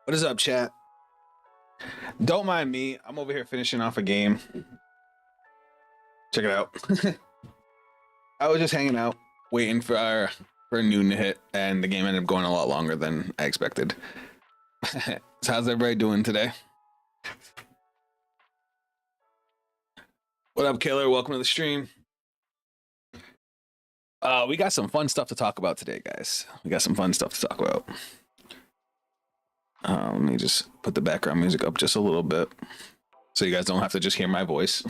What is up, chat? Don't mind me. I'm over here finishing off a game. Check it out. I was just hanging out, waiting for noon to hit, and the game ended up going a lot longer than I expected. So how's everybody doing today? What up, Killer? Welcome to the stream. We got some fun stuff to talk about today, guys. We got some fun stuff to talk about. Let me just put the background music up just a little bit so you guys don't have to just hear my voice.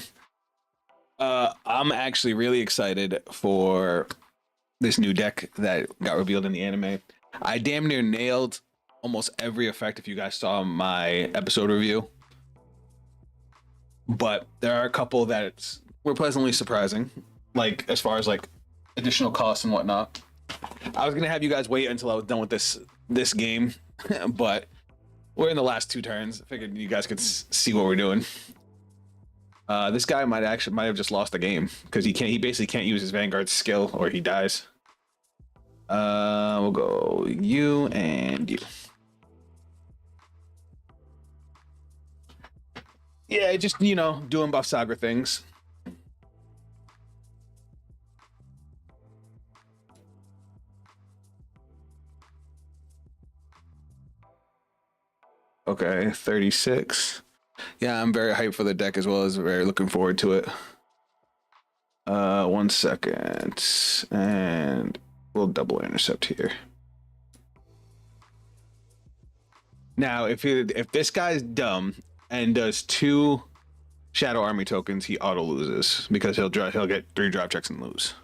I'm actually really excited for this new deck that got revealed in the anime. I damn near nailed almost every effect if you guys saw my episode review. But there are a couple that were pleasantly surprising, like as far as like additional costs and whatnot. I was gonna have you guys wait until I was done with this game, but we're in the last two turns. I figured you guys could see what we're doing. This guy might have just lost the game because he basically can't use his Vanguard skill or he dies. We'll go you and you. Yeah, just doing buff Saga things. Okay, 36. Yeah, I'm very hyped for the deck as well as very looking forward to it. 1 second, and we'll double intercept here. Now, if this guy's dumb and does 2 Shadow Army tokens, he auto loses because he'll get 3 drop checks and lose.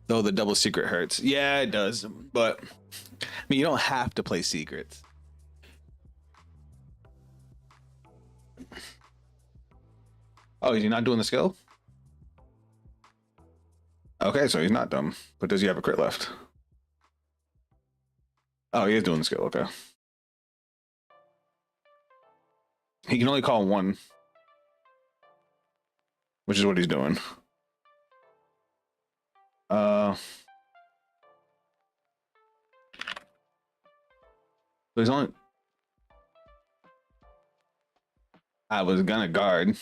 Though the double secret hurts. Yeah, it does, but I mean you don't have to play secrets. Oh, is he not doing the skill? Okay, so he's not dumb. But does he have a crit left? Oh, he is doing the skill, okay. He can only call 1. Which is what he's doing. So he's only... I was gonna guard.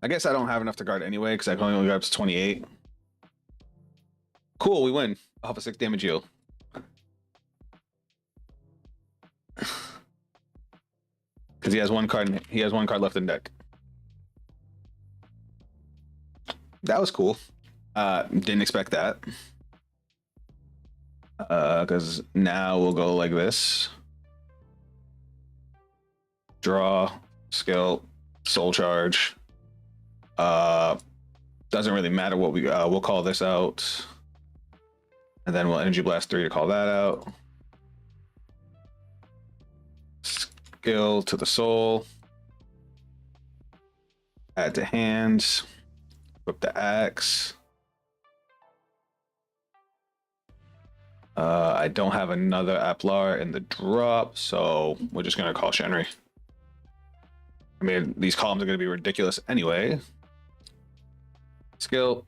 I guess I don't have enough to guard anyway because I can only go up to 28. Cool, we win. Off a 6 damage heal. Because he has one card. He has 1 card left in deck. That was cool. Didn't expect that. Because now we'll go like this. Draw, skill, soul charge. Doesn't really matter what we'll call this out. And then we'll energy blast 3 to call that out. Skill to the soul. Add to hands. Equip the axe. I don't have another Aplar in the drop, so we're just gonna call Shenri. I mean, these columns are gonna be ridiculous anyway. Skill.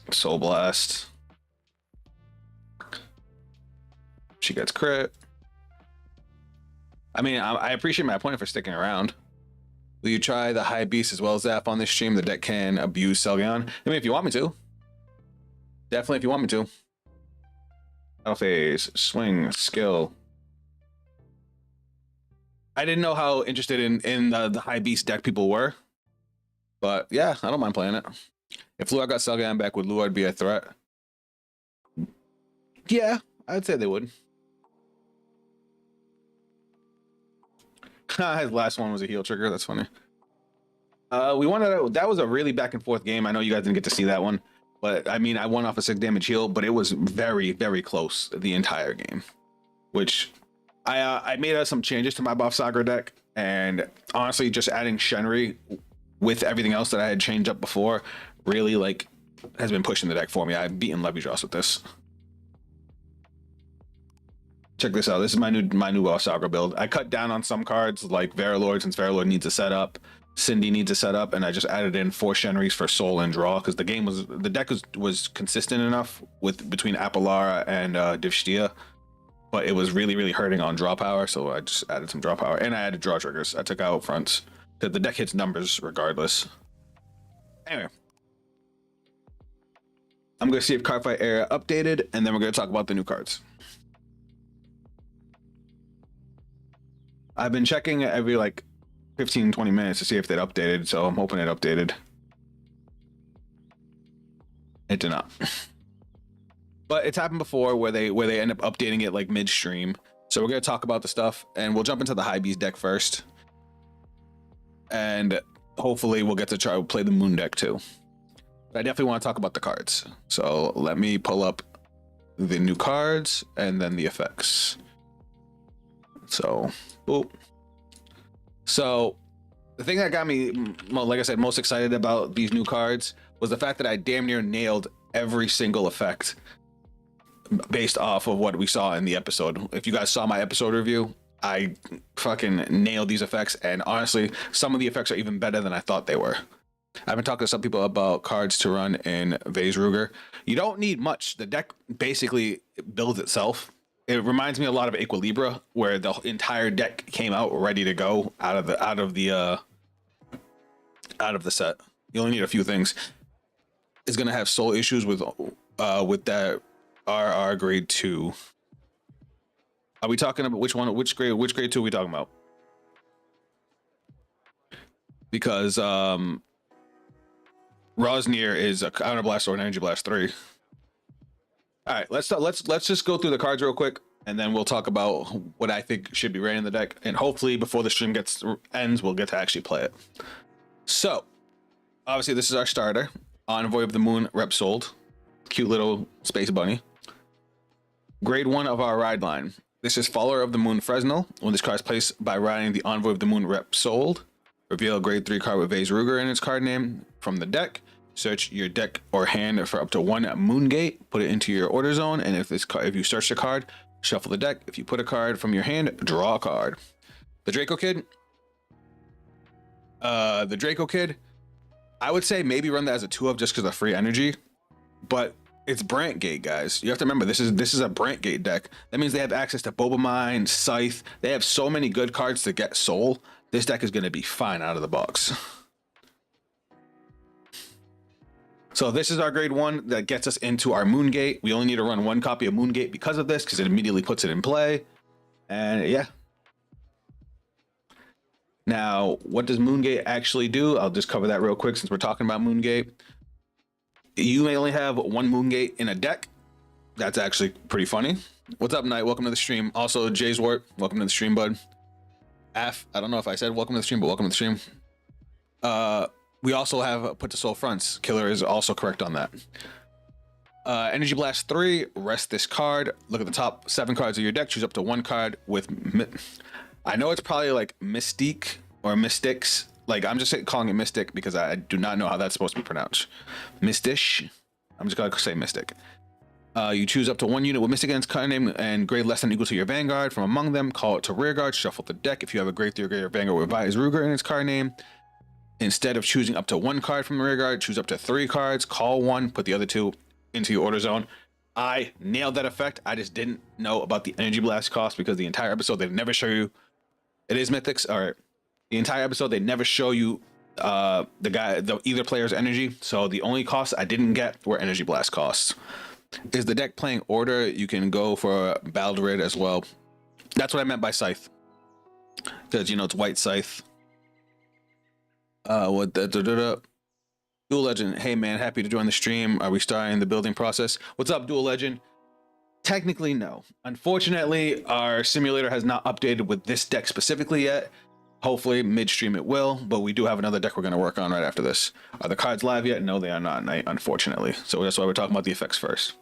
Soul Blast. She gets crit. I mean, I appreciate my opponent for sticking around. Will you try the high beast as well as Zap on this stream? The deck can abuse Selgion. I mean, if you want me to. Definitely if you want me to. Battle phase, swing, skill. I didn't know how interested in the high beast deck people were. But yeah, I don't mind playing it. If Luar got Selgion back, would Luar be a threat? Yeah, I'd say they would. His last one was a heel trigger. That's funny. We wanted that was a really back and forth game. I know you guys didn't get to see that one, but I mean, I won off a 6 damage heal, but it was very, very close the entire game. Which I made some changes to my buff Saga deck, and honestly, just adding Shenri with everything else that I had changed up before really like has been pushing the deck for me. I've beaten Levy Dross with this. Check this out. This is my new boss Saga build. I cut down on some cards like Verilord, since Verilord needs a setup. Cindy needs a setup, and I just added in 4 Shenris for soul and draw because the deck was consistent enough with between Apolara and Divstia, but it was really hurting on draw power, so I just added some draw power, and I added draw triggers. I took out fronts because the deck hits numbers regardless. Anyway, I'm gonna see if Cardfight area updated, and then we're gonna talk about the new cards. I've been checking every like 15-20 minutes to see if they'd updated, so I'm hoping it updated. It did not. But it's happened before where they end up updating it like midstream. So we're gonna talk about the stuff, and we'll jump into the High Beast deck first. And hopefully we'll get to try to play the Moon deck too. But I definitely want to talk about the cards. So let me pull up the new cards and then the effects. So, boop. So the thing that got me, well, like I said, most excited about these new cards was the fact that I damn near nailed every single effect based off of what we saw in the episode. If you guys saw my episode review, I fucking nailed these effects, and honestly, some of the effects are even better than I thought they were. I've been talking to some people about cards to run in Vase Ruger. You don't need much. The deck basically builds itself. It reminds me a lot of Equilibra, where the entire deck came out ready to go out of the set. You only need a few things. It's gonna have soul issues with that RR grade 2. Are we talking about which one? Which grade 2 are we talking about? Because Rosnir is a Counter Blast or an Energy Blast 3. All right, let's just go through the cards real quick, and then we'll talk about what I think should be ran in the deck. And hopefully, before the stream ends, we'll get to actually play it. So, obviously, this is our starter, Envoy of the Moon, Repsold, cute little space bunny. Grade 1 of our ride line. This is Follower of the Moon Fresnel. When this card is placed by riding the Envoy of the Moon Repsold, reveal a grade 3 card with Vase Ruger in its card name from the deck. Search your deck or hand for up to 1 Moongate. Put it into your order zone, and if you search the card, shuffle the deck. If you put a card from your hand, draw a card. The Draco Kid. I would say maybe run that as a 2-of just because of free energy, but it's Brant Gate, guys. You have to remember this is a Brant Gate deck. That means they have access to Boba Mine, Scythe. They have so many good cards to get soul. This deck is going to be fine out of the box. So this is our grade 1 that gets us into our Moongate. We only need to run 1 copy of Moongate because of this, because it immediately puts it in play. And yeah. Now, what does Moongate actually do? I'll just cover that real quick since we're talking about Moongate. You may only have 1 Moongate in a deck. That's actually pretty funny. What's up, Knight? Welcome to the stream. Also, Jay's Wart, welcome to the stream, bud. Af, I don't know if I said welcome to the stream, but welcome to the stream. We also have put to soul fronts. Killer is also correct on that. Energy Blast 3, rest this card. Look at the top 7 cards of your deck. Choose up to 1 card with... I know it's probably like Mystique or Mystics. Like, I'm just calling it Mystic because I do not know how that's supposed to be pronounced. Mystish. I'm just going to say Mystic. You choose up to 1 unit with Mystic in its card name and grade less than or equal to your Vanguard. From among them, call it to rear guard. Shuffle the deck. If you have a grade 3 or greater Vanguard with Vase Ruger in its card name, instead of choosing up to 1 card from the rear guard, choose up to 3 cards, call 1, put the other 2 into your order zone. I nailed that effect. I just didn't know about the Energy Blast cost because the entire episode, they never show you. It is Mythics. All right. The entire episode, they never show you either player's energy. So the only costs I didn't get were Energy Blast costs. Is the deck playing order? You can go for Baldrid as well. That's what I meant by Scythe. Because, you know, it's white Scythe. Dual Legend, hey man, happy to join the stream. Are we starting the building process? What's up, Dual Legend? Technically, no. Unfortunately, our simulator has not updated with this deck specifically yet. Hopefully midstream it will, but we do have another deck we're going to work on right after this. Are the cards live yet? No, they are not, unfortunately. So that's why we're talking about the effects first.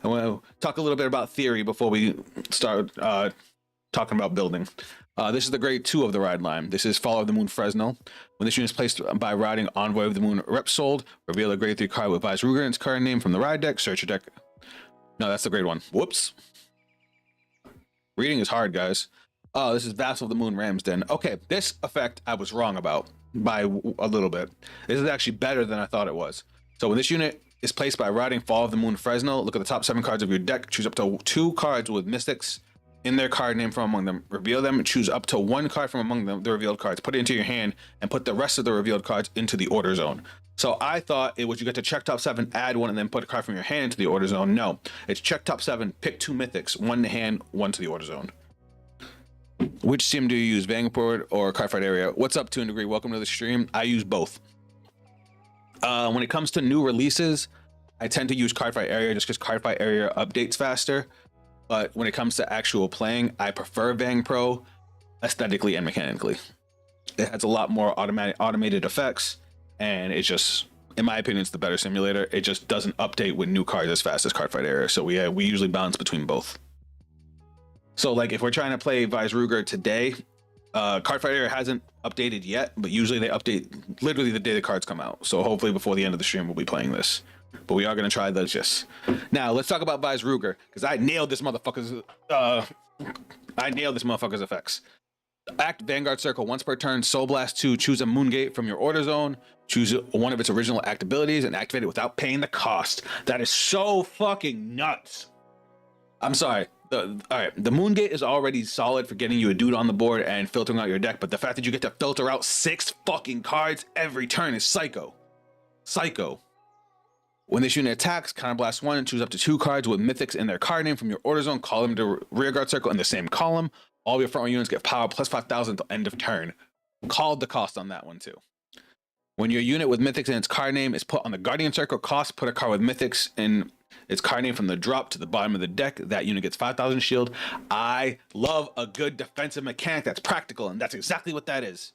I want to talk a little bit about theory before we start talking about building. This is the grade 2 of the ride line. This is Follow the Moon Fresno. When this unit is placed by riding Envoy of the Moon Rep Sold, reveal a grade 3 card with Vice Ruger and its card name from the ride deck. Search your deck. No, that's the grade 1. Whoops. Reading is hard, guys. Oh, this is Vassal of the Moon Ramsden. Okay, this effect I was wrong about by a little bit. This is actually better than I thought it was. So when this unit is placed by riding Fall of the Moon Fresno, look at the top 7 cards of your deck. Choose up to 2 cards with mystics in their card name from among them. Reveal them. Choose up to 1 card from among them, the revealed cards. Put it into your hand and put the rest of the revealed cards into the order zone. So I thought it was you get to check top 7, add 1, and then put a card from your hand into the order zone. No, it's check top 7, pick 2 mythics, 1 to hand, 1 to the order zone. Which sim do you use, Vanguard or Cardfight Area? What's up, 2 Degree? Welcome to the stream. I use both. When it comes to new releases, I tend to use Cardfight Area just because Cardfight Area updates faster. But when it comes to actual playing, I prefer Vang Pro aesthetically and mechanically. It has a lot more automated effects, and it's just, in my opinion, it's the better simulator. It just doesn't update with new cards as fast as Cardfight Area. So we usually balance between both. So like if we're trying to play Vice Ruger today, Cardfight Area hasn't updated yet, but usually they update literally the day the cards come out. So hopefully before the end of the stream, we'll be playing this. But we are going to try those just. Now let's talk about Vice Ruger, because I nailed this motherfucker's effects. Act Vanguard Circle once per turn. Soul Blast 2. Choose a Moongate from your order zone. Choose one of its original act abilities and activate it without paying the cost. That is so fucking nuts. I'm sorry. All right, the Moongate is already solid for getting you a dude on the board and filtering out your deck, but the fact that you get to filter out 6 fucking cards every turn is psycho. Psycho. When this unit attacks, counterblast 1 and choose up to 2 cards with mythics in their card name from your order zone. Call them to rearguard circle in the same column. All your front row units get power plus 5,000 until end of turn. Called the cost on that one too. When your unit with mythics in its card name is put on the guardian circle, cost, put a card with mythics in its card name from the drop to the bottom of the deck. That unit gets 5,000 shield. I love a good defensive mechanic that's practical, and that's exactly what that is.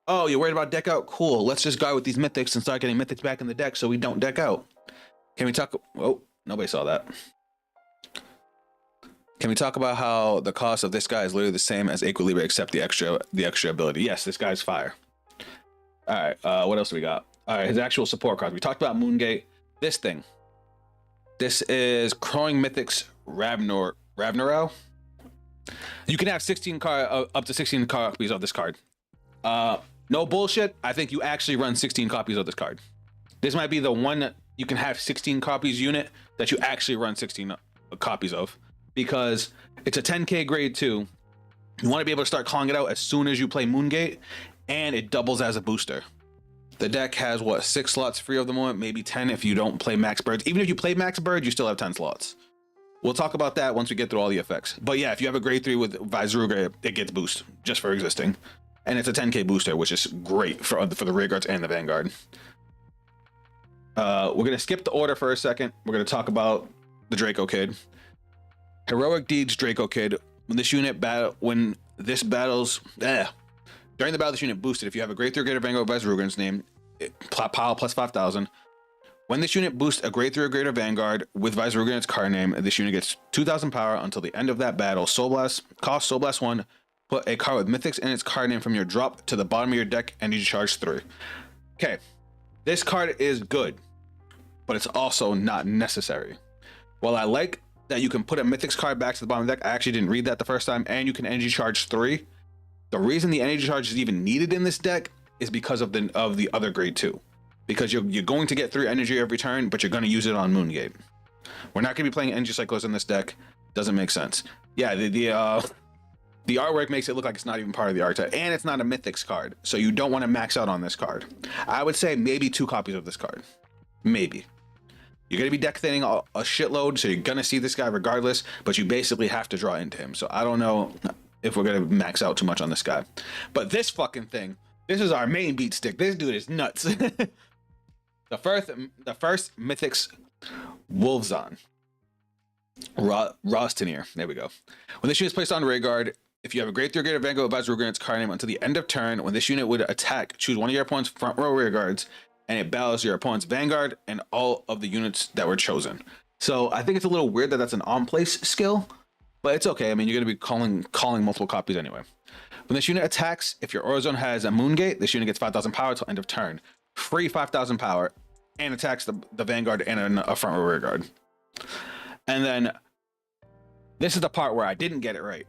Oh, you're worried about deck out? Cool. Let's just guard with these mythics and start getting mythics back in the deck so we don't deck out. Can we talk? Oh, nobody saw that. Can we talk about how the cost of this guy is literally the same as Equilibrium except the extra ability? Yes, this guy's fire. All right, what else do we got? All right, his actual support cards. We talked about Moongate. This thing. This is Crowing Mythics Ravnarel. You can have 16 up to 16 copies of this card. No bullshit. I think you actually run 16 copies of this card. This might be the one that you can have 16 copies unit that you actually run 16 copies of, because it's a 10k grade 2. You want to be able to start calling it out as soon as you play Moongate, and it doubles as a booster. The deck has, what, 6 slots free of the moment, maybe 10 if you don't play Max Birds. Even if you play Max Bird, you still have 10 slots. We'll talk about that once we get through all the effects. But yeah, if you have a grade 3 with Vice Ruger, it gets boost just for existing. And it's a 10k booster, which is great for the rearguards and the Vanguard. We're going to skip the order for a second. We're going to talk about the Draco Kid. Heroic Deeds Draco Kid. When this unit during the battle, this unit boosted. If you have a grade 3 or greater Vanguard Vice Ruger's name, pile plus 5,000. When this unit boosts a grade 3 or greater Vanguard with Vice Ruger in its card name, this unit gets 2,000 power until the end of that battle. Soul Blast, cost Soul Blast 1. Put a card with mythics in its card name from your drop to the bottom of your deck and you charge 3. Okay, this card is good, but it's also not necessary. While I like that you can put a mythics card back to the bottom of the deck, I actually didn't read that the first time, and you can energy charge 3. The reason the energy charge is even needed in this deck is because of the other grade 2. Because you're going to get 3 energy every turn, but you're going to use it on Moongate. We're not going to be playing energy cycles in this deck. Doesn't make sense. Yeah, the artwork makes it look like it's not even part of the archetype, and it's not a mythics card, so you don't want to max out on this card. I would say maybe 2 copies of this card. Maybe. You're going to be deck thinning a shitload, so you're going to see this guy regardless, but you basically have to draw into him. So I don't know if we're going to max out too much on this guy. But this fucking thing, this is our main beat stick. This dude is nuts. The first Mythics Wolfzon. Rostinier. There we go. When this unit is placed on Rhaegar, If you have a Grade 3 or greater Vanguard with Ruger in its card name until the end of turn, when this unit would attack, choose one of your opponent's front row rear guards, and it battles your opponent's Vanguard and all of the units that were chosen. So I think it's a little weird that that's an on-place skill, but it's okay. I mean, you're going to be calling multiple copies anyway. When this unit attacks, if your Aura Zone has a Moon Gate, this unit gets 5,000 power till end of turn. Free 5,000 power, and attacks the Vanguard and a front row rear guard. And then this is the part where I didn't get it right.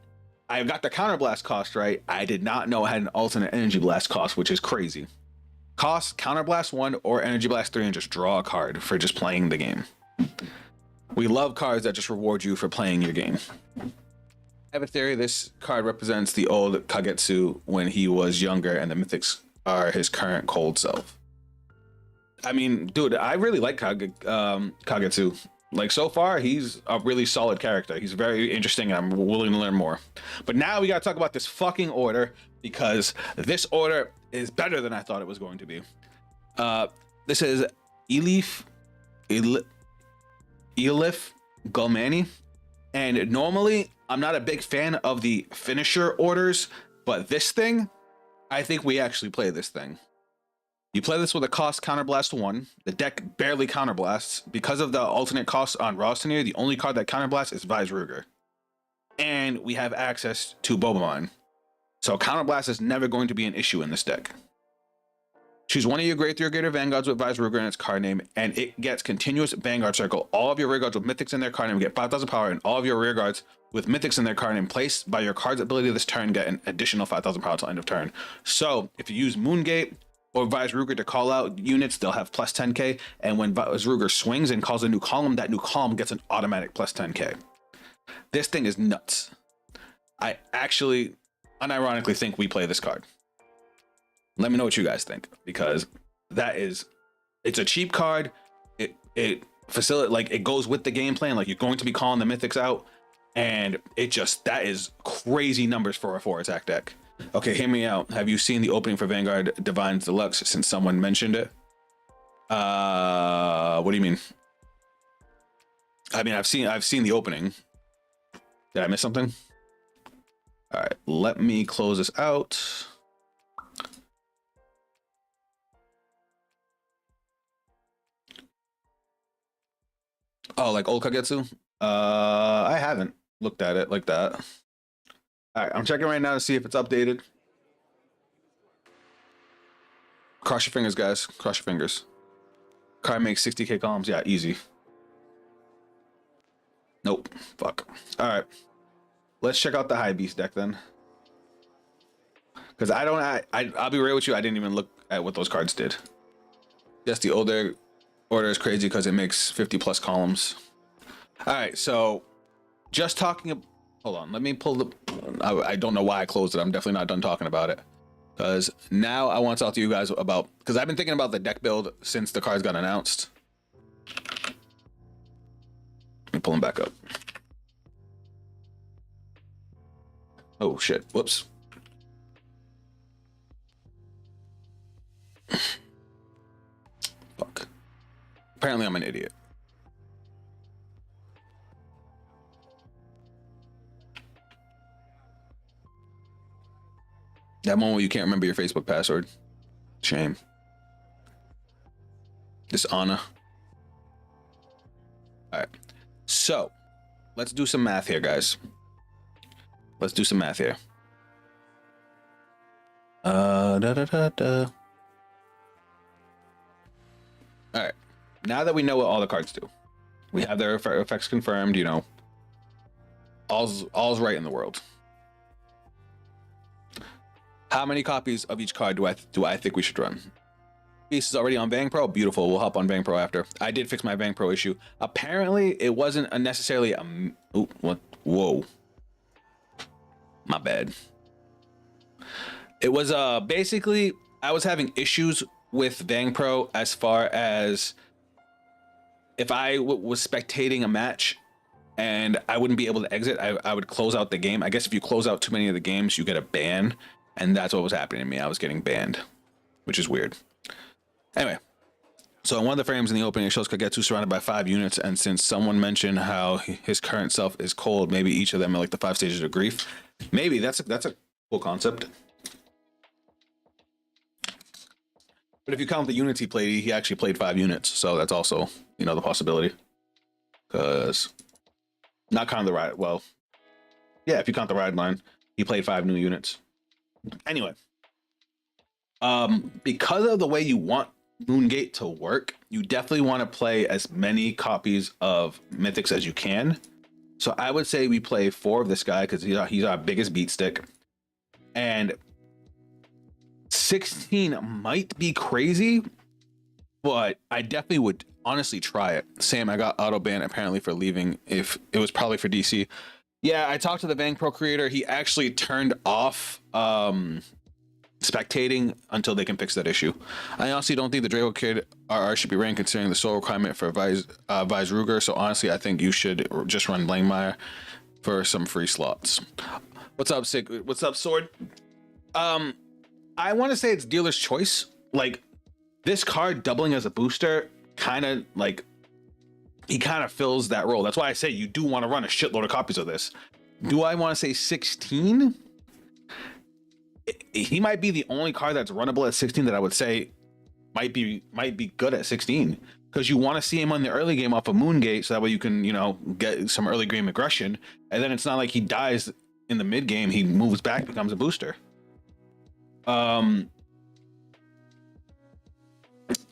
I got the counterblast cost right. I did not know it had an alternate energy blast cost, which is crazy. Cost counterblast 1 or energy blast 3 and just draw a card for just playing the game. We love cards that just reward you for playing your game. I have a theory this card represents the old Kagetsu when he was younger, and the mythics are his current cold self. I mean, dude, I really like Kagetsu. Like, so far, he's a really solid character. He's very interesting, and I'm willing to learn more. But now we gotta talk about this fucking order, because this order is better than I thought it was going to be. This is Elif Gulmani. And normally, I'm not a big fan of the finisher orders, but this thing, I think we actually play this thing. You play this with a cost counterblast 1. The deck barely counterblasts. Because of the alternate cost on Rostonir, the only card that counterblasts is Ruger. And we have access to Bobomon. So counterblast is never going to be an issue in this deck. Choose one of your Grade 3 or greater Vanguards with Ruger in its card name, and it gets continuous Vanguard Circle. All of your rear guards with Mythics in their card name get 5,000 power, and all of your rear guards with Mythics in their card name placed by your card's ability this turn get an additional 5,000 power till end of turn. So if you use Moongate or Ruger to call out units, they'll have plus 10k, and when Ruger swings and calls a new column, that new column gets an automatic plus 10k. This thing is nuts. I actually unironically think we play this card. Let me know what you guys think, because it's a cheap card. It goes with the game plan. Like, you're going to be calling the mythics out, and that is crazy numbers for a 4-attack deck. Okay, hear me out. Have you seen the opening for Vanguard Divines Deluxe since someone mentioned it? What do you mean? I mean, I've seen the opening. Did I miss something? All right, let me close this out. Oh, like old Kagetsu? I haven't looked at it like that. All right, I'm checking right now to see if it's updated. Cross your fingers, guys. Cross your fingers. Card makes 60k columns. Yeah, easy. Nope. Fuck. All right. Let's check out the High Beast deck then. Because I'll be real with you, I didn't even look at what those cards did. Yes, the older order is crazy because it makes 50 plus columns. All right, so just talking. Hold on, let me pull the. I don't know why I closed it. I'm definitely not done talking about it, because now I want to talk to you guys about, because I've been thinking about the deck build since the cards got announced. Let me pull them back up. Oh shit! Whoops. Fuck. Apparently I'm an idiot. That moment where you can't remember your Facebook password. Shame. Dishonor. All right. So, let's do some math here, guys. Let's do some math here. All right. Now that we know what all the cards do, we have their effects confirmed, you know, all's right in the world. How many copies of each card do I think we should run? Beast is already on Vang Pro. Beautiful. We'll hop on Vang Pro after. I did fix my Vang Pro issue. Apparently, it wasn't necessarily a. Ooh, what? Whoa. My bad. It was basically, I was having issues with Vang Pro as far as if I was spectating a match and I wouldn't be able to exit, I would close out the game. I guess if you close out too many of the games, you get a ban. And that's what was happening to me. I was getting banned, which is weird. Anyway, so in one of the frames in the opening, it shows Kagetsu surrounded by 5 units. And since someone mentioned how his current self is cold, maybe each of them are like the 5 stages of grief. Maybe that's a cool concept. But if you count the units he played, he actually played 5 units, so that's also, you know, the possibility. Because not counting the ride. Well, yeah, if you count the ride line, he played 5 new units. Anyway, because of the way you want Moongate to work, you definitely want to play as many copies of Mythics as you can. So I would say we play 4 of this guy because he's our biggest beat stick. And 16 might be crazy, but I definitely would honestly try it. Sam, I got auto ban apparently for leaving. If it was probably for DC. Yeah, I talked to the Vang Pro creator. He actually turned off spectating until they can fix that issue. I honestly don't think the Draco Kid RR should be ran considering the soul requirement for Vise Ruger. So honestly, I think you should just run Langmire for some free slots. What's up, Sig? What's up, Sword? I want to say it's dealer's choice. Like, this card doubling as a booster kind of like, he kind of fills that role. That's why I say you do want to run a shitload of copies of this. Do I want to say 16? He might be the only card that's runnable at 16 that I would say might be good at 16, because you want to see him on the early game off of Moongate, so that way you can, you know, get some early game aggression, and then it's not like he dies in the mid game. He moves back, becomes a booster.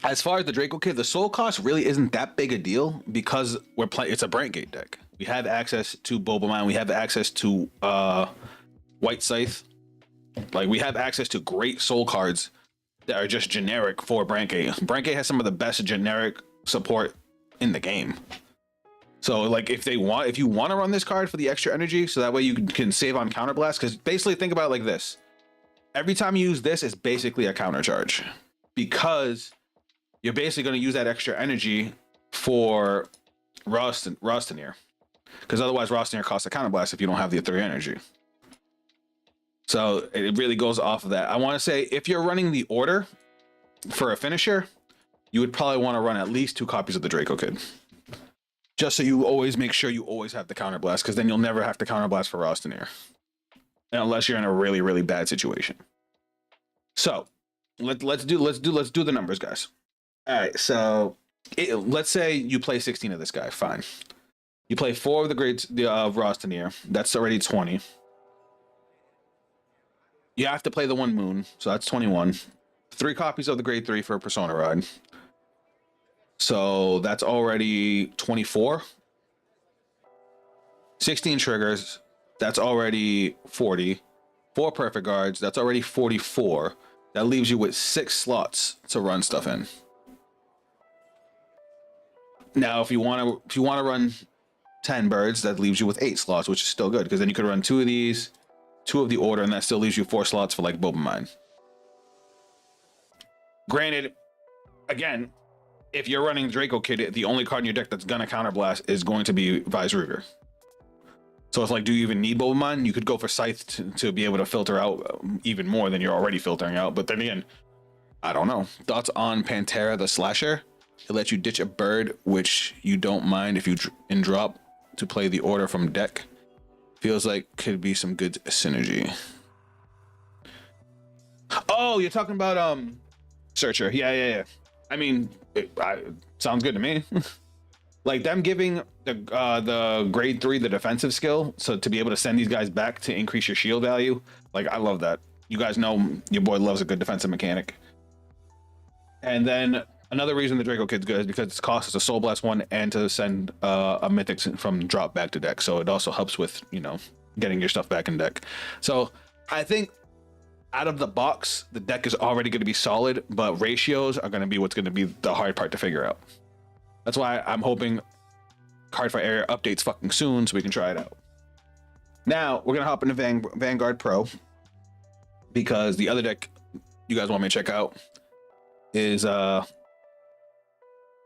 As far as the Draco Kid, the soul cost really isn't that big a deal because we're playing. It's a Brandgate deck. We have access to Bobomine. We have access to White Scythe. Like, we have access to great soul cards that are just generic for Brandgate. Brandgate has some of the best generic support in the game. So, like, if you want to run this card for the extra energy, so that way you can save on counterblast. Because basically, think about it like this: every time you use this, it's basically a counter charge, because you're basically going to use that extra energy for Rostanier, because otherwise Rostanier costs a counterblast if you don't have the 3 energy. So it really goes off of that. I want to say if you're running the order for a finisher, you would probably want to run at least 2 copies of the Draco Kid, just so you always make sure you always have the counterblast, because then you'll never have to counterblast for Rostanier, unless you're in a really, really bad situation. So let's do the numbers, guys. All right, so let's say you play 16 of this guy. Fine. You play 4 of the grades of Rostanier. That's already 20. You have to play the 1 Moon, so that's 21. 3 copies of the grade 3 for a Persona Rod. So that's already 24. 16 triggers. That's already 40. 4 perfect guards. That's already 44. That leaves you with 6 slots to run stuff in. Now, if you want to run 10 birds, that leaves you with 8 slots, which is still good, because then you could run 2 of these, 2 of the order, and that still leaves you 4 slots for like Bobomine. Granted, again, if you're running Draco Kid, the only card in your deck that's gonna counterblast is going to be Vise Ruger. So it's like, do you even need Bobomine? You could go for Scythe to be able to filter out even more than you're already filtering out. But then again, I don't know. Thoughts on Pantera the Slasher? It lets you ditch a bird, which you don't mind if you drop to play the order from deck. Feels like could be some good synergy. Oh, you're talking about Searcher. Yeah. I mean, it sounds good to me. Like them giving the grade 3 the defensive skill, so to be able to send these guys back to increase your shield value. Like, I love that. You guys know your boy loves a good defensive mechanic. And then another reason the Draco Kid's good is because its cost is a Soul Blast 1 and to send a Mythic from drop back to deck. So it also helps with, you know, getting your stuff back in deck. So I think out of the box, the deck is already going to be solid, but ratios are going to be what's going to be the hard part to figure out. That's why I'm hoping Cardfight Area updates fucking soon so we can try it out. Now we're going to hop into Vanguard Pro, because the other deck you guys want me to check out is the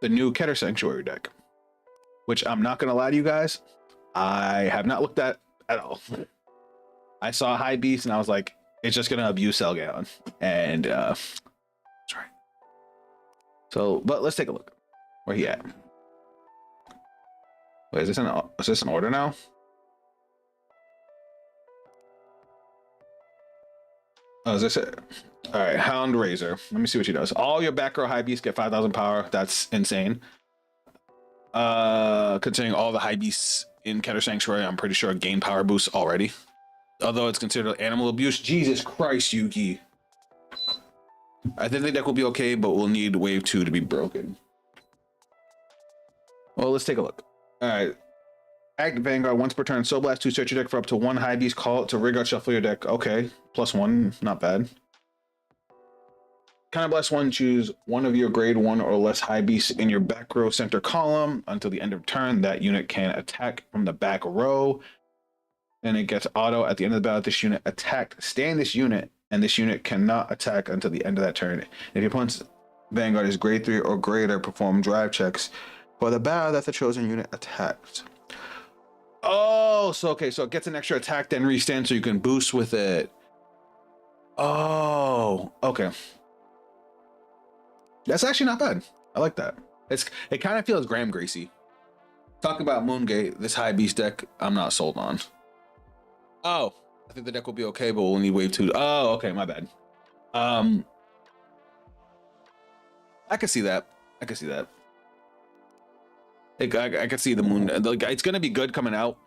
new Keter Sanctuary deck, which I'm not gonna lie to you guys, I have not looked at all. I saw High Beast and I was like, it's just gonna abuse Selgallon, and that's right. So, but let's take a look. Where he at? Wait, is this an order now? As I said, all right, Hound Razor. Let me see what she does. All your back row high beasts get 5,000 power. That's insane. Considering all the high beasts in Keter Sanctuary, I'm pretty sure gain power boosts already. Although it's considered animal abuse. Jesus Christ, Yuki. I think the deck will be okay, but we'll need wave 2 to be broken. Well, let's take a look. All right. Active Vanguard once per turn. Soul Blast 2, search your deck for up to 1 high beast. Call it to Rigard, shuffle your deck. Okay. +1, not bad. Kind of bless 1, choose one of your grade 1 or less high beasts in your back row center column. Until the end of turn, that unit can attack from the back row. Then it gets auto at the end of the battle. This unit attacked. Stay in this unit, and this unit cannot attack until the end of that turn. If your opponent's Vanguard is grade 3 or greater, perform drive checks for the battle that the chosen unit attacked. Oh, so okay, so it gets an extra attack, then restand, so you can boost with it. Oh, okay. That's actually not bad. I like that. It kind of feels Graham Gracie. Talk about Moongate, this high beast deck, I'm not sold on. Oh, I think the deck will be okay, but we'll need wave 2. Oh, okay, my bad. I can see that. I can see that. I can see the moon. Like, it's gonna be good coming out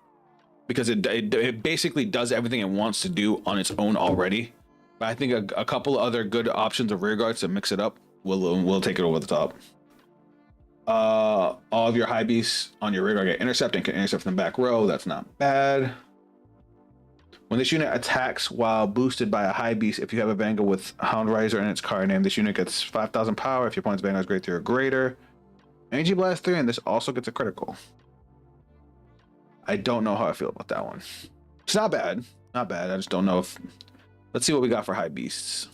because it basically does everything it wants to do on its own already. But I think a couple other good options of rear guards to mix it up will take it over the top. All of your high beasts on your rear guard get intercept and can intercept from the back row. That's not bad. When this unit attacks while boosted by a high beast, if you have a Vanguard with Hound Riser in its card name, this unit gets 5,000 power. If your opponent's Vanguard is grade 3 or greater. Energy Blast 3, and this also gets a critical. I don't know how I feel about that one. It's not bad. Not bad. I just don't know if... Let's see what we got for high beasts.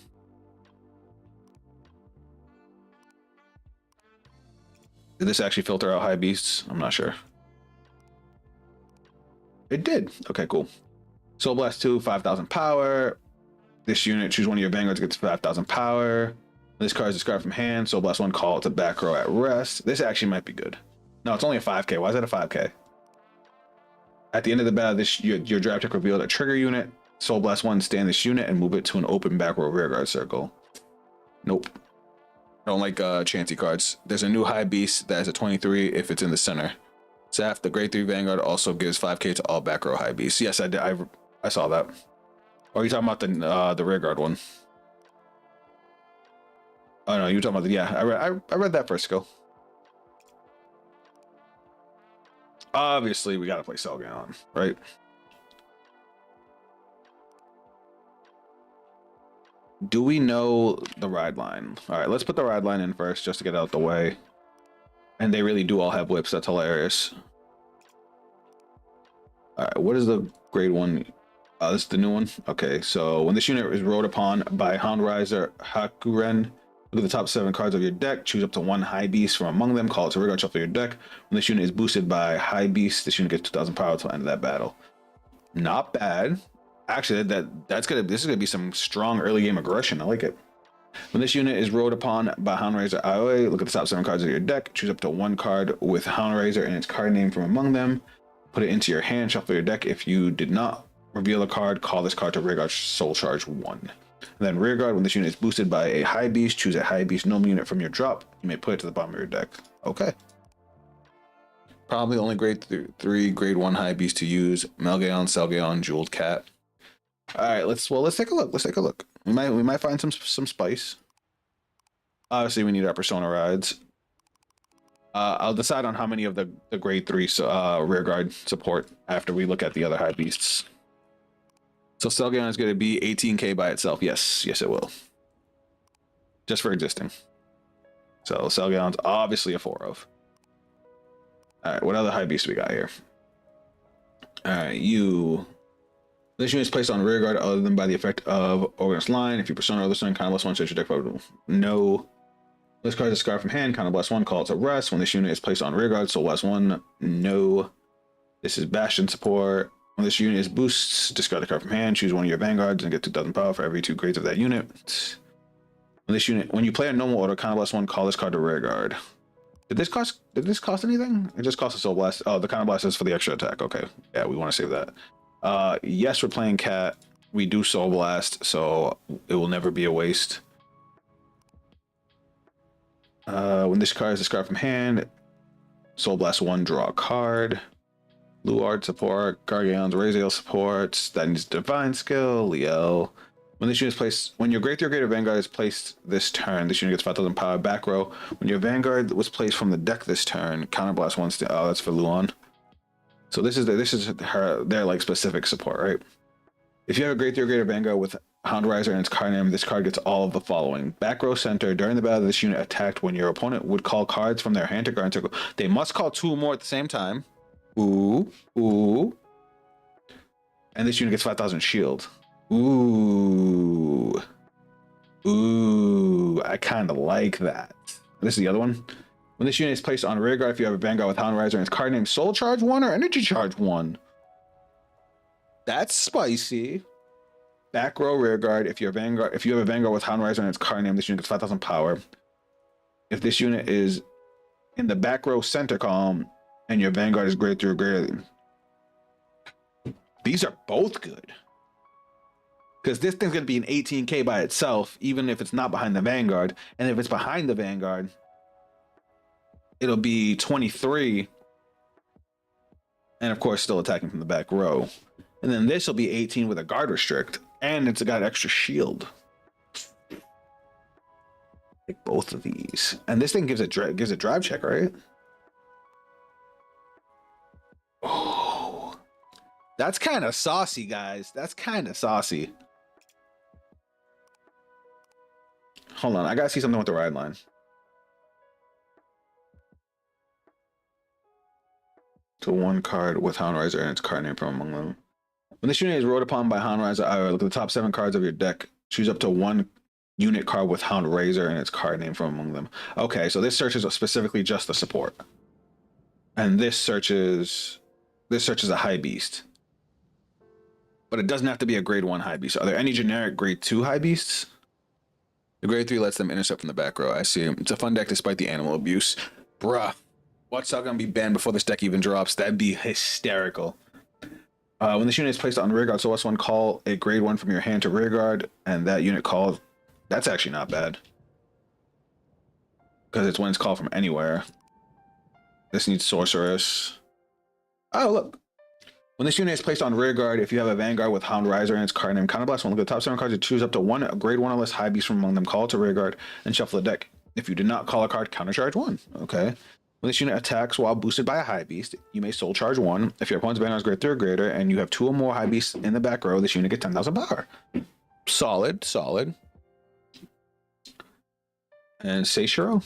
Did this actually filter out high beasts? I'm not sure. It did. Okay, cool. Soul Blast 2, 5,000 power. This unit, choose one of your Vanguards, gets 5,000 power. This card is discarded from hand. Soul Blast 1, call it to back row at rest. This actually might be good. No, it's only a 5k. Why is that a 5k? At the end of the battle, your draft deck revealed a trigger unit. Soul Blast 1, stay in this unit and move it to an open back row rearguard circle. Nope. I don't like chancy cards. There's a new high beast that is a 23 if it's in the center. Saf, the grade 3 Vanguard, also gives 5k to all back row high beasts. Yes, I did. I saw that. Or are you talking about the rearguard one? Oh no, you were talking about the... Yeah, I read that first go. Obviously, we gotta play Selgaon, right? Do we know the ride line? All right, let's put the ride line in first just to get out the way. And they really do all have whips. That's hilarious. All right, what is the grade 1? This is the new one. Okay, so when this unit is rode upon by Hound Riser Hakuren, look at the top 7 cards of your deck. Choose up to 1 high beast from among them. Call it to rearguard, shuffle your deck. When this unit is boosted by high beast, this unit gets 2,000 power until the end of that battle. Not bad. Actually, this is gonna be some strong early game aggression. I like it. When this unit is rode upon by Hound Razor IOA, look at the top 7 cards of your deck. Choose up to 1 card with Hound Razor and its card name from among them. Put it into your hand. Shuffle your deck. If you did not reveal a card, call this card to rearguard, soul charge 1. And then rearguard, when this unit is boosted by a high beast, choose a high beast normal unit from your drop. You may put it to the bottom of your deck. Okay. Probably only grade 3, grade 1 high beast to use. Melgaon, Selgaon, Jeweled Cat. All right, let's take a look. Let's take a look. We might find some spice. Obviously, we need our persona rides. I'll decide on how many of the grade 3 rearguard support after we look at the other high beasts. So Selgaon is going to be 18k by itself. Yes, it will. Just for existing. So Selgaon's obviously a 4 of. All right, what other high beasts we got here? All right, this unit is placed on rearguard other than by the effect of Organist Line. If you persona or this one, kind of less 1, search your deck for no. This card is discarded from hand, kind of less 1, call it to rest. When this unit is placed on rearguard, so less 1, no. This is Bastion support. When this unit is boosts, discard the card from hand, choose one of your Vanguards and get 2,000 power for every 2 grades of that unit. When you play a normal order, kind of less 1, call this card to rearguard. Did this cost anything? It just cost a Soul Blast. Oh, the Counter Blast is for the extra attack. Okay. Yeah, we want to save that. Yes, we're playing Cat. we do Soul Blast, so it will never be a waste. When this card is discarded from hand, Soul Blast 1, draw a card. Luard support, Gargaon's Raziel supports, that needs Divine Skill, Liel. When this unit is placed, when your Great Tier Greater Vanguard is placed this turn, this unit gets 5,000 power. Back row, when your Vanguard was placed from the deck this turn, Counterblast 1, oh, that's for Luon. So this is their like specific support, right? If you have a Great Tier Greater Vanguard with Hound Riser and its card name, this card gets all of the following. Back row center, during the battle, this unit attacked when your opponent would call cards from their hand to guard circle. They must call 2 or more at the same time. Ooh, ooh. And this unit gets 5,000 shield. Ooh. Ooh, I kind of like that. This is the other one. When this unit is placed on rear guard, if you have a Vanguard with Hound Riser and its card name Soul Charge 1 or Energy Charge 1. That's spicy. Back row rear guard, if you have a Vanguard with Hound Riser and its card name, this unit gets 5,000 power. If this unit is in the back row center column and your Vanguard is Great Tier Greater, these are both good. Because this thing's going to be an 18k by itself, even if it's not behind the Vanguard. And if it's behind the Vanguard, it'll be 23. And of course, still attacking from the back row. And then this will be 18 with a guard restrict. And it's got extra shield. Like both of these. And this thing gives a drive check, right? Oh. That's kind of saucy, guys. That's kind of saucy. Hold on, I gotta see something with the ride line. So 1 card with Hound Riser and its card name from among them. When this unit is rode upon by Hound Riser, look at the top 7 cards of your deck. Choose up to 1 unit card with Hound Riser and its card name from among them. Okay, so this searches specifically just the support. And this searches a high beast. But it doesn't have to be a grade 1 high beast. Are there any generic grade 2 high beasts? The grade 3 lets them intercept from the back row. I see. It's a fun deck despite the animal abuse. Bruh. What's not going to be banned before this deck even drops? That'd be hysterical. When this unit is placed on rear guard, so let's one call a grade 1 from your hand to rear guard, and that unit called. That's actually not bad. Because it's when it's called from anywhere. This needs Sorceress. Oh, look. When this unit is placed on rear guard, if you have a Vanguard with Hound Riser and its card name Counterblast, look at the top 7 cards, you choose up to 1 grade 1 or less high beast from among them, call it to rear guard, and shuffle the deck. If you did not call a card, countercharge 1. Okay. When this unit attacks while boosted by a high beast, you may soul charge 1. If your opponent's Vanguard is grade 3 or greater, and you have 2 or more high beasts in the back row, this unit gets 10,000 power. Solid, solid. And Seishiro.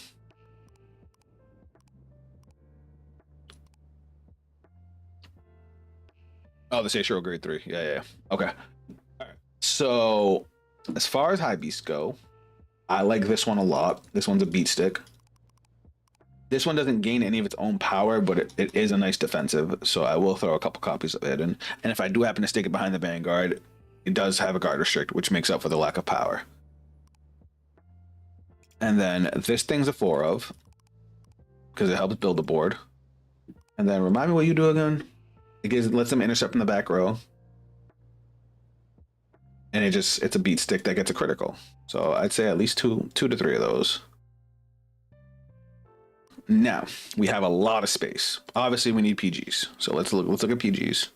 Oh, the Seishiro grade 3. Yeah. Okay. All right. So, as far as high beasts go, I like this one a lot. This one's a beat stick. This one doesn't gain any of its own power, but it is a nice defensive, so I will throw a couple copies of it in. And if I do happen to stick it behind the Vanguard, it does have a guard restrict, which makes up for the lack of power. And then this thing's a 4 of, because it helps build the board. And then remind me what you do again. It lets them intercept in the back row. And it's a beat stick that gets a critical. So I'd say at least two to 3 of those. Now, we have a lot of space. Obviously, we need PGs. So let's look at PGs.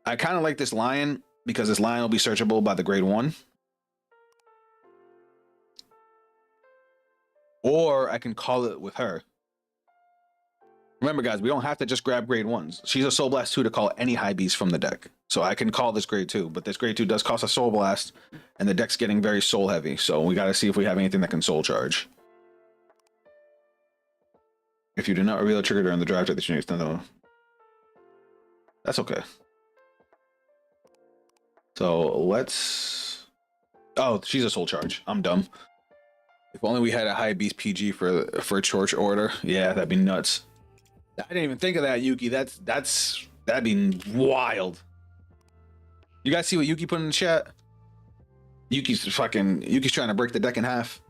I kind of like this lion because this lion will be searchable by the grade 1. Or I can call it with her. Remember, guys, we don't have to just grab grade 1s. She's a Soul Blast 2 to call any high beast from the deck. So I can call this grade 2, but this grade 2 does cost a Soul Blast, and the deck's getting very soul heavy. So we got to see if we have anything that can soul charge. If you do not reveal a trigger during the drive check, this unit is that's okay. So let's. Oh, she's a soul charge. I'm dumb. If only we had a high beast PG for Church Order. Yeah, that'd be nuts. I didn't even think of that, Yuki. That'd be wild. You guys see what Yuki put in the chat? Yuki's trying to break the deck in half.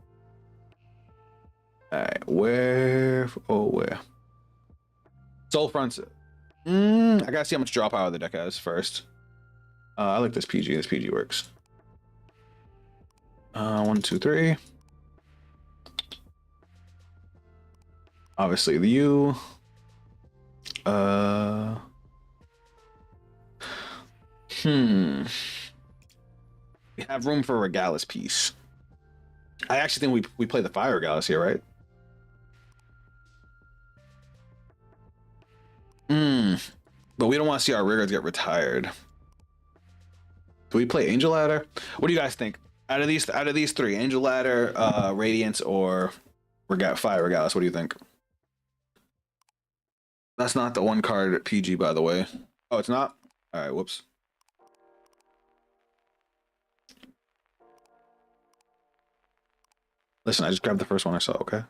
All right, where? Soul Fronts. I gotta see how much draw power the deck has first. I like this PG. This PG works. 1, 2, 3. Obviously the U. We have room for a Regalis piece. I actually think we play the Fire Regalis here, right? But we don't want to see our riggers get retired. Do we play Angel Ladder? What do you guys think? Out of these three, Angel Ladder, Radiance, or Fire Regalis, what do you think? That's not the one card PG, by the way. Oh, it's not? All right, whoops. Listen, I just grabbed the first one I saw, okay?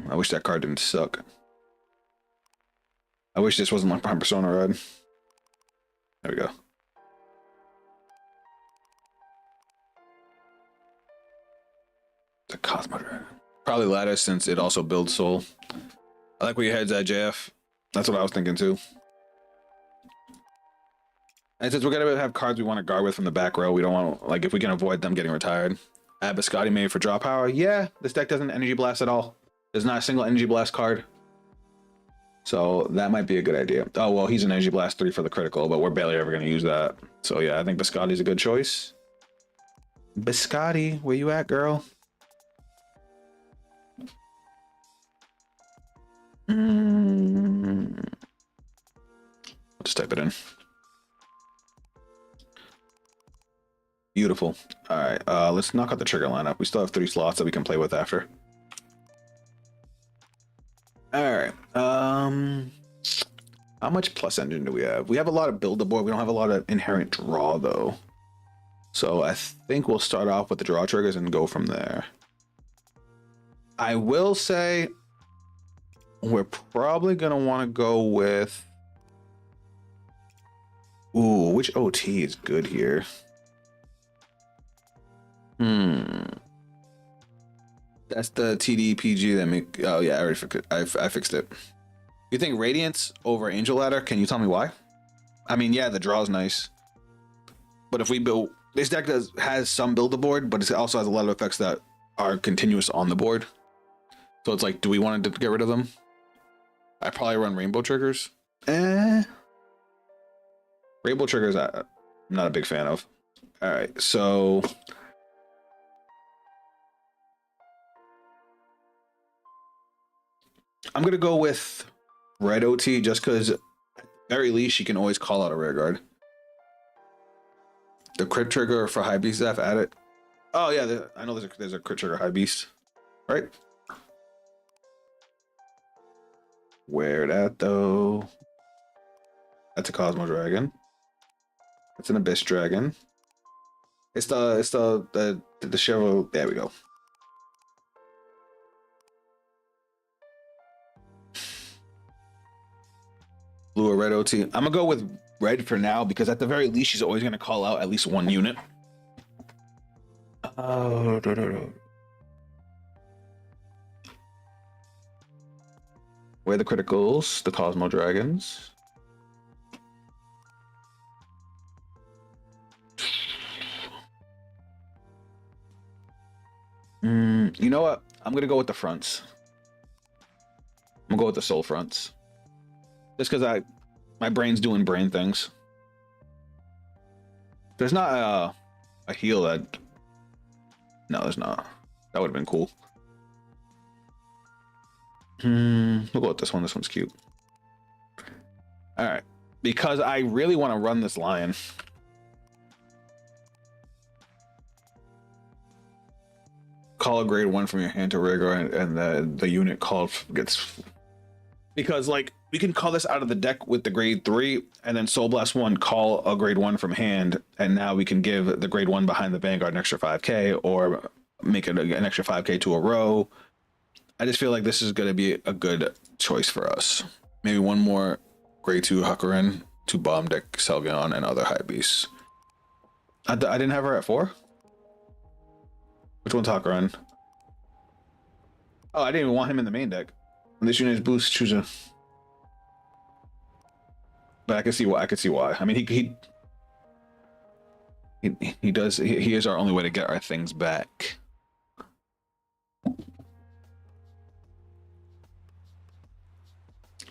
I wish that card didn't suck. I wish this wasn't my Prime Persona ride. There we go. The Cosmo Dragon. Probably Lattice since it also builds Soul. I like where your head's at, JF. That's what I was thinking too. And since we're gonna have cards we want to guard with from the back row, we don't want, like, if we can avoid them getting retired. Add Biscotti maybe for draw power. Yeah, this deck doesn't Energy Blast at all. There's not a single Energy Blast card. So that might be a good idea. Oh, well, he's an Energy Blast 3 for the critical, but we're barely ever going to use that. So yeah, I think Biscotti's a good choice. Biscotti, where you at, girl? I'll just type it in. Beautiful. All right, let's knock out the trigger lineup. We still have 3 slots that we can play with after. All right. How much plus engine do we have? We have a lot of build the board. We don't have a lot of inherent draw though. So I think we'll start off with the draw triggers and go from there. I will say we're probably gonna want to go with. Ooh, which OT is good here? That's the TDPG that make. Oh yeah, I already fixed it. I fixed it. You think Radiance over Angel Ladder? Can you tell me why? I mean, yeah, the draw's nice, but if we build this deck has some build the board, but it also has a lot of effects that are continuous on the board. So it's like, do we want to get rid of them? I probably run Rainbow Triggers. Rainbow Triggers, I'm not a big fan of. All right, so. I'm going to go with red OT just because at the very least she can always call out a rear guard. The crit trigger for High Beast F, add it. Oh yeah, I know there's a crit trigger High Beast, right? Where that though? That's a Cosmo Dragon. It's an Abyss Dragon. It's the Chevrolet. There we go. Blue or red OT. I'm gonna go with red for now because at the very least she's always gonna call out at least one unit. Oh, where are the criticals? The Cosmo Dragons. You know what? I'm gonna go with the fronts. I'm gonna go with the soul fronts. Just because my brain's doing brain things. There's not a heal that. No, there's not. That would have been cool. We'll go with this one. This one's cute. All right, because I really want to run this lion. Call a grade 1 from your hand to rigor, and the unit called gets. Because like we can call this out of the deck with the grade 3, and then Soul Blast 1 call a grade 1 from hand, and now we can give the grade 1 behind the Vanguard an extra 5k, or make it an extra 5k to a row. I just feel like this is going to be a good choice for us. Maybe one more grade 2 Huckerin to bomb deck Selgion and other high beasts. I didn't have her at 4. Which one's Huckerin? Oh, I didn't even want him in the main deck. When this unit is boost, choose a. But I can see why. I can see why. I mean, he does. He is our only way to get our things back.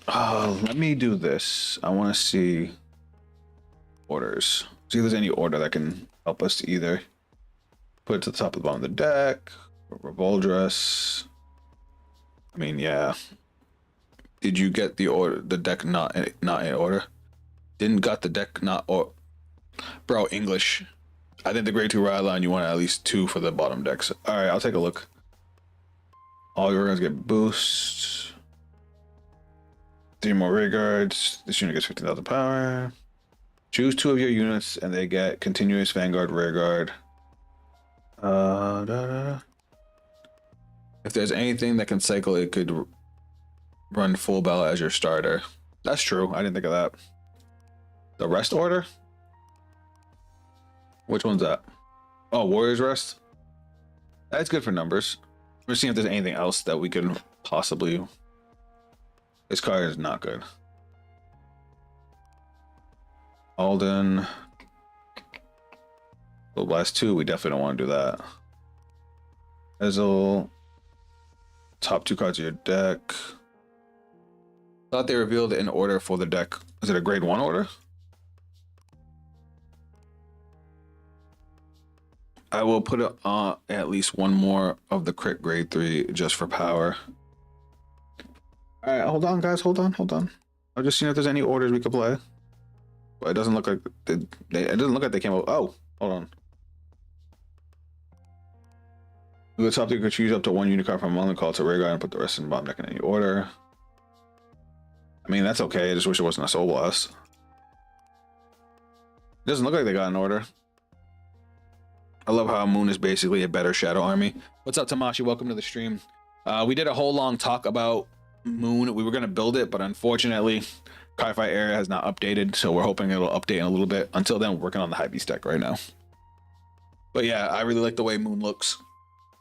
Let me do this. I want to see orders. See if there's any order that can help us to either put it to the top of the bottom of the deck, or Revoldress. I mean, yeah. Did you get the order? The deck not in order? Didn't got the deck not or, bro. English. I think the grade 2 ride line you want at least 2 for the bottom decks. All right, I'll take a look. All your guys get boosts. 3 more rear guards. This unit gets 15,000 power. Choose 2 of your units and they get continuous Vanguard rear guard. If there's anything that can cycle, it could run full ballot as your starter. That's true. I didn't think of that. The rest order? Which one's that? Oh, Warriors Rest? That's good for numbers. We're seeing if there's anything else that we can possibly... This card is not good. Alden. Well, Blast 2, we definitely don't want to do that. Ezel. Top 2 cards of your deck. Thought they revealed an order for the deck. Is it a grade 1 order? I will put it on at least 1 more of the crit grade 3 just for power. All right, hold on, guys. Hold on. I'm just seeing if there's any orders we could play. But it doesn't look like it doesn't look like they came out. Oh, hold on. The top 2 could choose up to 1 unit card from among the call to rear guard and put the rest in the bottom deck in any order. I mean, that's okay. I just wish it wasn't a Soul Blast. It doesn't look like they got an order. I love how Moon is basically a better Shadow Army. What's up, Tamashi? Welcome to the stream. We did a whole long talk about Moon. We were going to build it, but unfortunately, Cardfight area has not updated, so we're hoping it'll update in a little bit. Until then, we're working on the Hypebeast deck right now. But yeah, I really like the way Moon looks.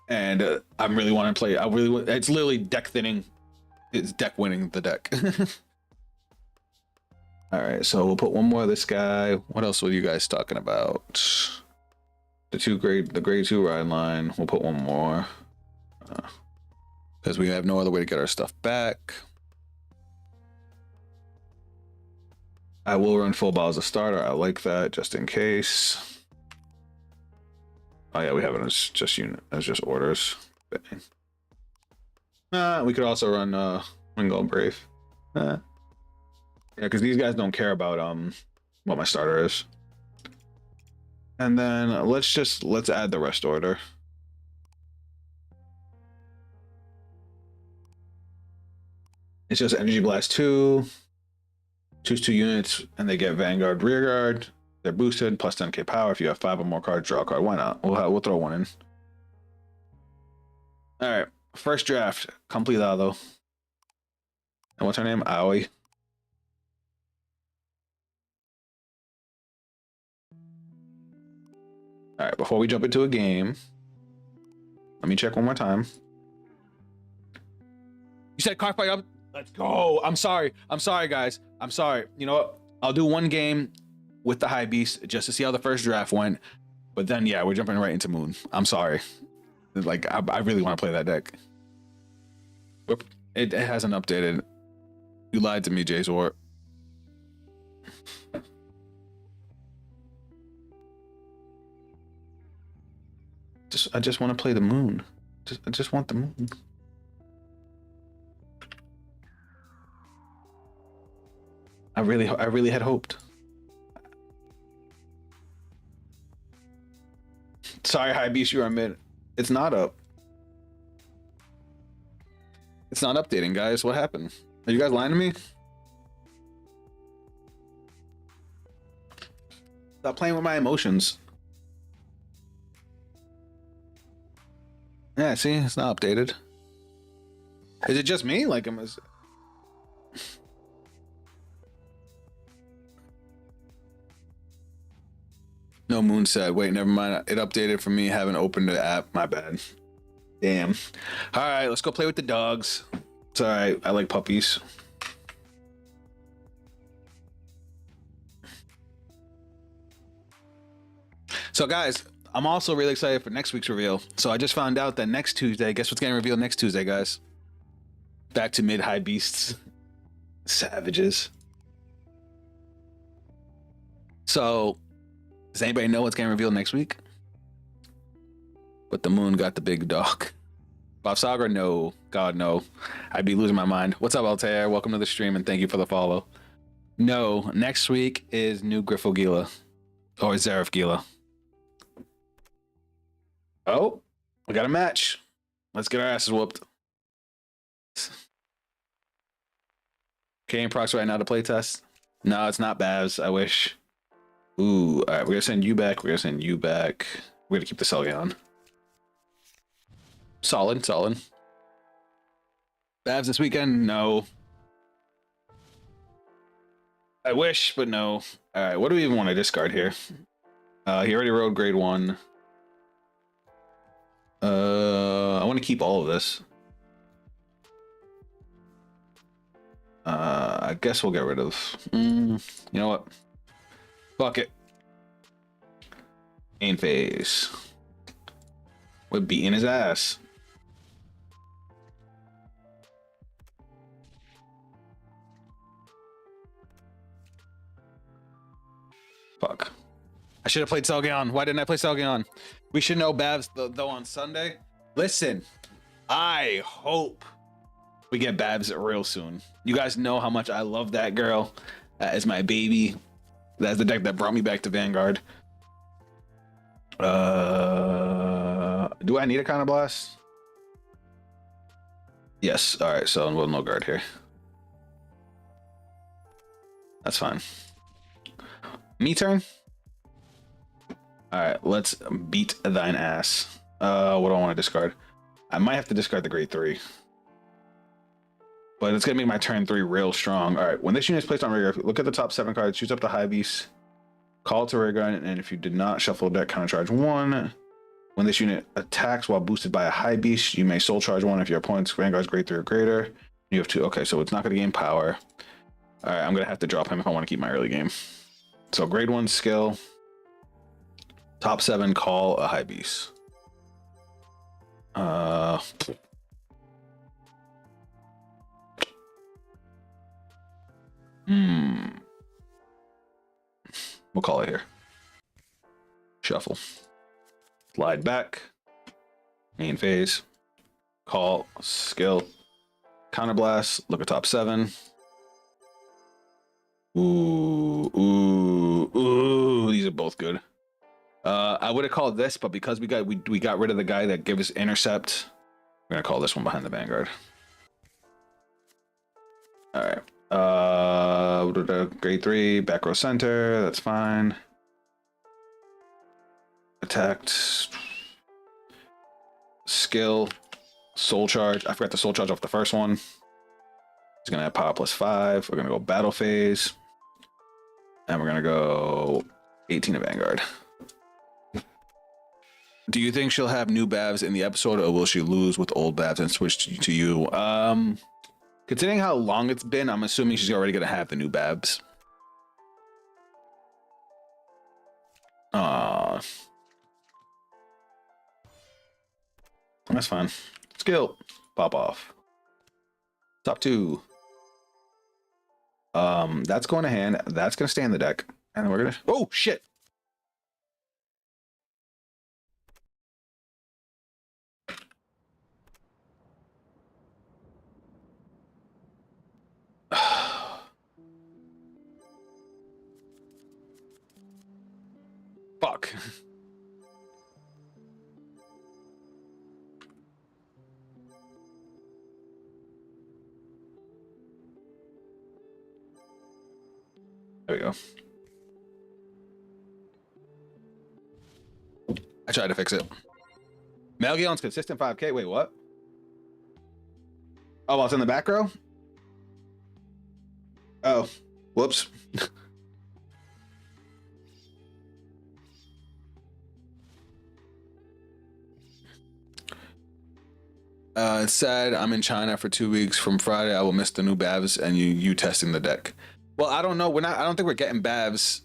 And I really want to play. It's literally deck thinning. It's deck winning the deck. All right, so we'll put 1 more of this guy. What else were you guys talking about? The grade 2 ride line. We'll put 1 more. Because we have no other way to get our stuff back. I will run full ball as a starter. I like that, just in case. Oh yeah, we have it as just orders. We could also run Wingo Brave. Yeah, because these guys don't care about what my starter is. And then let's add the rest order. It's just Energy Blast 2. Choose 2 units and they get Vanguard rear guard. They're boosted plus 10k power. If you have 5 or more cards, draw a card. Why not? We'll throw 1 in. All right, first draft completado. And what's her name? Aoi. All right, before we jump into a game, let me check 1 more time. You said Cardfight up. Let's go. I'm sorry, guys. I'm sorry. You know what? I'll do 1 game with the Hypebeast just to see how the first draft went. But then, yeah, we're jumping right into Moon. I'm sorry. Like, I really want to play that deck. It hasn't updated. You lied to me, Jay Zort. I just want to play the Moon. I just want the Moon. I really had hoped. Sorry, Hypebeast, you're on mid. It's not up. It's not updating, guys. What happened? Are you guys lying to me? Stop playing with my emotions. Yeah, see, it's not updated. Is it just me? Like, No, Moon said, wait, never mind. It updated for me. Haven't opened the app. My bad. Damn. All right, let's go play with the dogs. It's all right. I like puppies. So, guys, I'm also really excited for next week's reveal. So I just found out that next Tuesday, guess what's getting revealed next Tuesday, guys? Back to mid-high beasts. Savages. So, does anybody know what's getting revealed next week? But the moon got the big dog. Bob Sagar, no. God, no. I'd be losing my mind. What's up, Altair? Welcome to the stream, and thank you for the follow. No, next week is new Griffo Gila. Or Zareth Gila. Oh, we got a match. Let's get our asses whooped. Kane procs right now to play test. No, it's not Bavs. I wish. Ooh, all right. We're gonna send you back. We're gonna send you back. We're gonna keep the Selgie on. Solid, solid. Bavs this weekend? No. I wish, but no. All right. What do we even want to discard here? He already rode grade 1. I want to keep all of this. I guess we'll get rid of. You know what? Fuck it. Aim phase. We're beating his ass. Fuck. I should have played Selgion. Why didn't I play Selgion? We should know Bavs though on Sunday. Listen, I hope we get Babs real soon. You guys know how much I love that girl. That is my baby. That's the deck that brought me back to Vanguard. Do I need a Counter Blast? Yes. All right. So we'll no guard here. That's fine. Me turn. All right. Let's beat thine ass. What do I want to discard? I might have to discard the grade 3. But it's gonna make my turn 3 real strong. All right, when this unit is placed on rigor, look at the top 7 cards, choose up the high beast, call it to rigor, and if you did not shuffle deck, counter charge 1. When this unit attacks while boosted by a high beast, you may soul charge 1 if your opponent's Vanguard's grade 3 or greater. You have 2. Okay, so it's not gonna gain power. All right, I'm gonna have to drop him if I want to keep my early game. So grade 1 skill, top 7, call a high beast. We'll call it here. Shuffle. Slide back. Main phase. Call. Skill. Counterblast. Look at top 7. Ooh. These are both good. I would have called this, but because we got rid of the guy that gave us intercept, we're gonna call this one behind the Vanguard. All right. Grade 3, back row center. That's fine. Attacked. Skill. Soul charge. I forgot the soul charge off the first one. He's gonna have power +5. We're gonna go battle phase. And we're gonna go 18 of Vanguard. Do you think she'll have new Bavs in the episode, or will she lose with old Bavs and switch to you? Considering how long it's been, I'm assuming she's already gonna have the new Babs. That's fine. Skill. Pop off. Top 2. That's going to hand. That's gonna stay in the deck. And we're gonna. Oh shit! Fuck. There we go. I tried to fix it. Melgion's consistent 5K. Wait, what? Oh, well, it's in the back row? Oh, whoops. It said I'm in China for 2 weeks. From Friday, I will miss the new Bavs and you testing the deck. Well, I don't know. We're not. I don't think we're getting Bavs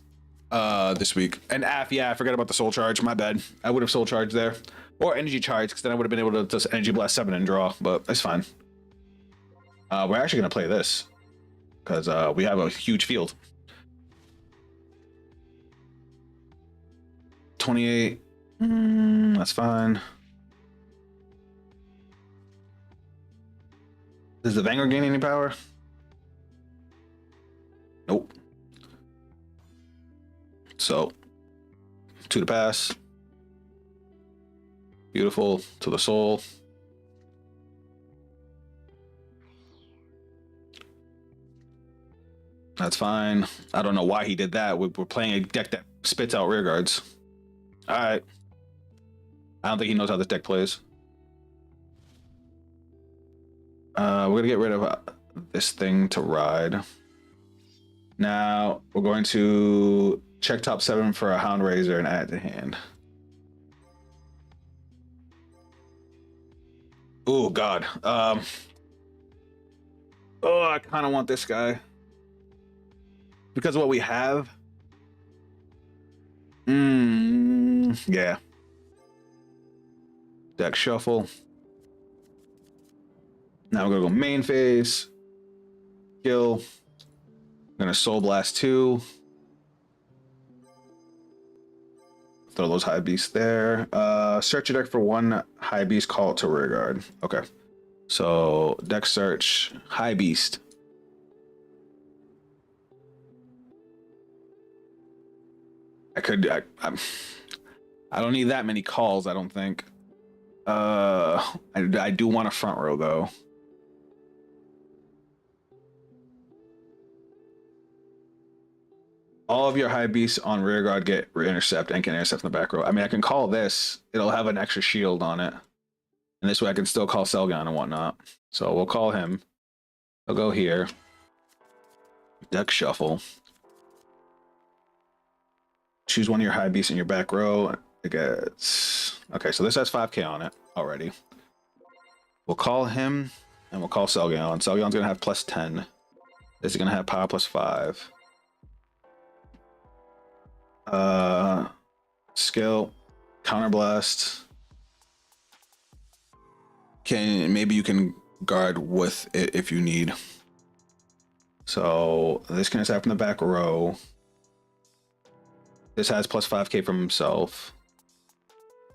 this week. And yeah, I forgot about the soul charge. My bad. I would have soul charged there or energy charge because then I would have been able to just energy blast 7 and draw. But that's fine. We're actually gonna play this because we have a huge field. 28. That's fine. Does the Vanguard gain any power? Nope. So, 2 to pass. Beautiful. To the soul. That's fine. I don't know why he did that. We're playing a deck that spits out rear guards. All right. I don't think he knows how this deck plays. We're gonna get rid of this thing to ride. Now we're going to check top 7 for a Hound Razor and add to hand. Oh God. Oh, I kind of want this guy because of what we have. Yeah. Deck shuffle. Now we're gonna go main phase. Kill. I'm gonna Soul Blast 2. Throw those high beasts there. Search your deck for 1 high beast, call it to rear guard. Okay. So deck search, high beast. I don't need that many calls, I don't think. I do want a front row though. All of your high beasts on rear guard get intercept and can intercept in the back row. I mean, I can call this. It'll have an extra shield on it. And this way I can still call Selgon and whatnot. So we'll call him. He'll go here. Deck shuffle. Choose one of your high beasts in your back row. It gets... Okay, so this has 5k on it already. We'll call him and we'll call Selgon. Selgon's going to have plus 10. This is going to have power plus 5. Skill, counterblast. Maybe you can guard with it if you need. So this can attack from the back row. This has plus 5k from himself.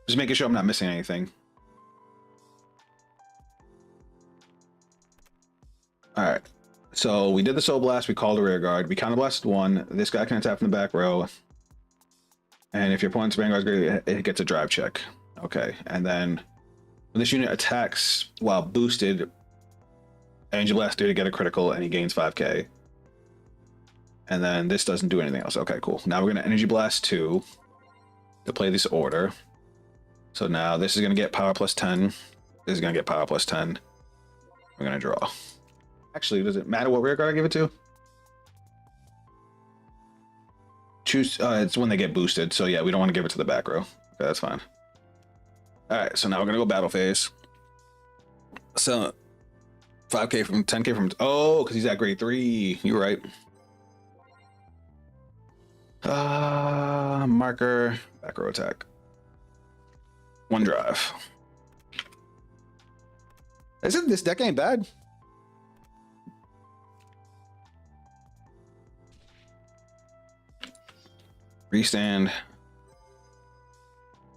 Just making sure I'm not missing anything. All right. So we did the Soul Blast. We called a rear guard. We counterblasted 1. This guy can attack from the back row. And if your opponent's Vanguard's great, it gets a drive check. Okay. And then when this unit attacks while boosted, Angel Blast 3 to get a critical, and he gains 5k. And then this doesn't do anything else. Okay, cool. Now we're going to Energy Blast 2 to play this order. So now this is going to get power plus 10. This is going to get power plus 10. We're going to draw. Actually, does it matter what rear guard I give it to? Choose. It's when they get boosted. So yeah, we don't want to give it to the back row. Okay, that's fine. All right, so now we're going to go battle phase. So 5k from 10k from... Oh, because he's at grade 3. You're right. Marker, back row attack. 1 drive. This deck ain't bad. Restand.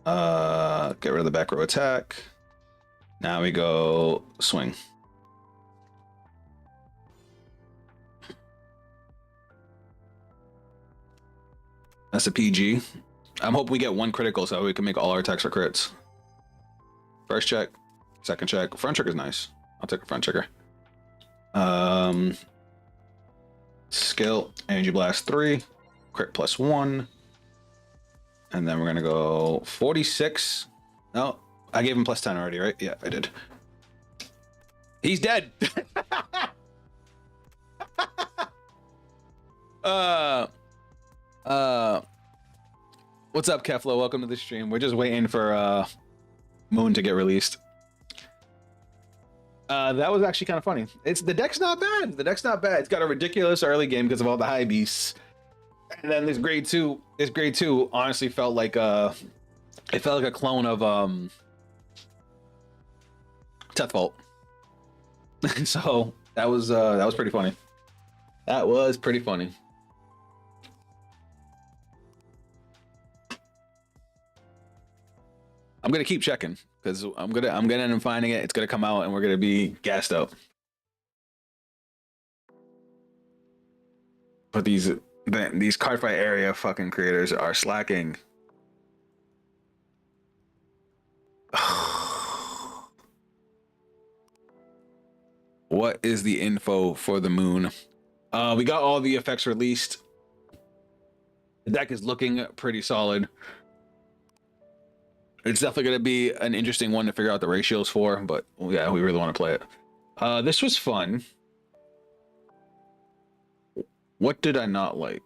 Get rid of the back row attack. Now we go swing. That's a PG. I'm hoping we get 1 critical so we can make all our attacks for crits. First check, second check. Front check is nice. I'll take a front checker. Skill, Energy Blast 3, crit plus 1. And then we're gonna go 46. No, I gave him plus 10 already, right? Yeah, I did. He's dead. What's up, Keflo? Welcome to the stream. We're just waiting for Moon to get released. That was actually kind of funny. It's the deck's not bad. The deck's not bad. It's got a ridiculous early game because of all the high beasts. And then this grade two, honestly felt like it felt like a clone of Tethvault. So that was pretty funny. That was pretty funny. I'm gonna keep checking because I'm gonna end up finding it. It's gonna come out and we're gonna be gassed up. But these Cardfight area fucking creators are slacking. What is the info for the moon? We got all the effects released. The deck is looking pretty solid. It's definitely going to be an interesting one to figure out the ratios for, but yeah, we really want to play it. This was fun. What did I not like?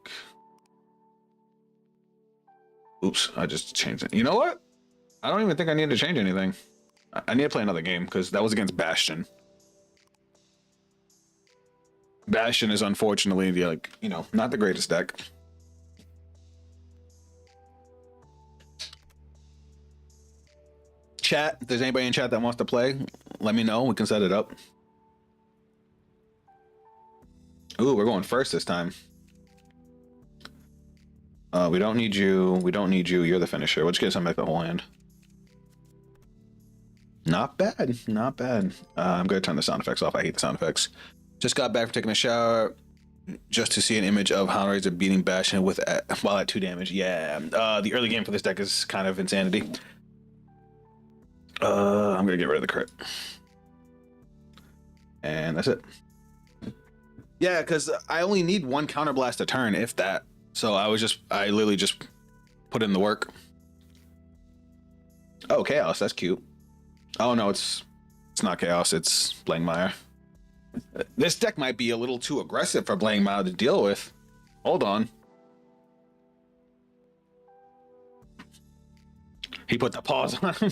Oops, I just changed it. You know what? I don't even think I need to change anything. I need to play another game because that was against Bastion. Bastion is unfortunately the, like, you know, not the greatest deck. Chat, if there's anybody in chat that wants to play, let me know. We can set it up. Ooh, we're going first this time. We don't need you. We don't need you. You're the finisher. Let's get something like the whole hand. Not bad. Not bad. I'm going to turn the sound effects off. I hate the sound effects. Just got back from taking a shower just to see an image of Houndraiser beating Bastion with while at 2 damage. Yeah. The early game for this deck is kind of insanity. I'm going to get rid of the crit. And that's it. Yeah, because I only need 1 counterblast a turn, if that. So I literally just put in the work. Oh, Chaos, that's cute. Oh no, it's not Chaos, it's Blankmire. This deck might be a little too aggressive for Blankmire to deal with. Hold on. He put the pause on him.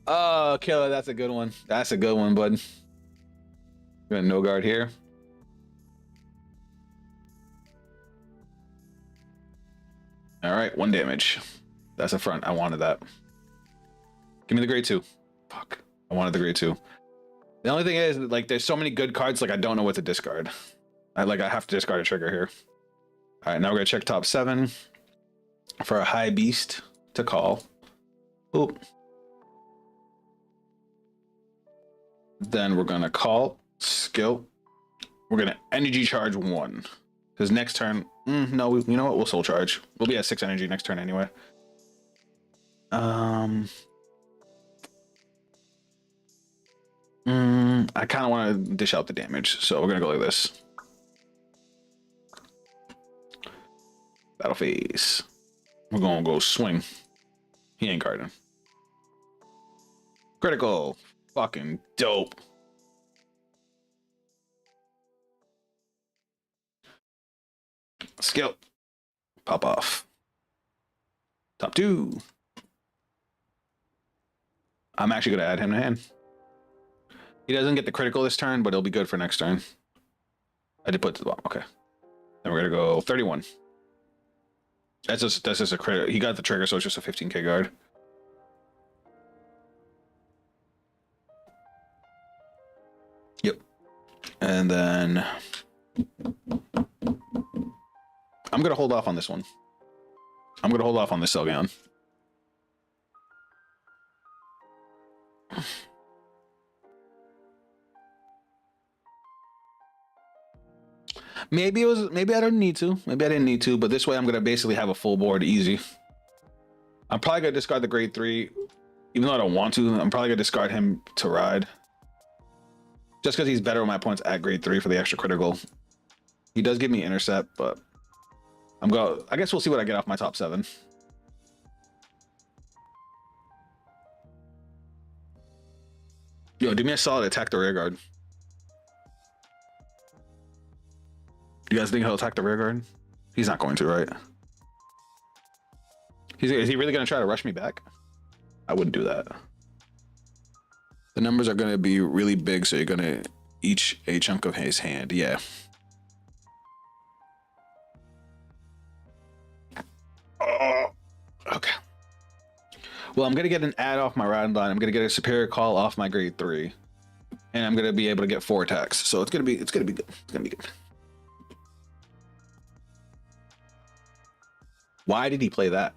Oh, Killer, that's a good one. That's a good one, bud. We're gonna no guard here. All right, 1 damage. That's a front. I wanted that. Give me the grade 2. Fuck. I wanted the grade 2. The only thing is, like, there's so many good cards, like, I don't know what to discard. I have to discard a trigger here. All right, now we're gonna check top 7 for a high beast to call. Oop. Then we're gonna call skill. We're gonna energy charge 1 because next turn. No, you know what? We'll soul charge. We'll be at 6 energy next turn anyway. I kind of want to dish out the damage, so we're gonna go like this. Battle phase. We're gonna go swing. He ain't carding. Critical. Fucking dope. Skill. Pop off. Top 2. I'm actually going to add him to hand. He doesn't get the critical this turn, but it'll be good for next turn. I did put it to the bottom. Okay. Then we're going to go 31. That's just a crit. He got the trigger, so it's just a 15k guard. Yep. And then I'm going to hold off on this one. I'm going to hold off on this Selgaon. Maybe I don't need to. Maybe I didn't need to, but this way I'm going to basically have a full board easy. I'm probably going to discard the grade 3. Even though I don't want to, I'm probably going to discard him to ride. Just because he's better with my points at grade 3 for the extra critical. He does give me intercept, but I guess we'll see what I get off my top 7. Yo, do me a solid, attack the rear guard. You guys think he'll attack the rear guard? He's not going to, right? Is he really going to try to rush me back? I wouldn't do that. The numbers are going to be really big, so you're going to each a chunk of his hand. Yeah. Oh, okay. Well, I'm going to get an ad off my riding line. I'm going to get a superior call off my grade 3. And I'm going to be able to get 4 attacks. So it's going to be good. It's going to be good. Why did he play that?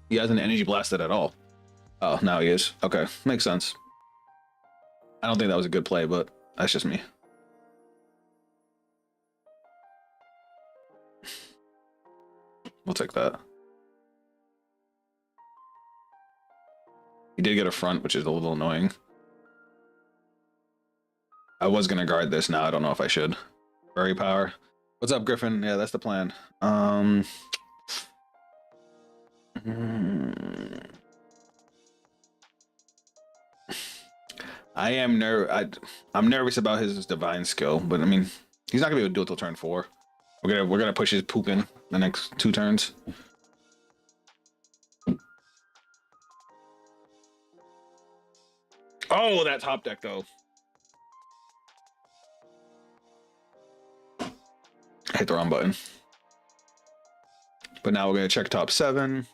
He hasn't energy blasted at all. Oh, now he is. Okay, makes sense. I don't think that was a good play, but that's just me. We'll take that. He did get a front, which is a little annoying. I was gonna guard this. Now I don't know if I should. Furry power. What's up, Griffin? Yeah, that's the plan. I'm nervous about his divine skill, but I mean, he's not gonna be able to do it till turn 4. We're gonna push his poop in the next 2 turns. Oh, that top deck though. I hit the wrong button. But now we're gonna check top 7.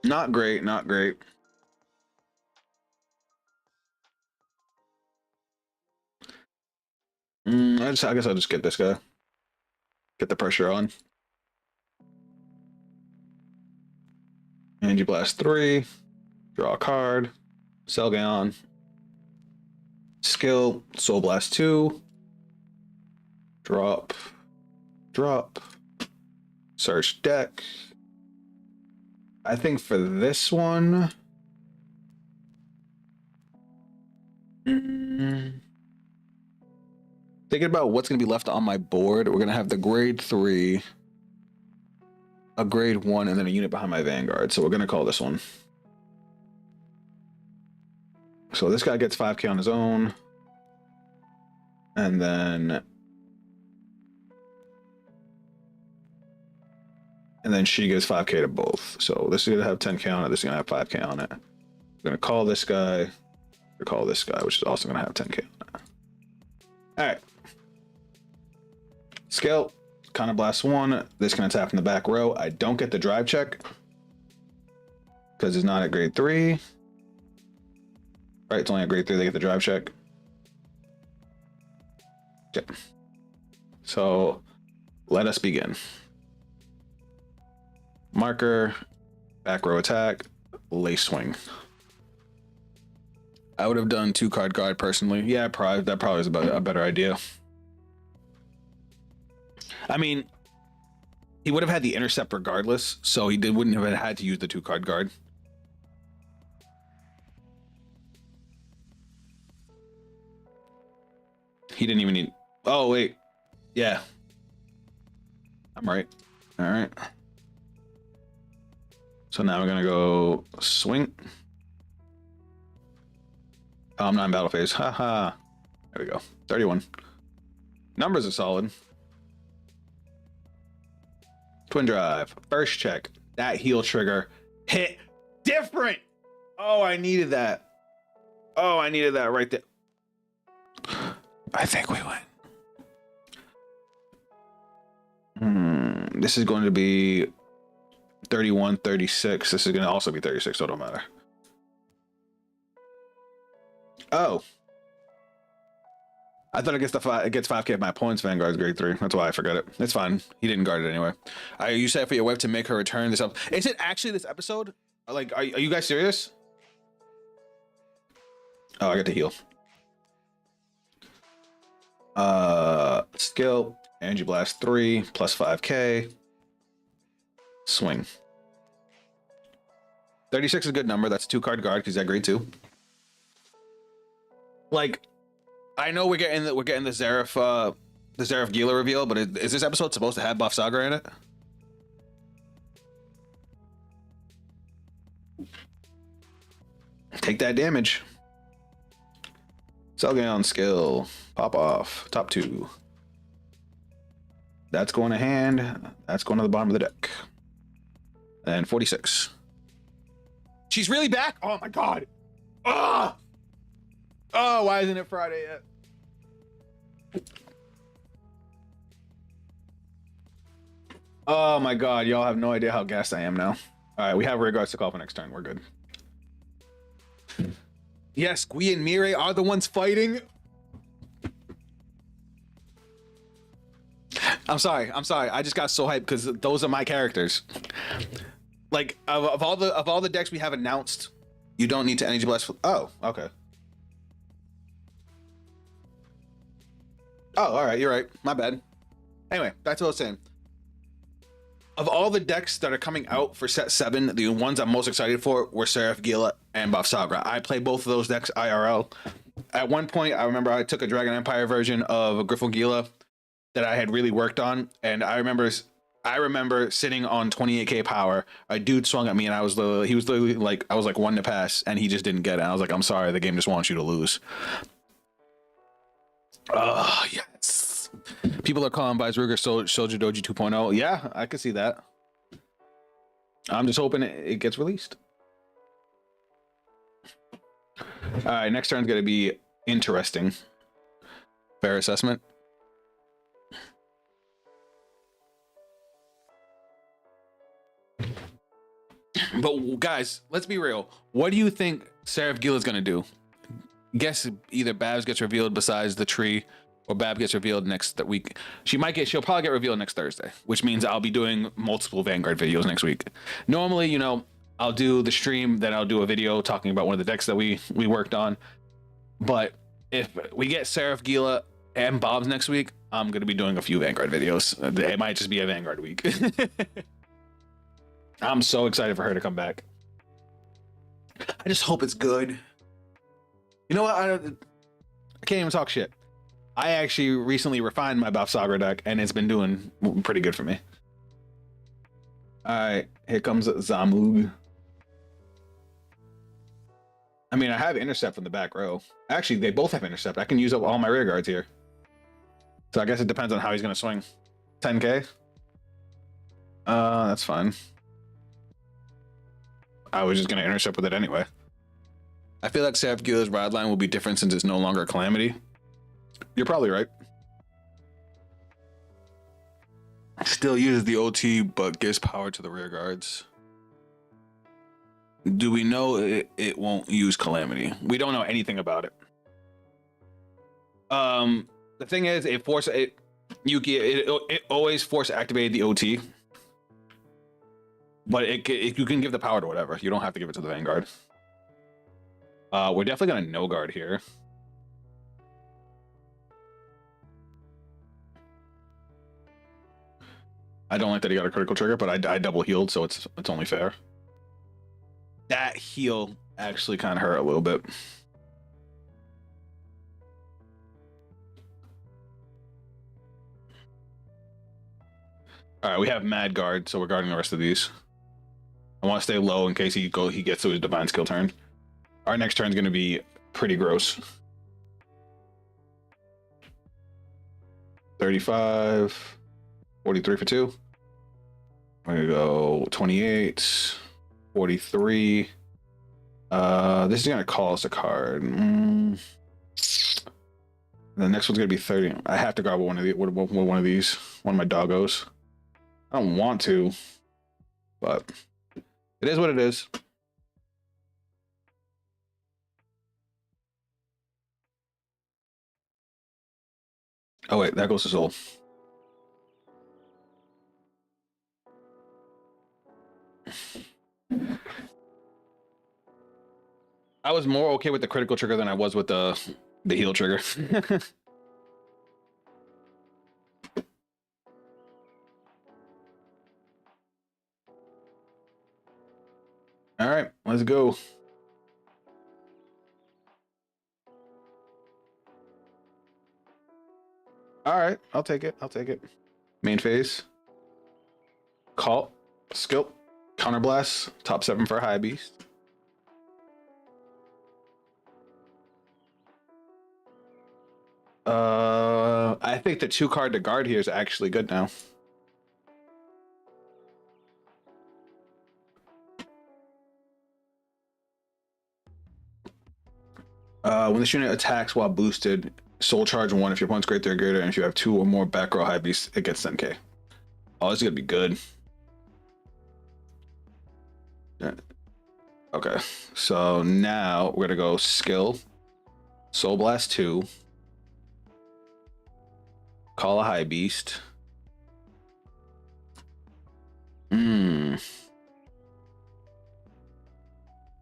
Not great, not great. I guess I'll just get this guy. Get the pressure on. Energy Blast 3. Draw a card. Selgaon. Skill. Soul Blast 2. Drop. Drop. Search deck. I think for this one... Thinking about what's going to be left on my board, we're going to have the grade 3, a grade 1, and then a unit behind my Vanguard. So we're going to call this one. So this guy gets 5k on his own. And then she gives 5k to both. So this is going to have 10k on it. This is going to have 5k on it. We're going to call this guy. Or call this guy, which is also going to have 10k on it. All right. Skill. Kind of blast 1. This can tap in the back row. I don't get the drive check because it's not at grade 3. Right, it's only at grade 3 they get the drive check. Okay. So let us begin. Marker, back row attack, lace swing. I would have done 2 card guard personally. Yeah, that probably is a better idea. I mean, he would have had the intercept regardless, so he wouldn't have had to use the 2 card guard. He didn't even need... Oh, wait. Yeah. I'm right. All right. So now we're going to go swing. Oh, I'm not in battle phase. Haha. There we go. 31. Numbers are solid. Twin drive. First check. That heal trigger hit different. Oh, I needed that. Oh, I needed that right there. I think we win. This is going to be 31, 36. This is going to also be 36, so it don't matter. Oh. I thought it gets 5k if my opponent's Vanguard's grade 3. That's why I forgot it. It's fine. He didn't guard it anyway. You said for your wife to make her return this up. Is it actually this episode? Like, are you guys serious? Oh, I got to heal. Skill, energy blast 3 plus 5k. Swing. 36 is a good number. That's a 2 card guard because that grade 2. Like, I know we're getting the Zareth Gila reveal, but is this episode supposed to have Buff Saga in it? Take that damage. Selgaon skill. Pop off. Top 2. That's going to hand. That's going to the bottom of the deck. and 46. She's really back. Oh my god. Oh, oh, why isn't it Friday yet? Oh my god, y'all have no idea how gassed I am now. All right, we have regards to call for next turn. We're good. Yes, Gui and Mireille are the ones fighting. I'm sorry. I just got so hyped because those are my characters. Like of all the decks we have announced, you don't need to energy blast. Oh, okay. Oh, all right. You're right. My bad. Anyway, back to what I was saying. Of all the decks that are coming out for set 7, the ones I'm most excited for were Seraph Gila and Bafsagra. I played both of those decks IRL. At one point, I remember I took a Dragon Empire version of Griffon Gila that I had really worked on, and I remember sitting on 28k power. A dude swung at me, and he was literally like, I was like 1 to pass, and he just didn't get it. And I was like, I'm sorry, the game just wants you to lose. Oh yes. People are calling Weisruger Soldier Doji 2.0. Yeah, I could see that. I'm just hoping it gets released. All right, next turn's gonna be interesting. Fair assessment. But guys, let's be real. What do you think Seraph Gila is gonna do? Guess either Babs gets revealed besides the tree, or Bab gets revealed next week. She'll probably get revealed next Thursday, which means I'll be doing multiple Vanguard videos next week. Normally, you know, I'll do the stream, then I'll do a video talking about one of the decks that we worked on. But if we get Seraph Gila and Bob's next week, I'm gonna be doing a few Vanguard videos. It might just be a Vanguard week. I'm so excited for her to come back. I just hope it's good. You know what? I can't even talk shit. I actually recently refined my Bafsagra deck, and it's been doing pretty good for me. All right, here comes Zamug. I mean, I have Intercept from the back row. Actually, they both have Intercept. I can use up all my rear guards here. So I guess it depends on how he's going to swing. 10k? That's fine. I was just going to Intercept with it anyway. I feel like Seraph Gila's rod line will be different since it's no longer a Calamity. You're probably right. Still uses the OT, but gives power to the rear guards. Do we know it won't use Calamity? We don't know anything about it. The thing is, it always force activated the OT, but you can give the power to whatever. You don't have to give it to the Vanguard. We're definitely gonna no guard here. I don't like that he got a critical trigger, but I double healed, so it's only fair. That heal actually kind of hurt a little bit. All right, we have Mad Guard, so we're guarding the rest of these. I want to stay low in case he gets to his Divine Skill turn. Our next turn is going to be pretty gross. 35, 43 for 2. I'm gonna go 28, 43. This is gonna call us a card. The next one's gonna be 30. I have to grab one of these, one of my doggos. I don't want to, but it is what it is. Oh wait, that goes to soul. I was more okay with the critical trigger than I was with the heal trigger. All right, let's go. All right, I'll take it. I'll take it. Main phase. Call. Skill. Counterblast. Top 7 for High Beast. I think the 2-card to guard here is actually good now. When this unit attacks while boosted, soul charge 1 if your opponent's grade 3 or greater, and if you have 2 or more back row high beasts, it gets 10k. Oh, this is gonna be good. Yeah. Okay, so now we're gonna go skill, Soul Blast 2, call a high beast.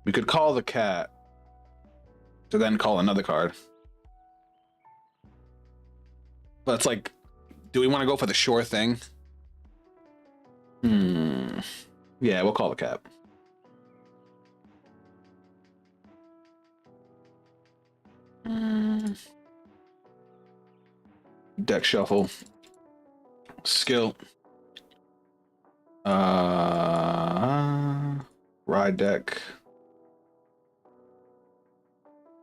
We could call the cat to then call another card. But it's like, do we want to go for the sure thing? Yeah, we'll call the cat. Deck shuffle. Skill. Ride deck.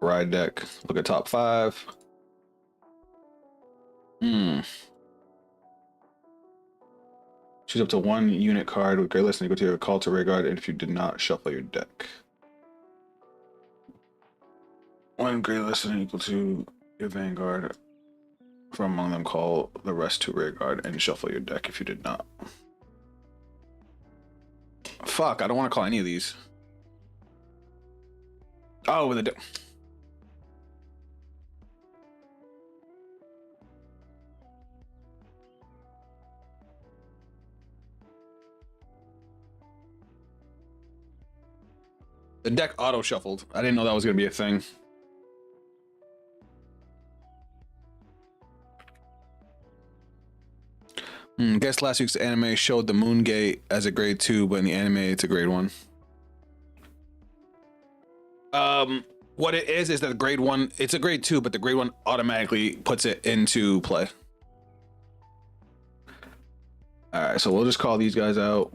Ride deck. Look at top 5. Choose up to 1 unit card with great list and equal to your call to Vanguard, and if you did not, shuffle your deck. 1 great list and equal to your Vanguard. From among them, call the rest to Vanguard and shuffle your deck if you did not. Fuck, I don't want to call any of these. Oh, with a the deck auto shuffled. I didn't know that was gonna be a thing. Guess last week's anime showed the Moon Gate as a grade 2, but in the anime it's a grade 1. What it is that grade 1, it's a grade 2, but the grade 1 automatically puts it into play. All right, so we'll just call these guys out.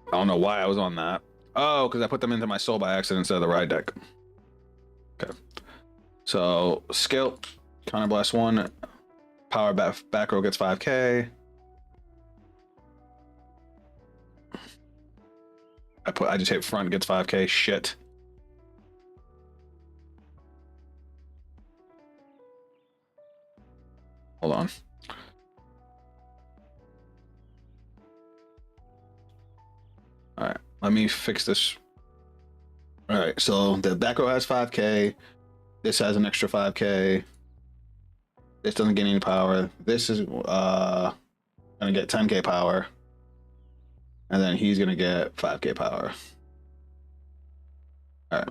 I don't know why I was on that. Oh, because I put them into my soul by accident instead of the ride deck. Okay. So skill, counter blast 1, power back row gets 5k. I just hit front, gets 5k. Shit. Hold on. All right, let me fix this. All right, so the back row has 5k. This has an extra 5k. This doesn't get any power. This is gonna get 10k power. And then he's gonna get 5k power. All right.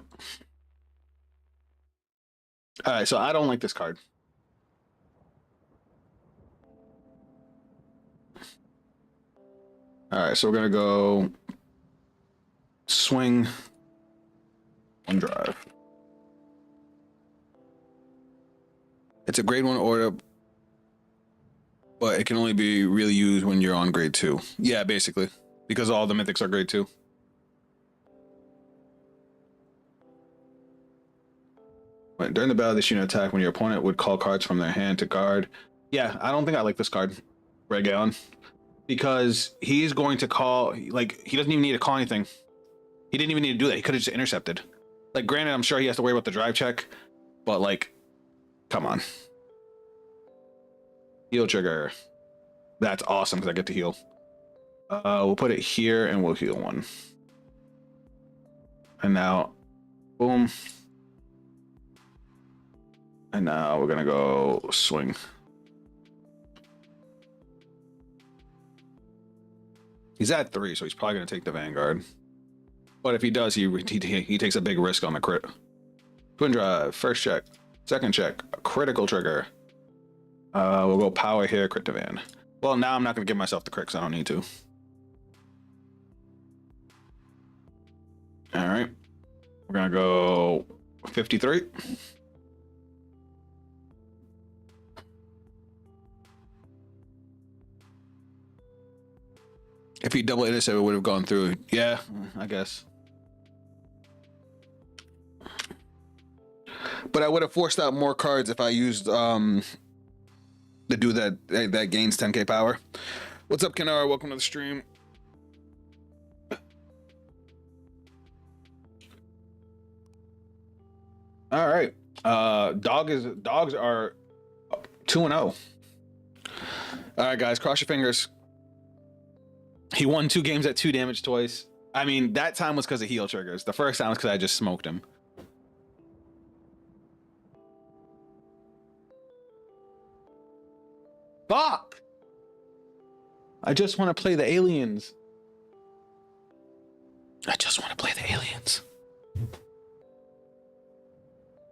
All right, so I don't like this card. All right, so we're gonna go swing, 1 drive. It's a grade 1 order, but it can only be really used when you're on grade 2. Yeah, basically, because all the mythics are grade 2. But during the battle, this unit attack when your opponent would call cards from their hand to guard. Yeah, I don't think I like this card, Regaon, because he's going to call, like, he doesn't even need to call anything. He didn't even need to do that. He could have just intercepted. Like, granted, I'm sure he has to worry about the drive check, but like, come on. Heal trigger. That's awesome because I get to heal. We'll put it here and we'll heal 1. And now, boom. And now we're gonna go swing. He's at 3, so he's probably gonna take the Vanguard. But if he does, he takes a big risk on the crit. Twin drive, first check, second check, a critical trigger. We'll go power here, crit to Van. Well, now I'm not gonna give myself the crit because I don't need to. All right, we're gonna go 53. If he double intercept, it would have gone through. Yeah, I guess. But I would have forced out more cards if I used the dude that gains 10k power. What's up, Kenara? Welcome to the stream. All right. Dogs are 2-0. All right, guys, cross your fingers. He won 2 games at 2 damage twice. I mean, that time was because of heal triggers. The first time was because I just smoked him. Fuck! I just want to play the aliens. I just want to play the aliens.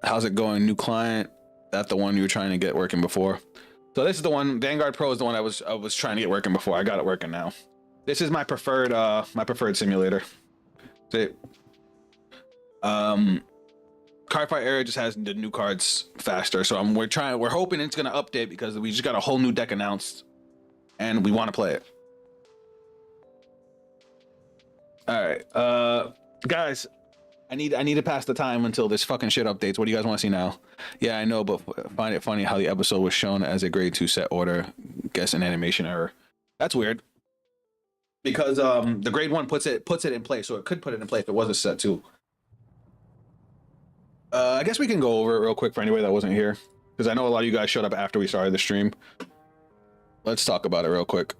How's it going? New client? That's the one you were trying to get working before. So this is the one. Vanguard Pro is the one I was trying to get working before. I got it working now. This is my preferred simulator. See, Cardfight Area just has the new cards faster, so we're hoping it's gonna update because we just got a whole new deck announced, and we want to play it. All right, guys, I need to pass the time until this fucking shit updates. What do you guys want to see now? Yeah, I know, but find it funny how the episode was shown as a grade 2 set order. Guess an animation error. That's weird. Because the grade 1 puts it in place, so it could put it in play if it was a set 2. I guess we can go over it real quick for anybody that wasn't here, because I know a lot of you guys showed up after we started the stream. Let's talk about it real quick.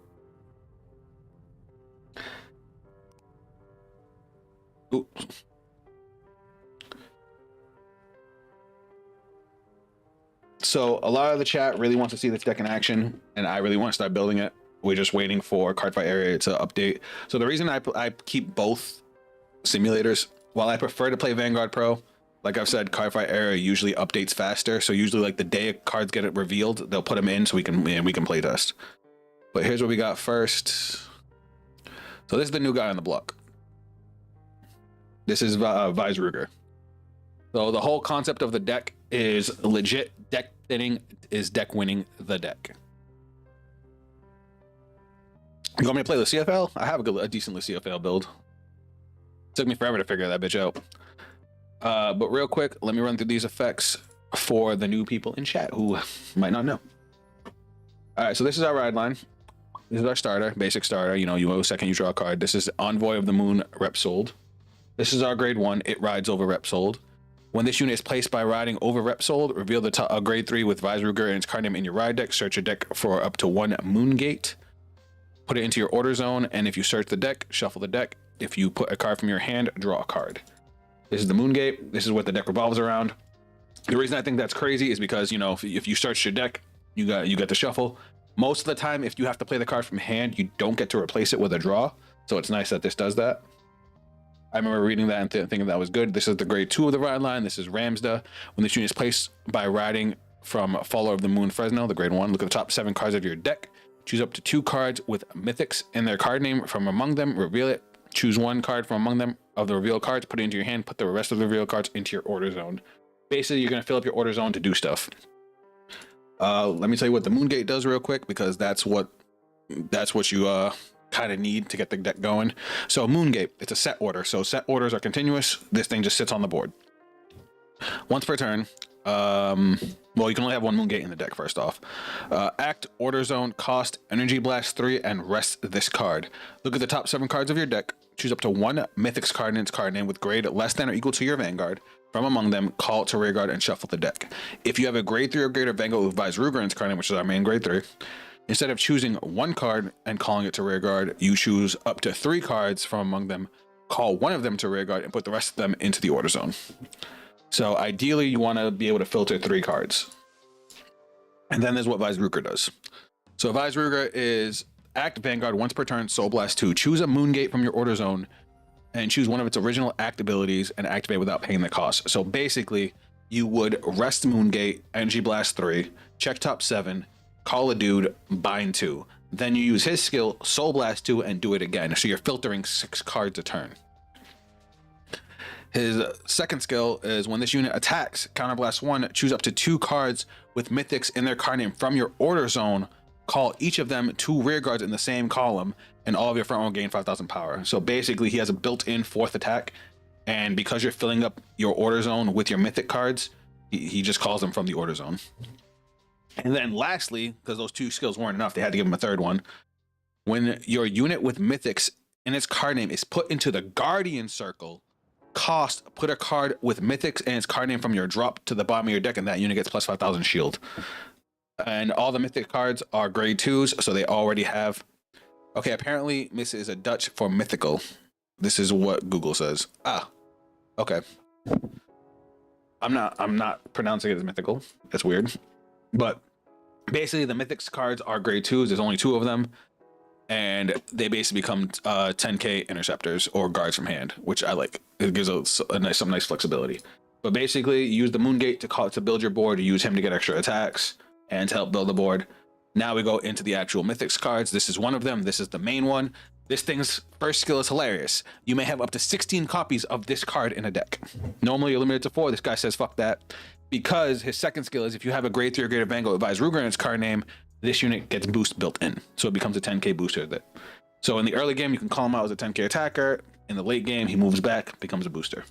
Ooh. So a lot of the chat really wants to see this deck in action, and I really want to start building it. We're just waiting for Cardfight Area to update. So the reason I keep both simulators, while I prefer to play Vanguard Pro, like I've said, Cardfight Area usually updates faster. So usually like the day cards get it revealed, they'll put them in so we can play test. But here's what we got first. So this is the new guy on the block. This is Weisruger. So the whole concept of the deck is legit deck thinning, is deck winning the deck. You want me to play the CFL? I have a decent CFL build. Took me forever to figure that bitch out. But real quick, let me run through these effects for the new people in chat who might not know. All right, so this is our ride line. This is our starter, basic starter. You know, you move second, you draw a card. This is Envoy of the Moon, rep sold. This is our grade 1. It rides over rep sold. When this unit is placed by riding over rep sold, reveal the grade 3 with Weisruger and its card name in your ride deck. Search your deck for up to 1 Moongate. Put it into your order zone, and if you search the deck, shuffle the deck. If you put a card from your hand, draw a card. This is the Moongate. This is what the deck revolves around. The reason I think that's crazy is because, you know, if you search your deck, you get to shuffle. Most of the time, if you have to play the card from hand, you don't get to replace it with a draw. So it's nice that this does that. I remember reading that and thinking that was good. This is the grade 2 of the ride line. This is Ramsda. When this unit is placed by riding from Follower of the Moon Fresno, the grade 1, look at the top 7 cards of your deck. Choose up to 2 cards with mythics in their card name from among them. Reveal it. Choose 1 card from among them of the reveal cards. Put it into your hand. Put the rest of the reveal cards into your order zone. Basically, you're going to fill up your order zone to do stuff. Let me tell you what the Moongate does real quick, because that's what you kind of need to get the deck going. So Moongate, it's a set order. So set orders are continuous. This thing just sits on the board. Once per turn, well, you can only have 1 Moongate in the deck, first off. Act, order zone, cost, energy blast 3, and rest this card. Look at the top 7 cards of your deck. Choose up to 1 Mythics card in its card name with grade less than or equal to your Vanguard. From among them, call it to rearguard and shuffle the deck. If you have a grade 3 or greater Vanguard with Weisruger in its card name, which is our main grade 3, instead of choosing 1 card and calling it to rearguard, you choose up to 3 cards from among them, call 1 of them to rearguard, and put the rest of them into the order zone. So ideally, you want to be able to filter 3 cards. And then there's what Weisruger does. So Weisruger is act Vanguard once per turn, Soul Blast 2. Choose a Moongate from your order zone and choose one of its original act abilities and activate without paying the cost. So basically, you would rest Moongate, Energy Blast 3, check top 7, call a dude, bind 2. Then you use his skill, Soul Blast 2, and do it again. So you're filtering 6 cards a turn. His second skill is when this unit attacks, Counterblast 1, choose up to 2 cards with mythics in their card name from your order zone. Call each of them 2 rear guards in the same column, and all of your front row gain 5,000 power. So basically, he has a built-in 4th attack, and because you're filling up your order zone with your mythic cards, he just calls them from the order zone. And then lastly, because those 2 skills weren't enough, they had to give him a 3rd one. When your unit with mythics in its card name is put into the Guardian Circle, cost, put a card with mythics and its card name from your drop to the bottom of your deck, and that unit gets plus 5,000 shield. And all the mythic cards are grade 2s, so they already have. Okay, apparently this is a Dutch for mythical. This is what Google says. Ah, okay. I'm not pronouncing it as mythical. That's weird. But basically, the mythics cards are grade 2s. There's only 2 of them, and they basically become 10k interceptors or guards from hand, which I like. It gives some nice flexibility. But basically, use the Moongate to build your board. Use him to get extra attacks and to help build the board. Now we go into the actual mythics cards. This is one of them. This is the main one. This thing's first skill is hilarious. You may have up to 16 copies of this card in a deck. Normally you're limited to 4. This guy says fuck that, because his second skill is if you have a grade 3 or greater Vanguard with Vise Ruger in its card name, this unit gets boost built in, so it becomes a 10k booster. So in the early game you can call him out as a 10k attacker. In the late game he moves back, becomes a booster.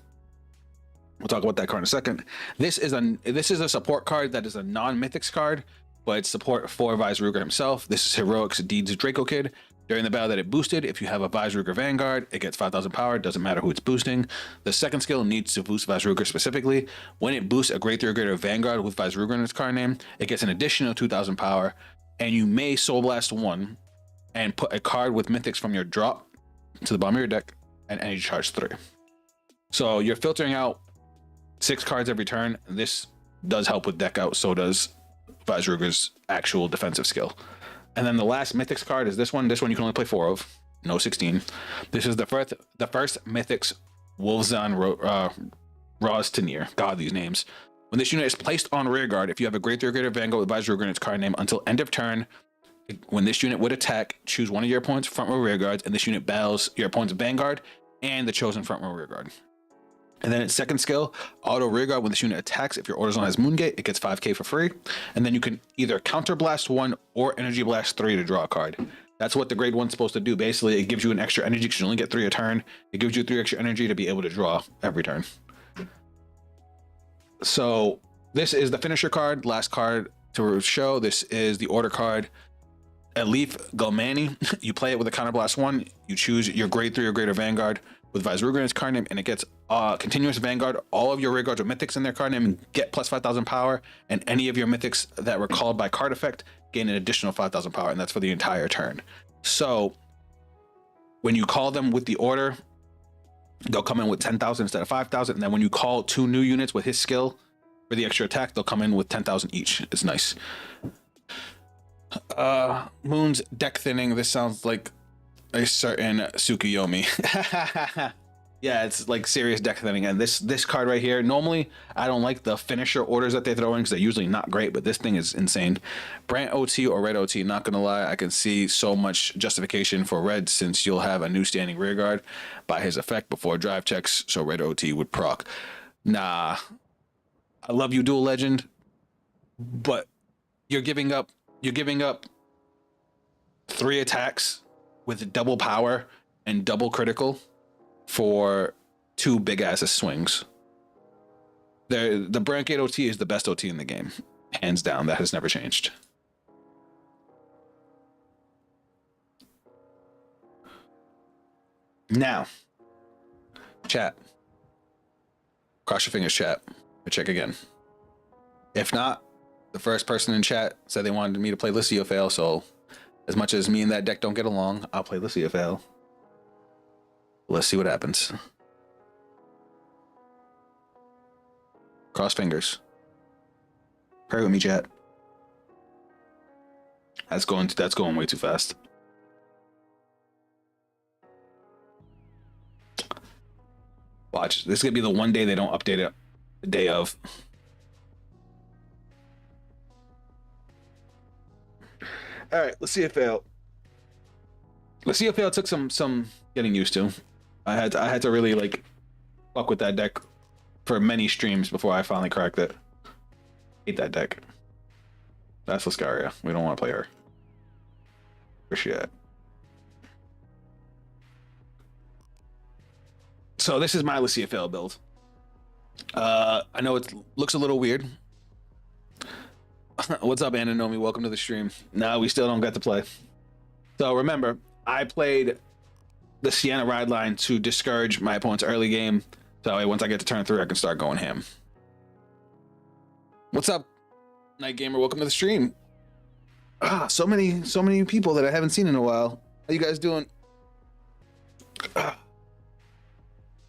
We'll talk about that card in a second. This is a support card that is a non-mythics card, but it's support for Vise Ruger himself. This is Heroic's Deeds Draco Kid. During the battle that it boosted, if you have a Vise Ruger Vanguard, it gets 5,000 power. Doesn't matter who it's boosting. The second skill needs to boost Vise Ruger specifically. When it boosts a grade 3 or greater Vanguard with Vise Ruger in its card name, it gets an additional 2,000 power, and you may Soul Blast 1 and put a card with mythics from your drop to the bottom of your deck and energy charge 3. So you're filtering out 6 cards every turn. This does help with deck out. So does Vise Ruger's actual defensive skill. And then the last mythics card is this one. This one you can only play 4 of, no 16. This is the first mythics Wolfzan Rostinier. God, these names. When this unit is placed on rear guard, if you have a grade 3 or greater Vanguard with Vise Ruger in its card name until end of turn, when this unit would attack, choose one of your opponent's front row rear guards, and this unit battles your opponent's Vanguard and the chosen front row rear guard. And then its second skill, auto rear guard. When this unit attacks, if your order zone has Moongate, it gets 5k for free. And then you can either counter blast 1 or energy blast 3 to draw a card. That's what the grade 1's supposed to do. Basically, it gives you an extra energy because you only get 3 a turn. It gives you 3 extra energy to be able to draw every turn. So this is the finisher card, last card to show. This is the order card. Elif Galmani. You play it with a counter blast 1. You choose your grade 3 or greater Vanguard with Vise Ruger in its card name, and it gets continuous Vanguard. All of your rear guards with mythics in their card name get plus 5,000 power, and any of your mythics that were called by card effect gain an additional 5,000 power, and that's for the entire turn. So when you call them with the order, they'll come in with 10,000 instead of 5,000, and then when you call 2 new units with his skill for the extra attack, they'll come in with 10,000 each. It's nice. Moon's deck thinning. This sounds like a certain Tsukuyomi. Yeah, it's like serious deck thinning. And this card right here, normally I don't like the finisher orders that they throw in because they're usually not great, but this thing is insane. Brant OT or red OT, not gonna lie, I can see so much justification for red since you'll have a new standing rear guard by his effect before drive checks, so red OT would proc. Nah, I love you, Dual Legend, but you're giving up 3 attacks with double power and double critical for 2 big ass swings. The Brancade OT is the best OT in the game, hands down. That has never changed. Now, chat. Cross your fingers, chat. Check again. If not, the first person in chat said they wanted me to play Lysiofail, so as much as me and that deck don't get along, I'll play Lysiofail. Let's see what happens. Cross fingers. Pray with me, chat. That's going way too fast. Watch. This is gonna be the one day they don't update it the day of. All right, let's see if fail. Let's see if fail took some getting used to. I had to really like fuck with that deck for many streams before I finally cracked it. Hate that deck. That's Lascaria. We don't want to play her. Where's she at? So this is my Lysiofail build. I know it looks a little weird. What's up, Ananomi? Welcome to the stream. No, we still don't get to play. So remember, I played the Sienna Ride line to discourage my opponent's early game So that way, once I get to turn 3, I can start going ham. What's up, Night Gamer? Welcome to the stream. So many people that I haven't seen in a while. How you guys doing?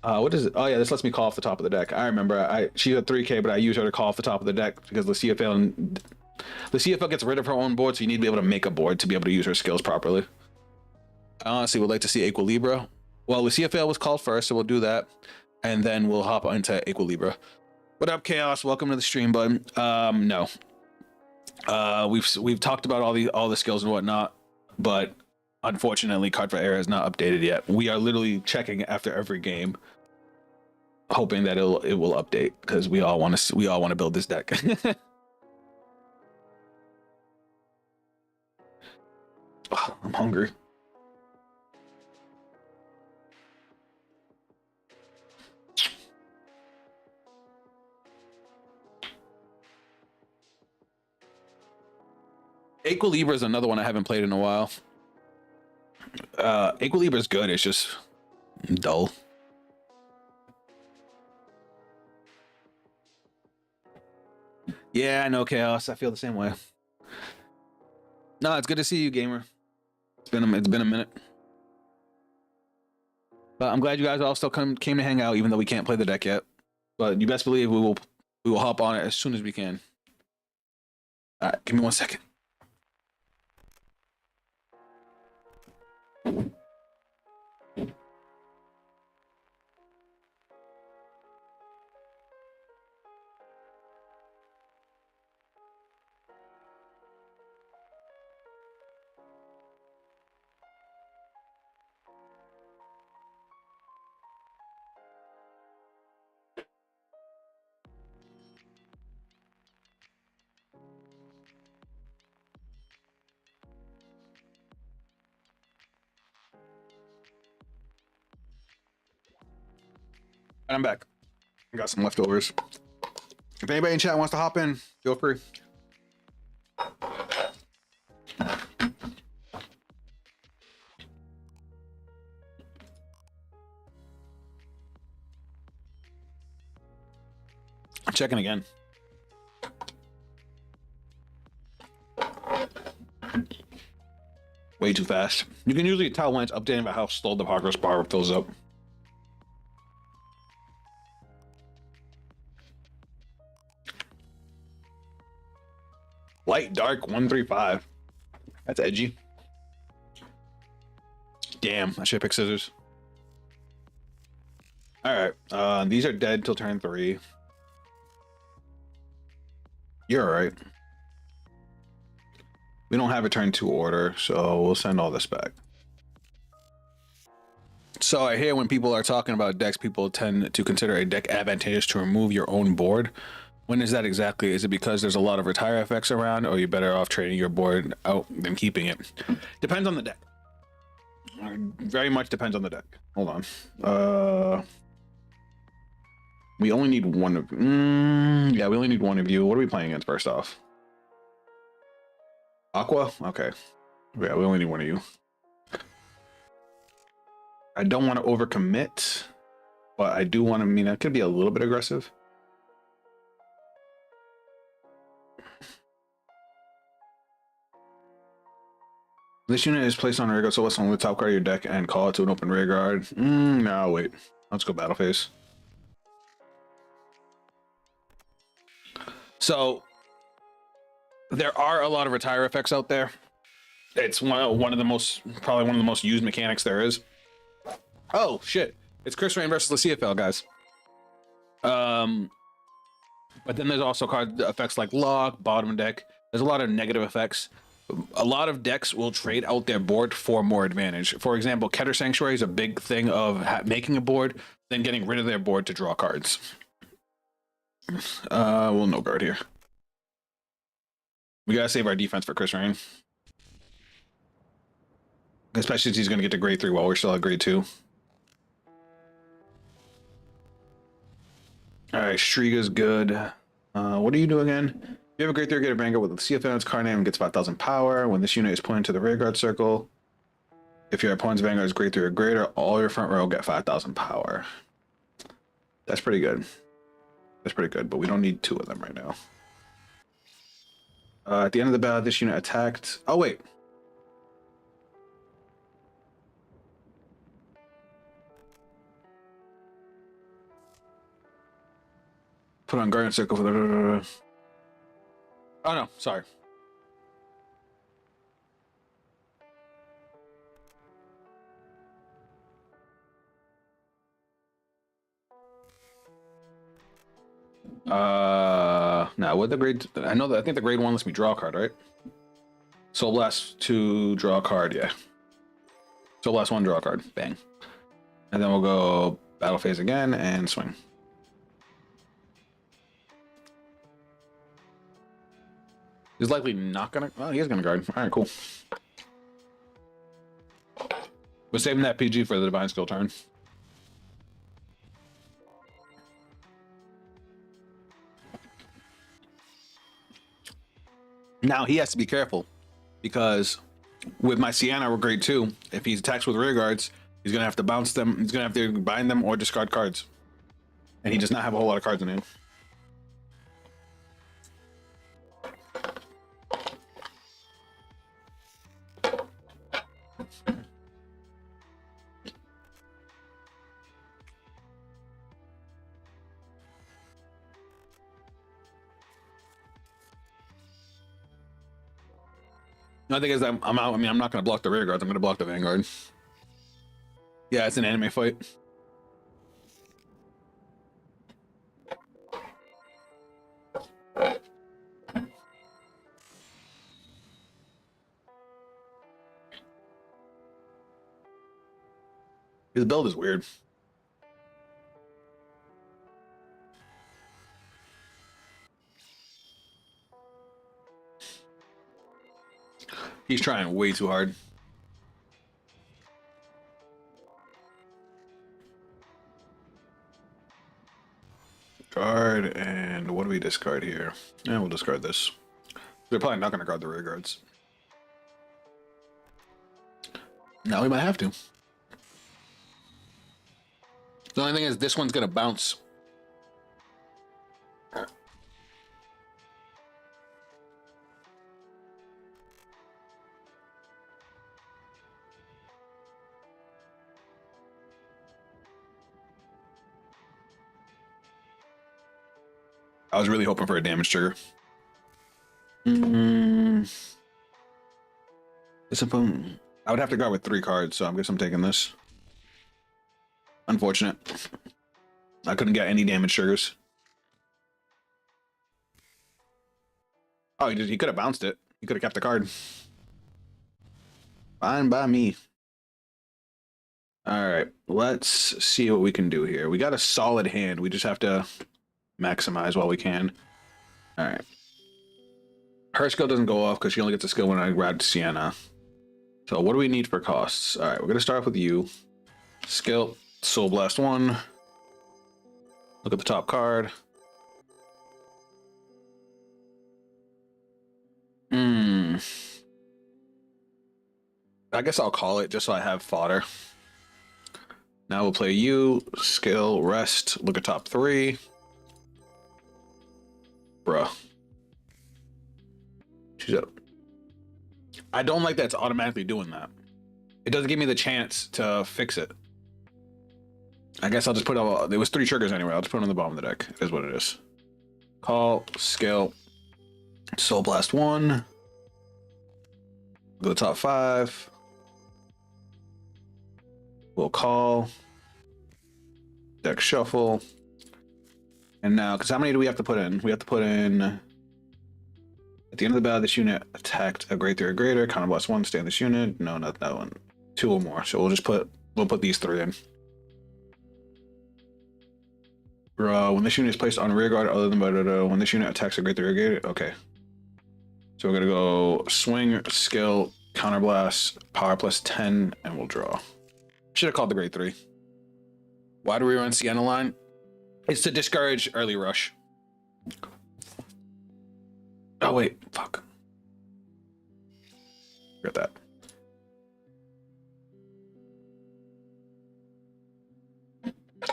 What is it? Oh yeah, this lets me call off the top of the deck. I remember. She's at 3K, but I use her to call off the top of the deck because the CFL gets rid of her own board, so you need to be able to make a board to be able to use her skills properly. I honestly would like to see Equilibra. Well, the CFL was called first, so we'll do that, and then we'll hop into Equilibra. What up, Chaos? Welcome to the stream, bud. No. We've talked about all the skills and whatnot, but unfortunately, Cardfight Era is not updated yet. We are literally checking after every game, hoping that it will update because we all want to build this deck. Oh, I'm hungry. Equilibra is another one I haven't played in a while. Equilibra is good. It's just dull. Yeah, I know, Chaos. I feel the same way. No, it's good to see you, gamer. It's been a minute. But I'm glad you guys all still came to hang out, even though we can't play the deck yet. But you best believe we will hop on it as soon as we can. All right, give me 1 second. And I'm back. I got some leftovers. If anybody in chat wants to hop in, feel free. Checking again. Way too fast. You can usually tell when it's updating by how slow the progress bar fills up. Light Dark 135. That's edgy. Damn, I should pick scissors. All right, these are dead till turn 3. You're all right. We don't have a turn 2 order, so we'll send all this back. So I hear when people are talking about decks, people tend to consider a deck advantageous to remove your own board. When is that exactly? Is it because there's a lot of retire effects around, or you're better off trading your board out than keeping it? Depends on the deck. Very much depends on the deck. Hold on. We only need one of... yeah, we only need one of you. What are we playing against first off? Aqua? Okay. Yeah, we only need one of you. I don't want to overcommit, but I do want to... I mean, I could be a little bit aggressive. This unit is placed on rear guard, so what's on the top card of your deck and call it to an open rear guard. No, wait. Let's go battle phase. So there are a lot of retire effects out there. It's one of the most, probably one of the most used mechanics there is. Oh shit! It's Chris Rain versus the CFL, guys. But then there's also card effects like lock, bottom deck. There's a lot of negative effects. A lot of decks will trade out their board for more advantage. For example, Keter Sanctuary is a big thing of making a board, then getting rid of their board to draw cards. We'll no guard here. We gotta save our defense for Chris Rain. Especially since he's gonna get to grade 3 while we're still at grade 2. Alright, Striga's good. What do you do again? If you have a grade 3, get a Vanguard with the CFL, its card name and gets 5,000 power. When this unit is put into the rear guard circle, if your opponent's Vanguard is grade 3 or greater, all your front row get 5,000 power. That's pretty good. That's pretty good, but we don't need two of them right now. At the end of the battle, this unit attacked. Oh, wait. Put on guardian circle for the. Oh, no. Sorry. Now with the grade, I know that I think the grade one lets me draw a card, right? Soul Blast 2, draw a card, yeah. Soul Blast 1, draw a card, bang. And then we'll go battle phase again and swing. He's likely not gonna. Oh, he is gonna guard. All right, cool. We're saving that PG for the Divine Skill turn. Now he has to be careful because with my Sienna, we're grade 2. If he attacks with rear guards, he's gonna have to bounce them. He's gonna have to bind them or discard cards, and he does not have a whole lot of cards in hand. The thing is, I'm out. I mean, I'm not gonna block the rear guards. I'm gonna block the Vanguard. Yeah, it's an anime fight. His build is weird. He's trying way too hard. Guard, and what do we discard here? Yeah, we'll discard this. They're probably not going to guard the rear guards. Now we might have to. The only thing is, this one's going to bounce. I was really hoping for a damage trigger. Disappointing. I would have to guard with 3 cards, so I guess I'm taking this. Unfortunate. I couldn't get any damage triggers. Oh, he could have bounced it. He could have kept the card. Fine by me. All right, let's see what we can do here. We got a solid hand. We just have to maximize while we can. All right. Her skill doesn't go off because she only gets a skill when I grab Sienna. So what do we need for costs? All right, we're going to start off with you. Skill, Soul Blast 1. Look at the top card. I guess I'll call it just so I have fodder. Now we'll play you. Skill, rest, look at top 3. Bruh. She's up. I don't like that it's automatically doing that. It doesn't give me the chance to fix it. I guess I'll just put all. There was 3 triggers anyway. I'll just put it on the bottom of the deck. It is what it is. Call, skill, Soul Blast 1. Go to the top 5. We'll call. Deck shuffle. And now, because how many do we have to put in? We have to put in. At the end of the battle, this unit attacked a grade 3 or greater. Counter blast 1, stay in this unit. No, not that one. 2 or more. So we'll put these 3 in. When this unit is placed on rear guard other than when this unit attacks a grade 3 or greater. Okay. So we're gonna go swing, skill, counter blast, power plus 10, and we'll draw. Should have called the grade 3. Why do we run Sienna line? It's to discourage early rush. Oh wait, fuck. Forgot that.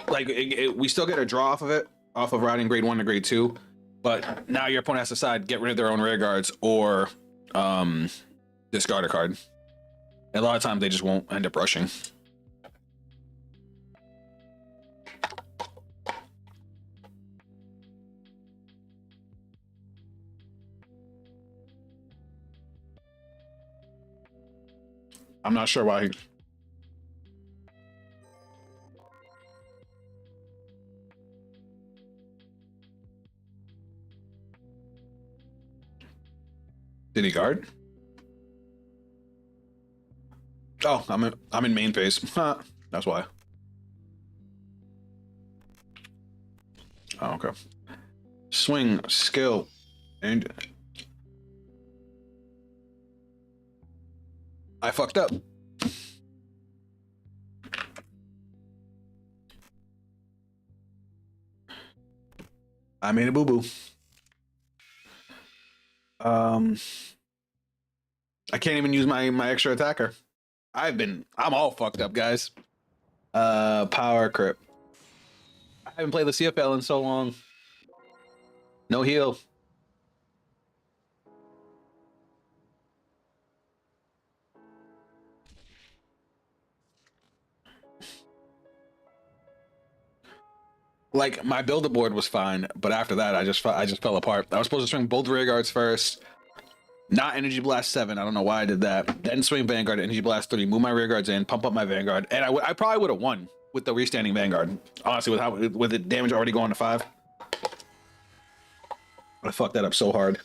Like we still get a draw off of it, off of riding grade 1 to grade 2, but now your opponent has to decide get rid of their own rear guards or discard a card. And a lot of times they just won't end up rushing. I'm not sure why. Did he guard? Oh, I'm in main phase. That's why. Oh, okay. Swing, skill, and I fucked up. I made a boo-boo. I can't even use my extra attacker. I'm all fucked up, guys. Power crip. I haven't played the CFL in so long. No heal. Like my builder board was fine, but after that I just fell apart. I was supposed to swing both rear guards first. Not Energy Blast 7. I don't know why I did that. Then swing Vanguard, Energy Blast 3, move my rear guards in, pump up my Vanguard, and I probably would have won with the restanding Vanguard. Honestly, with the damage already going to 5. I fucked that up so hard.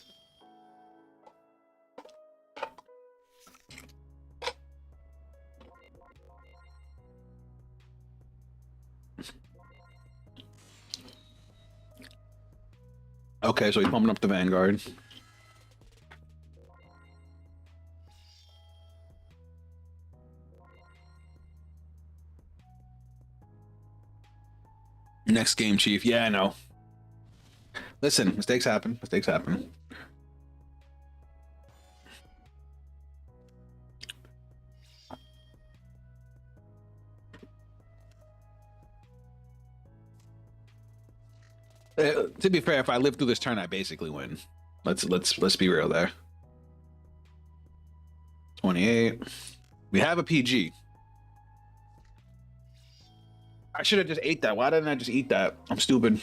Okay, so he's pumping up the Vanguard. Next game, Chief. Yeah, I know. Listen, mistakes happen. Mistakes happen. To be fair, if I live through this turn, I basically win. Let's be real there. 28. We have a PG. I should have just ate that. Why didn't I just eat that? I'm stupid.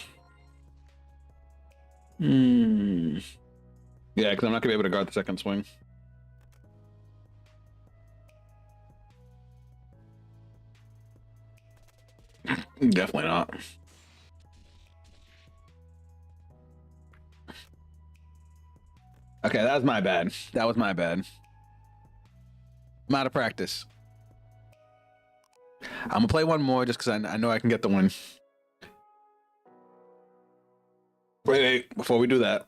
Yeah, because I'm not gonna be able to guard the second swing. Definitely not. Okay, that was my bad. That was my bad. I'm out of practice. I'm gonna play one more just because I know I can get the win. Wait, before we do that,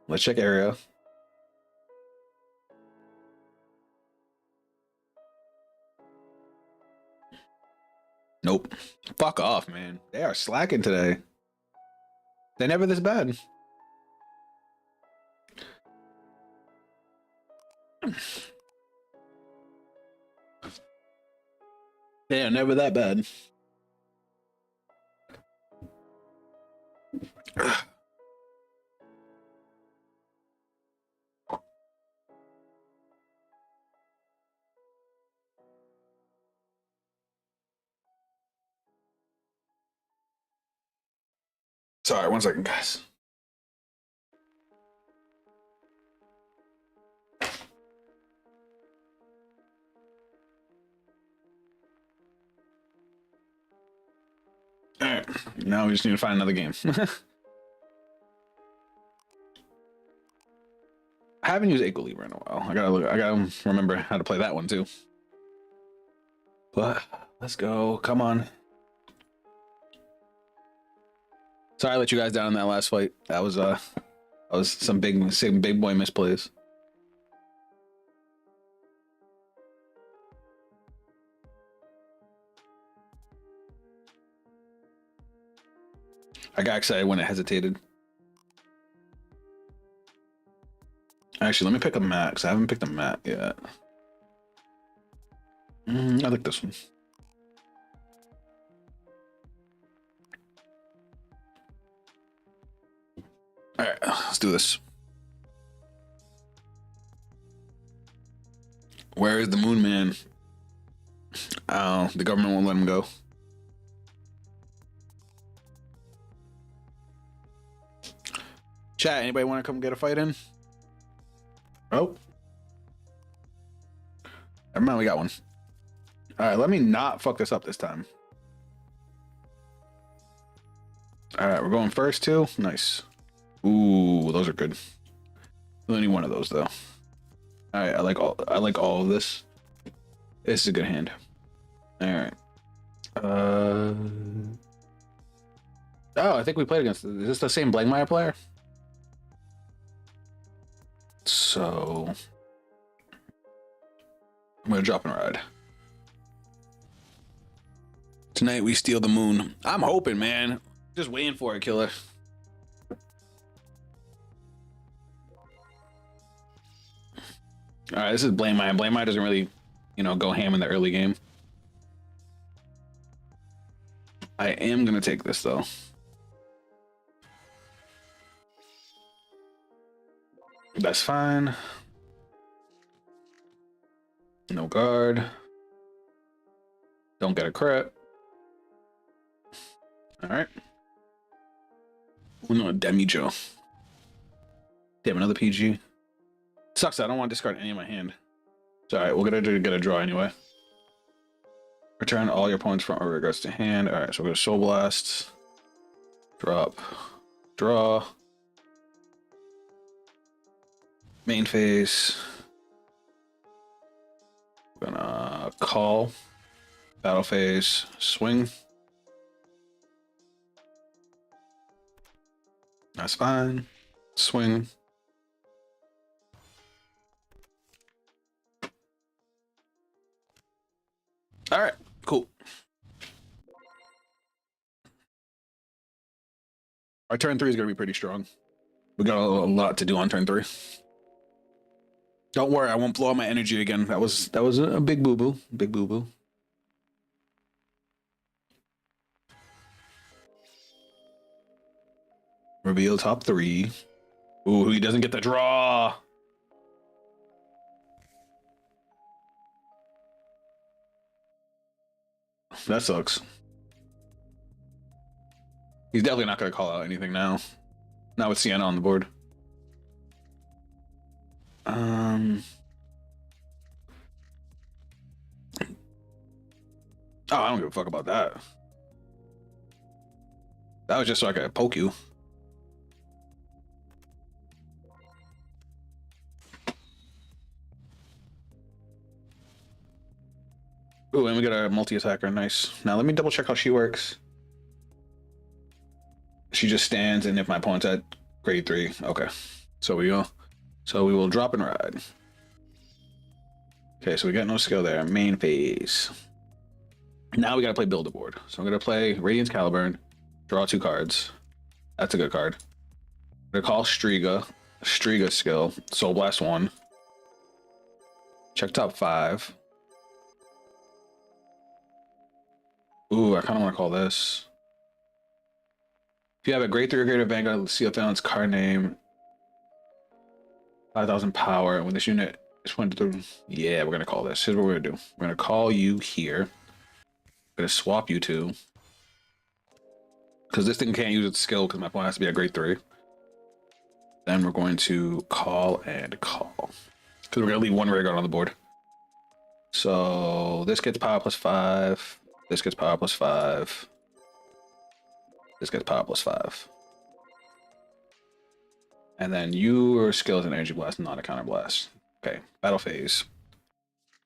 let's check area. Nope. Fuck off, man. They are slacking today. They're never this bad. They are never that bad. Sorry, 1 second, guys. All right, now we just need to find another game. I haven't used Equilibre in a while. I gotta remember how to play that one too. But let's go. Come on. Sorry I let you guys down in that last fight. That was some big boy misplays. I got excited when it hesitated. Actually, let me pick a mat because I haven't picked a mat yet. I like this one. All right, let's do this. Where is the Moon Man? Oh, the government won't let him go. Chat, anybody want to come get a fight in? Oh. Never mind, we got one. All right, let me not fuck this up this time. All right, we're going first too. Nice. Ooh, those are good. Only one of those though. All right, I like all of this. This is a good hand. All right. Oh, I think we played against. Is this the same Blankmeyer player? So I'm gonna drop and ride. Tonight we steal the moon. I'm hoping, man. Just waiting for it, killer. All right, this is Blankmeyer. Blankmeyer doesn't really, go ham in the early game. I am gonna take this though. That's fine. No guard. Don't get a crit. All right. No, Demi Joe. Damn, another PG. Sucks. I don't want to discard any of my hand. It's all right. We're gonna get a draw anyway. Return all your opponent's front row regards to hand. All right, so we're gonna Soul Blast. Drop. Draw. Main phase. We're gonna call. Battle phase. Swing. That's fine. Swing. All right, cool. Our turn 3 is going to be pretty strong. We got a lot to do on turn 3. Don't worry, I won't blow out my energy again. That was a big boo-boo. Big boo-boo. Reveal top 3. Ooh, he doesn't get the draw. That sucks. He's definitely not going to call out anything now. Not with Sienna on the board. Oh, I don't give a fuck about that. That was just so I could poke you. Ooh, and we got a multi-attacker. Nice. Now let me double check how she works. She just stands, and if my opponent's at grade 3, okay. So we go. So we will drop and ride. Okay, so we got no skill there. Main phase. Now we gotta play build a board. So I'm gonna play Radiance Caliburn, draw 2 cards. That's a good card. I'm gonna call Striga. Striga skill. Soul Blast 1. Check top 5. Ooh, I kind of want to call this. If you have a grade 3 or greater Vanguard, see if that's card name. 5,000 power. And when this unit is pointed through, yeah, we're gonna call this. Here's what we're gonna do. We're gonna call you here. We're gonna swap you two. Because this thing can't use its skill because my opponent has to be at grade 3. Then we're going to call and call. Because we're gonna leave one Vanguard on the board. So this gets power +5. This gets power +5. This gets power +5. And then your skill is an energy blast, not a counter blast. Okay, battle phase.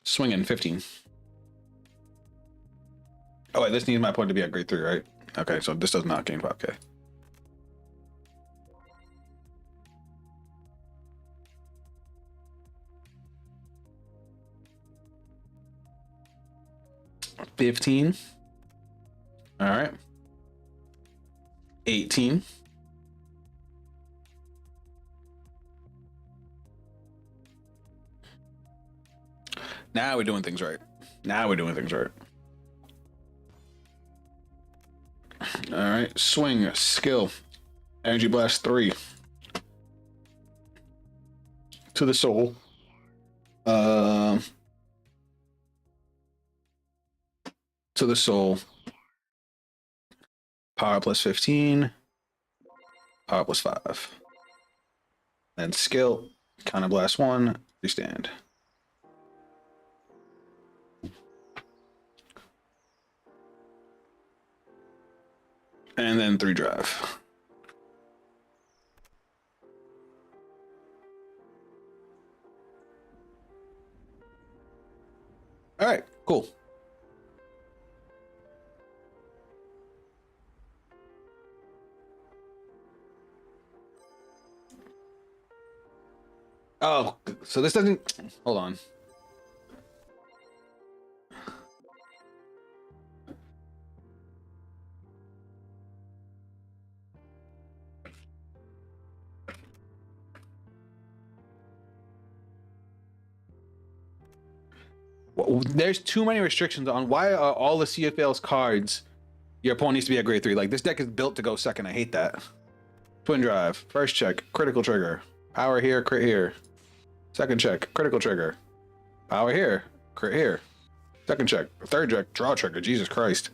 Swinging 15. Oh wait, this needs my opponent to be at grade 3, right? Okay, so this does not gain 5k. $15. All right. 18. Now we're doing things right. Now we're doing things right. All right. Swing. Skill. Energy Blast 3. to the soul. To the soul. Power plus 15. Power plus 5. Then skill. Counter blast 1. You stand. And then 3 drive. All right, cool. Oh, so this doesn't. Hold on. Well, there's too many restrictions on why are all the CFL's cards. Your opponent needs to be at grade 3. Like, this deck is built to go second. I hate that. Twin drive. First check. Critical trigger. Power here. Crit here. Second check. Critical trigger. Power here. Crit here. Second check. Third check. Draw trigger. Jesus Christ.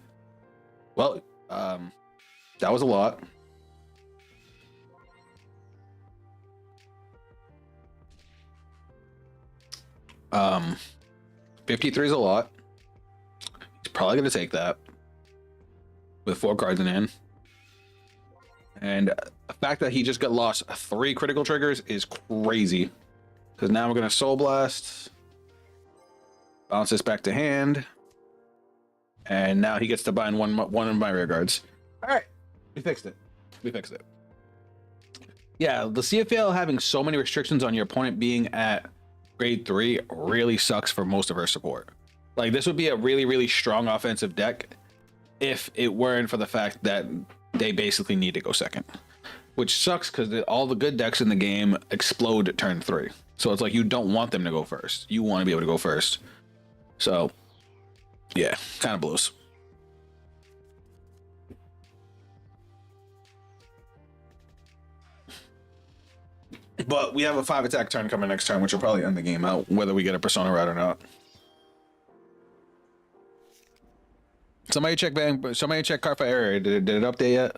Well, that was a lot. Um, 53 is a lot. He's probably going to take that with 4 cards in hand. And the fact that he just got lost 3 critical triggers is crazy. Because now we're going to Soul Blast. Bounce this back to hand. And now he gets to bind one of my rear guards. All right. We fixed it. We fixed it. Yeah, the CFL having so many restrictions on your opponent being at grade 3 really sucks for most of our support. Like, this would be a really, really strong offensive deck if it weren't for the fact that they basically need to go second. Which sucks because all the good decks in the game explode at turn 3. So it's like you don't want them to go first. You want to be able to go first. So, yeah, kind of blows. But we have a 5 attack turn coming next turn, which will probably end the game out, whether we get a Persona right or not. Somebody check Cardfight area. Did it update yet?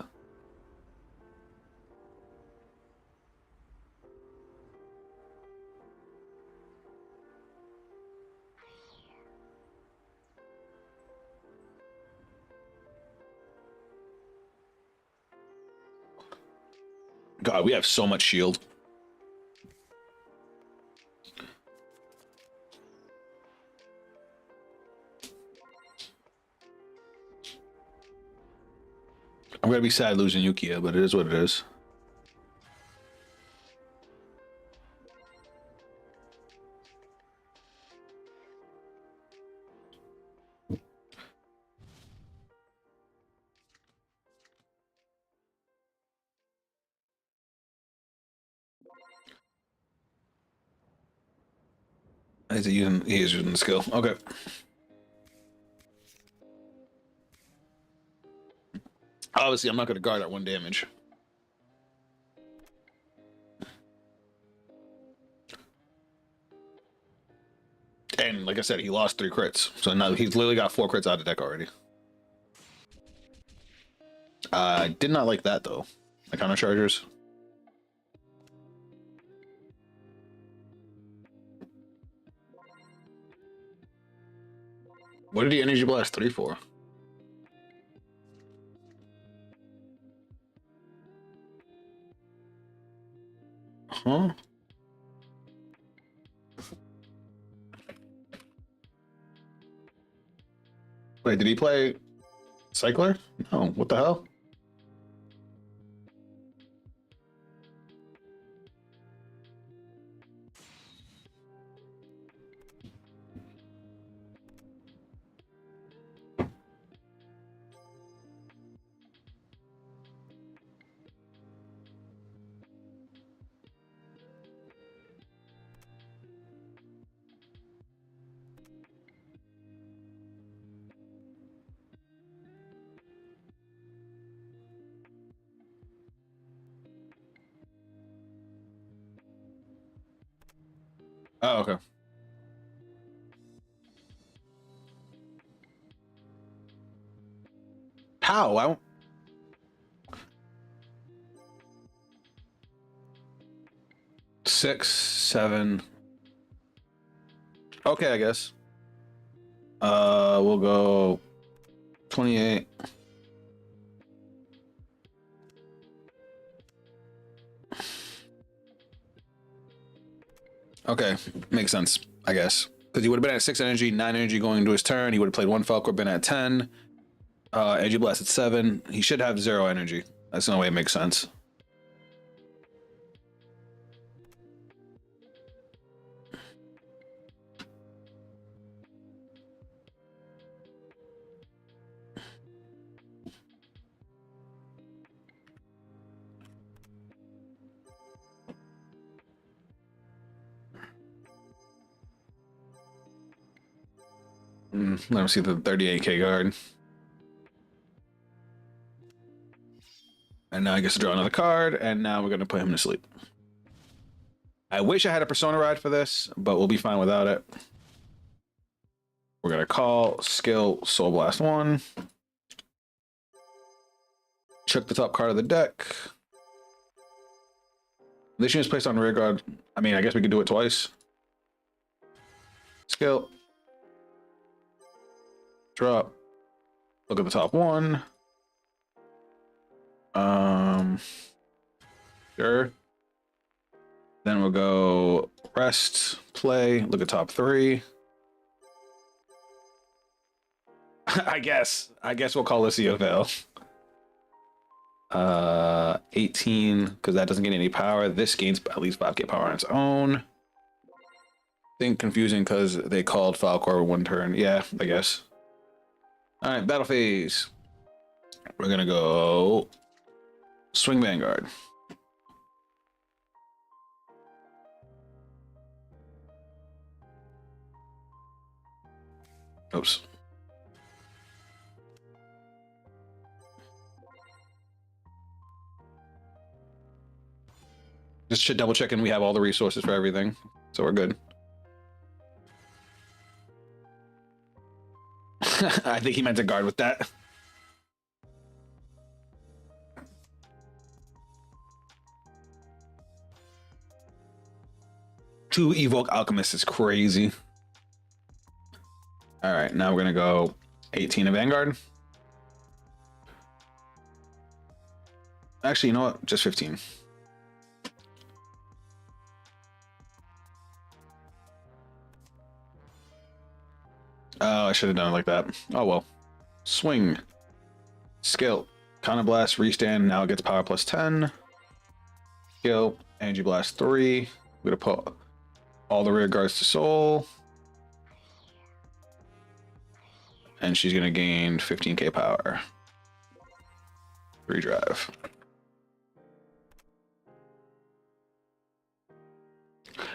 God, we have so much shield. I'm gonna be sad losing Yukia, but it is what it is. Is he using? He is using the skill. Okay. Obviously, I'm not gonna guard at 1 damage. And like I said, he lost 3 crits, so now he's literally got 4 crits out of the deck already. I did not like that though. My counter chargers. What did he energy blast 3 for? Huh? Wait, did he play Cycler? No, what the hell? Oh, okay. How? I don't... 6, 7. Okay, I guess. We'll go 28. Okay, makes sense, I guess. Because he would have been at 6 energy, 9 energy going into his turn. He would have played one Falcor, been at 10. Energy Blast at 7. He should have 0 energy. That's the only way it makes sense. Let me see the 38k guard. And now I guess to draw another card, and now we're going to put him to sleep. I wish I had a Persona Ride for this, but we'll be fine without it. We're going to call, skill, Soul Blast 1. Check the top card of the deck. This unit is placed on rear guard. I mean, I guess we could do it twice. Skill. Drop. Look at the top one. Sure. Then we'll go rest, play, look at top 3. I guess we'll call this EFL. 18, because that doesn't get any power. This gains at least 5k power on its own. Think confusing because they called Falcor 1 turn. Yeah, I guess. All right, battle phase. We're gonna go swing Vanguard. Oops. Just should double checking we have all the resources for everything, so we're good. I think he meant to guard with that. Two Evoke Alchemist is crazy. All right, now we're gonna go 18 of Vanguard. Actually, you know what? Just 15. Oh, I should have done it like that. Oh well. Swing. Skill. Counter Blast, restand. Now it gets power plus 10. Skill. Energy Blast 3. We're gonna put all the rear guards to soul. And she's gonna gain 15k power. Redrive.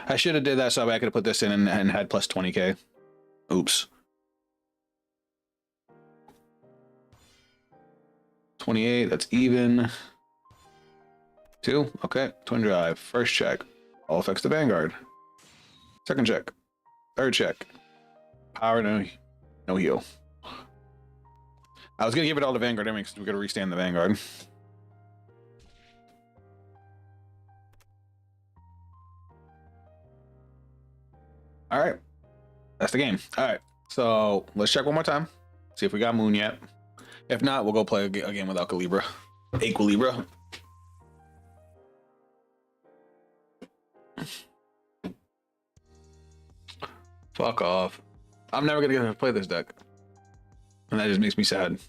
I should have did that so I could have put this in and had plus 20k. Oops. 28, that's even. 2, okay. Twin drive. First check. All effects to Vanguard. Second check. Third check. Power, no heal. I was gonna give it all to Vanguard anyway because we're gonna restand the Vanguard. All right, that's the game. All right, so let's check one more time. See if we got Moon yet. If not, we'll go play a game with Equilibra. Fuck off. I'm never gonna get to play this deck. And that just makes me sad.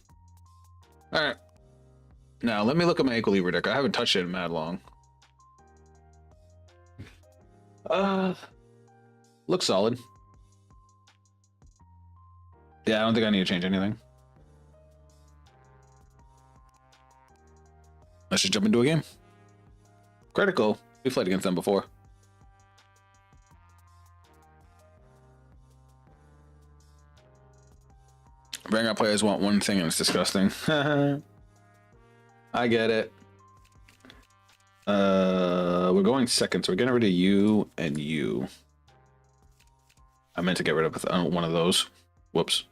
Alright. Now, let me look at my Equilibra deck. I haven't touched it in mad long. Looks solid. Yeah, I don't think I need to change anything. Let's just jump into a game. Critical. We played against them before. Vanguard players want one thing and it's disgusting. I get it. We're going second, so we're getting rid of you and you. I meant to get rid of one of those. Whoops.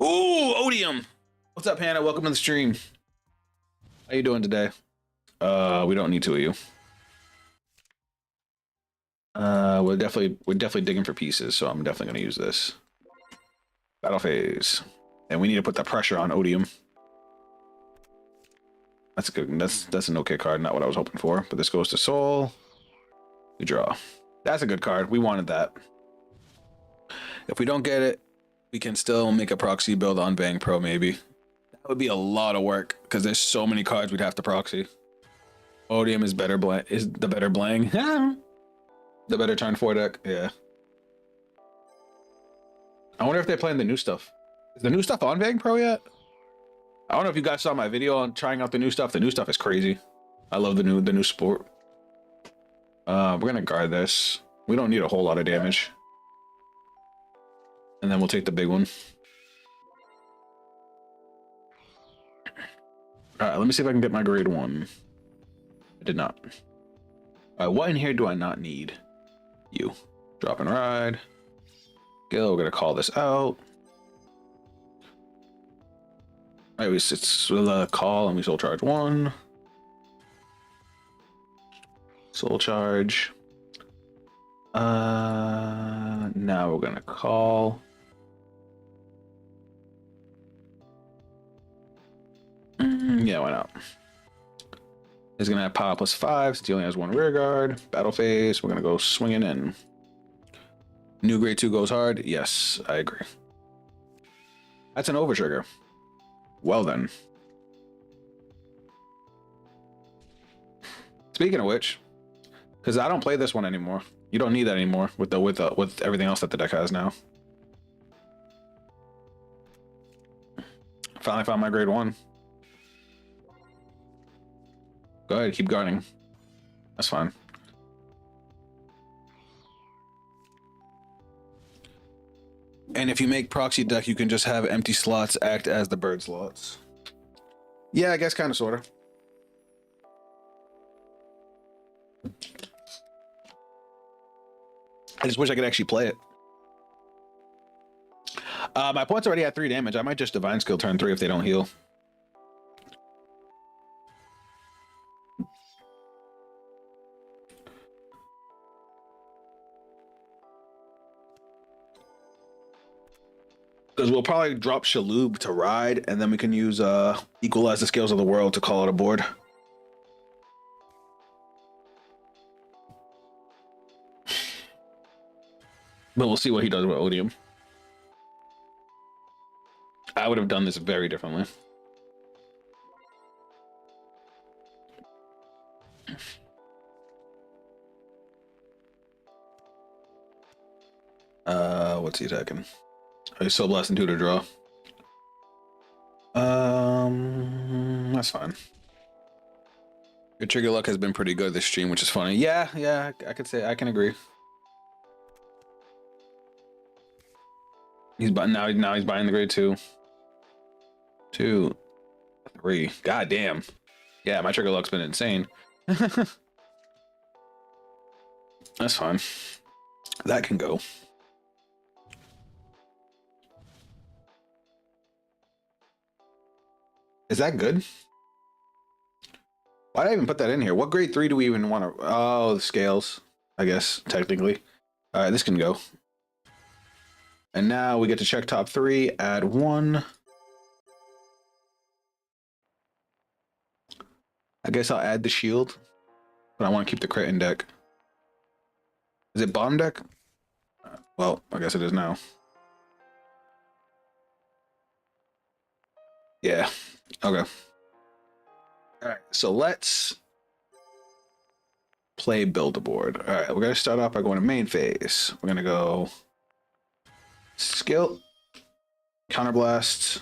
Ooh, Odium. What's up, Hannah? Welcome to the stream. How you doing today? We don't need two of you. We're definitely digging for pieces, so I'm definitely gonna use this. Battle phase. And we need to put the pressure on Odium. That's good. That's an okay card, not what I was hoping for. But this goes to Soul. We draw. That's a good card. We wanted that. If we don't get it, we can still make a proxy build on Bang Pro, maybe. That would be a lot of work because there's so many cards we'd have to proxy. Odium is better the better Blang. The better turn 4 deck. Yeah. I wonder if they're playing the new stuff. Is the new stuff on Bang Pro yet? I don't know if you guys saw my video on trying out the new stuff. The new stuff is crazy. I love the new sport. We're gonna guard this. We don't need a whole lot of damage. And then we'll take the big one. Alright, let me see if I can get my grade 1. I did not. Alright, what in here do I not need? You. Drop and ride. Gil, we're gonna call this out. Alright, it's a call and we soul charge 1. Soul charge. Now we're gonna call. Yeah, why not? He's gonna have power +5 since he only has 1 rear guard. Battle phase. We're gonna go swinging in. New grade 2 goes hard. Yes, I agree. That's an overtrigger. Well then. Speaking of which, because I don't play this one anymore. You don't need that anymore with everything else that the deck has now. Finally found my grade 1. Go ahead, keep guarding. That's fine. And if you make proxy deck, you can just have empty slots act as the bird slots. Yeah, I guess kind of, sort of. I just wish I could actually play it. My point's already at 3 damage. I might just Divine Skill turn 3 if they don't heal. Because we'll probably drop Shaloub to ride, and then we can use Equalize the Scales of the World to call it a board. But we'll see what he does with Odium. I would have done this very differently. What's he attacking? Oh, he's Soul Blasting 2 to draw. That's fine. Your trigger luck has been pretty good this stream, which is funny. Yeah, I could say I can agree. He's now he's buying the grade 2. 2, 3. God damn. Yeah, my trigger luck's been insane. That's fine. That can go. Is that good? Why did I even put that in here? What grade 3 do we even want to... Oh, the scales, I guess, technically. All right, this can go. And now we get to check top 3, add 1. I guess I'll add the shield, but I want to keep the crit in deck. Is it bottom deck? Well, I guess it is now. Yeah, okay. All right, so let's play build a board. All right, we're gonna start off by going to main phase. We're gonna go skill, counterblast,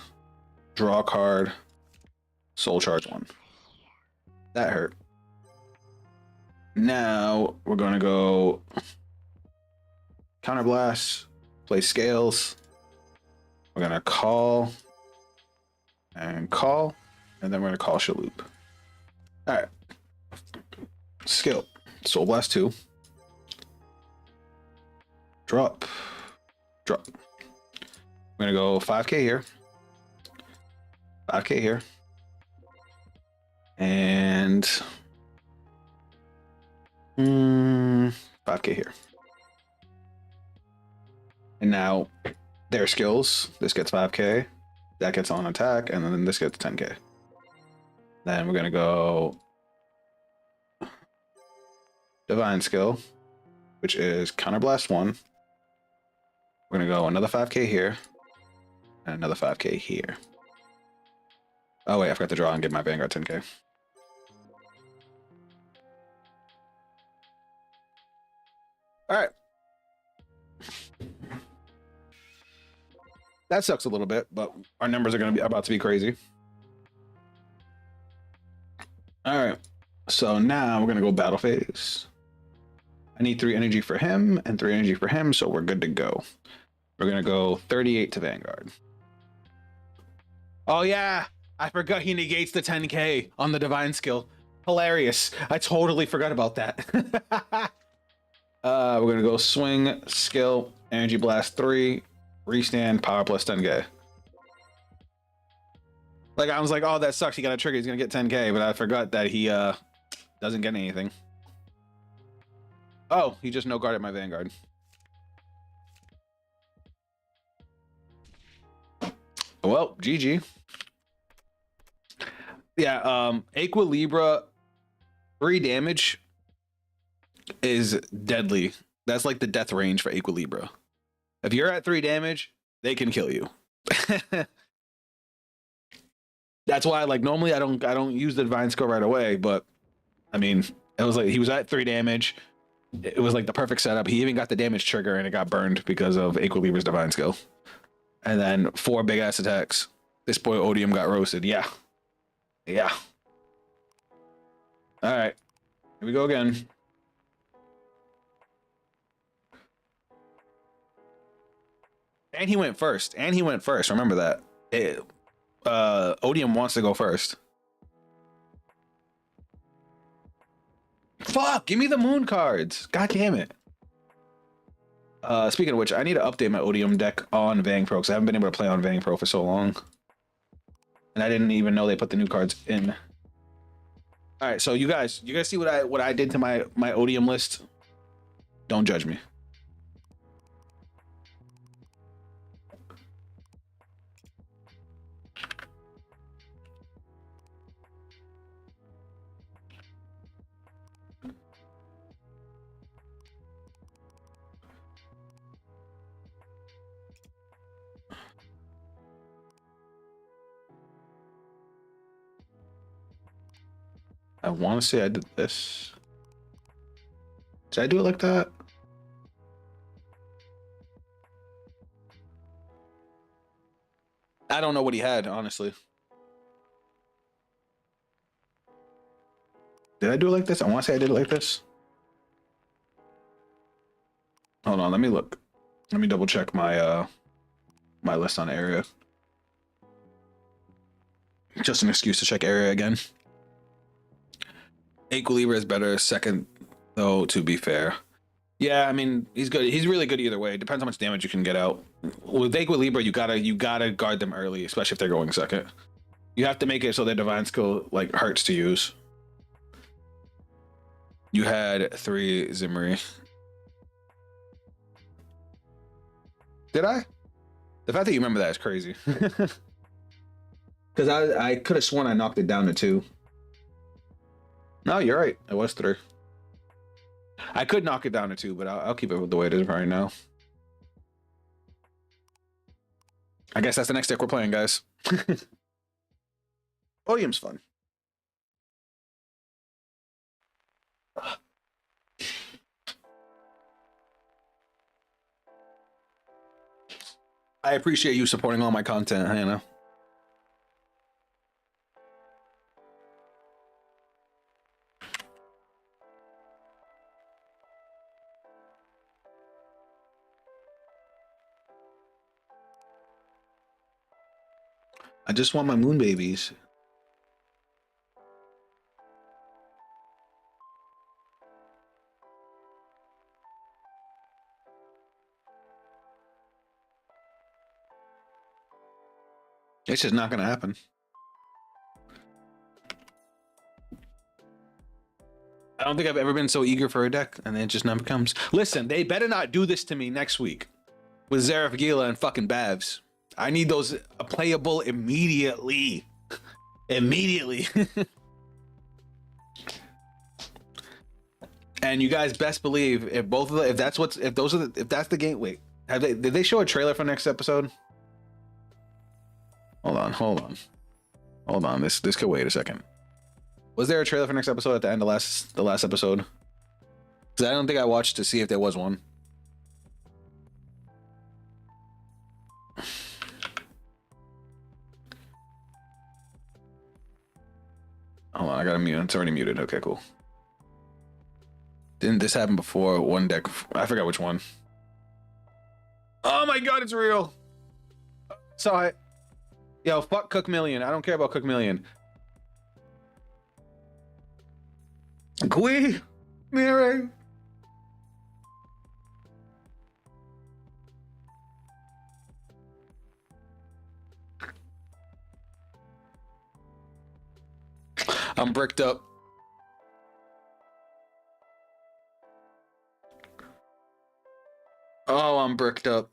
draw a card, soul charge 1. That hurt. Now we're gonna go counterblast, play scales. We're gonna call and call, and then we're gonna call Shaloub. All right. Skill, Soul Blast 2. Drop. Drop. We're gonna go 5K here, 5K here, and 5K here. And now their skills. This gets 5K, that gets on attack, and then this gets 10K. Then we're gonna go divine skill, which is counterblast 1. We're gonna go another 5K here, and another 5K here. Oh wait, I forgot to draw and give my Vanguard 10K. All right. That sucks a little bit, but our numbers are going to be about to be crazy. All right. So now we're going to go battle phase. I need 3 energy for him and 3 energy for him, so we're good to go. We're going to go 38 to Vanguard. Oh, yeah. I forgot he negates the 10K on the divine skill. Hilarious. I totally forgot about that. We're going to go swing, skill, energy blast 3. Restand, power plus 10K. Like, I was like, oh, that sucks. He got a trigger. He's going to get 10K, but I forgot that he doesn't get anything. Oh, he just no-guarded my Vanguard. Well, GG. Yeah, Equilibra 3 damage is deadly. That's like the death range for Equilibra. If you're at 3 damage, they can kill you. That's why, like, normally I don't use the divine skill right away, but I mean, it was like he was at 3 damage. It was like the perfect setup. He even got the damage trigger and it got burned because of Equilibra's divine skill. And then 4 big ass attacks. This boy Odium got roasted. Yeah. Yeah. All right. Here we go again. And he went first. And he went first. Remember that. Odium wants to go first. Fuck! Give me the moon cards. God damn it. Speaking of which, I need to update my Odium deck on Vang Pro because I haven't been able to play on Vang Pro for so long. And I didn't even know they put the new cards in. All right, so you guys see what I did to my Odium list? Don't judge me. I want to say I did this. Did I do it like that? I don't know what he had, honestly. Did I do it like this? I want to say I did it like this. Hold on, let me look. Let me double check my my list on area. Just an excuse to check area again. Equilibra is better second, though, to be fair. Yeah, I mean, he's good. He's really good either way. It depends how much damage you can get out. With Equilibra, you gotta guard them early, especially if they're going second. You have to make it so their divine skill like hurts to use. You had 3 Zimri. Did I? The fact that you remember that is crazy. Because I could have sworn I knocked it down to 2. No, you're right. It was 3. I could knock it down to 2, but I'll keep it the way it is right now. I guess that's the next deck we're playing, guys. Odium's fun. I appreciate you supporting all my content, Hannah. I just want my moon babies. It's just not gonna happen. I don't think I've ever been so eager for a deck, and it just never comes. Listen, they better not do this to me next week with Zareth Gila and fucking Bavs. I need those playable immediately. Immediately. And you guys best believe if both of the, if that's the game. Wait, did they show a trailer for next episode? Hold on. This could wait a second. Was there a trailer for next episode at the end of the last episode? Because I don't think I watched to see if there was one. Hold on, I gotta mute. It's already muted. Okay, cool. Didn't this happen before? One deck, I forgot which one. Oh my god, it's real. Saw it. Yo, fuck Cook Million. I don't care about Cook Million. Gui, Mire. I'm bricked up. Oh, I'm bricked up.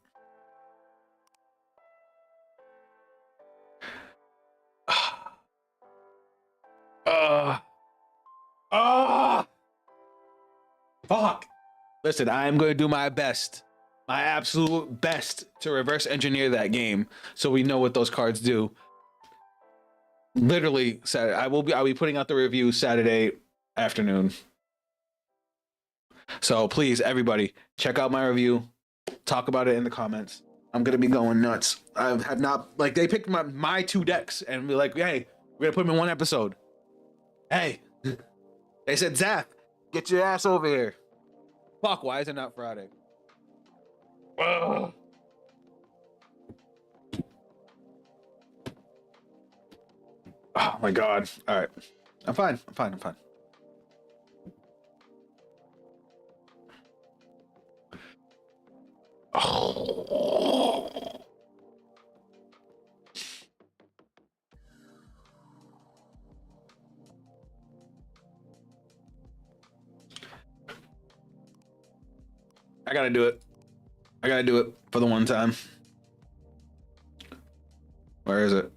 Fuck. Listen, I am going to do my best, my absolute best to reverse engineer that game so we know what those cards do. Literally, Saturday. I'll be putting out the review Saturday afternoon. So please, everybody, check out my review. Talk about it in the comments. I'm gonna be going nuts. I have not, like, they picked my two decks and be like, hey, we're gonna put them in one episode. Hey, they said, Zach, get your ass over here. Fuck, why is it not Friday? Ugh. Oh my god. All right. I'm fine. Oh. I gotta do it. I gotta do it for the one time. Where is it?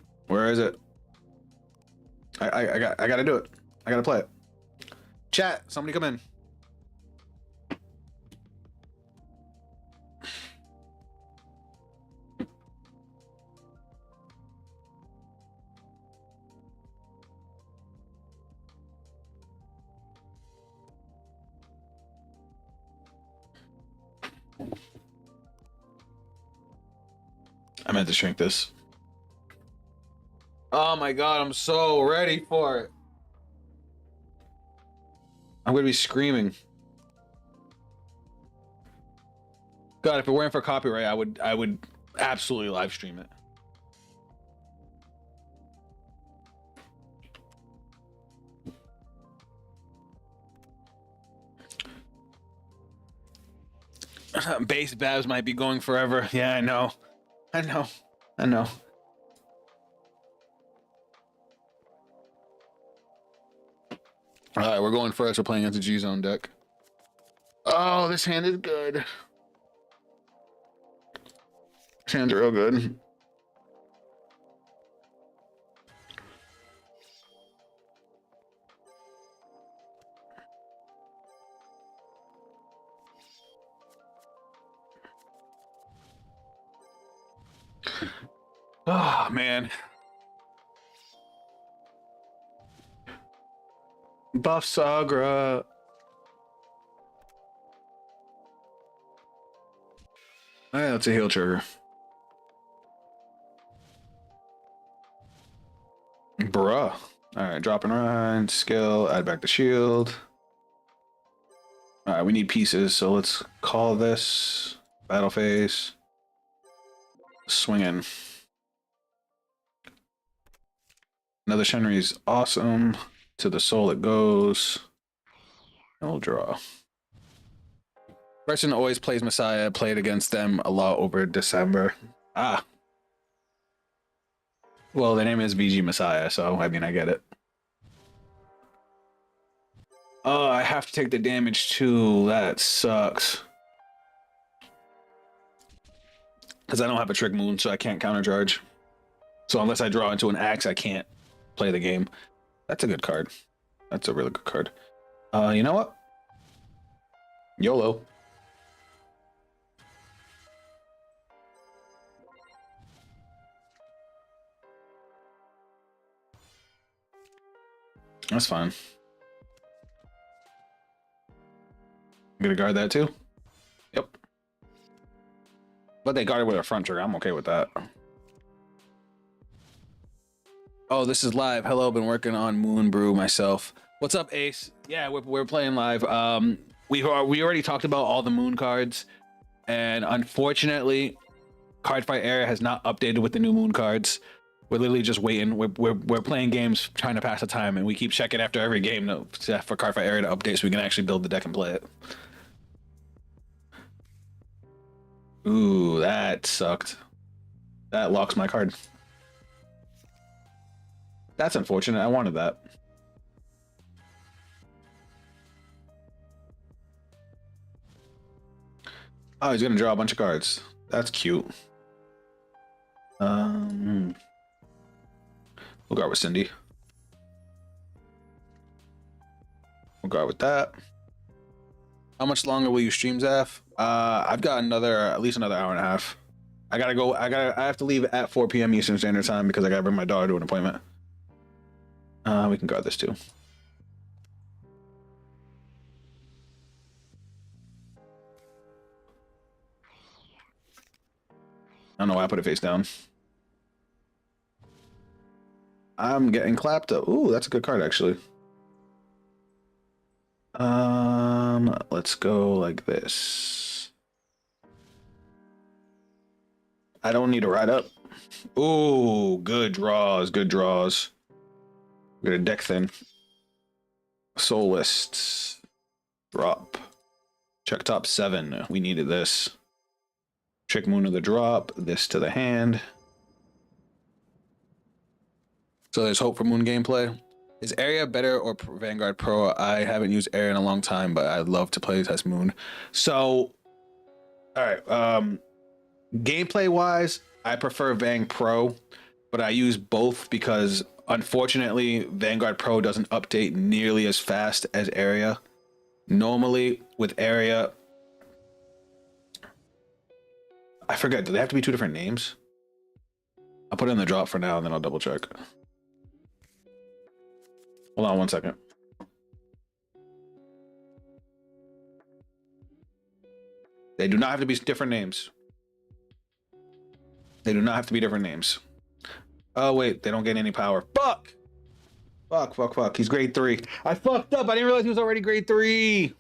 I gotta do it. I gotta play it. Chat, somebody come in. I meant to shrink this. Oh my god, I'm so ready for it. I'm gonna be screaming. God, if it weren't for copyright, I would absolutely live stream it. Base Babs might be going forever. Yeah, I know. All right, we're going first. We're playing against a G-Zone deck. Oh, this hand is good. This hand's real good. Oh, man. Buff Sagra. All right, that's a heal trigger. Bruh. All right, drop and run, skill, add back the shield. All right, we need pieces, so let's call this battle phase. Swing in. Another Shenri's awesome. To the soul it goes. And we'll draw. Person always plays Messiah. Played against them a lot over December. Ah. Well, the name is VG Messiah, so I mean, I get it. Oh, I have to take the damage too. That sucks. Because I don't have a Trick Moon, so I can't countercharge. So unless I draw into an axe, I can't play the game. That's a good card. That's a really good card. You know what? YOLO. That's fine. I'm gonna guard that too. Yep. But they guarded with a front trigger. I'm okay with that. Oh, this is live. Hello, been working on Moon Brew myself. What's up, Ace? Yeah, we're playing live. We already talked about all the Moon cards, and unfortunately, Cardfight Area has not updated with the new Moon cards. We're literally just waiting. We're playing games, trying to pass the time, and we keep checking after every game for Cardfight Area to update so we can actually build the deck and play it. Ooh, that sucked. That locks my card. That's unfortunate. I wanted that. Oh, he's gonna draw a bunch of cards. That's cute. We'll guard with Cindy. We'll guard with that. How much longer will you stream, Zaf? I've got at least another hour and a half. I have to leave at 4 p.m. Eastern Standard Time because I gotta bring my daughter to an appointment. We can guard this too. I don't know why I put it face down. I'm getting clapped up. Ooh, that's a good card actually. Let's go like this. I don't need to ride up. Ooh, good draws, good draws. We got a deck thin. Soul lists. Drop. Check top 7. We needed this. Trick Moon of the drop. This to the hand. So there's hope for Moon gameplay. Is Area better or Vanguard Pro? I haven't used Area in a long time, but I'd love to play test Moon. So, all right. Gameplay wise, I prefer Vang Pro, but I use both because unfortunately Vanguard Pro doesn't update nearly as fast as Area. Normally with Area, I forget, do they have to be 2 different names? I'll put it in the drop for now and then I'll double check. Hold on 1 second. They do not have to be different names. They do not have to be different names. Oh, wait. They don't get any power. Fuck! Fuck. He's grade 3. I fucked up. I didn't realize he was already grade 3.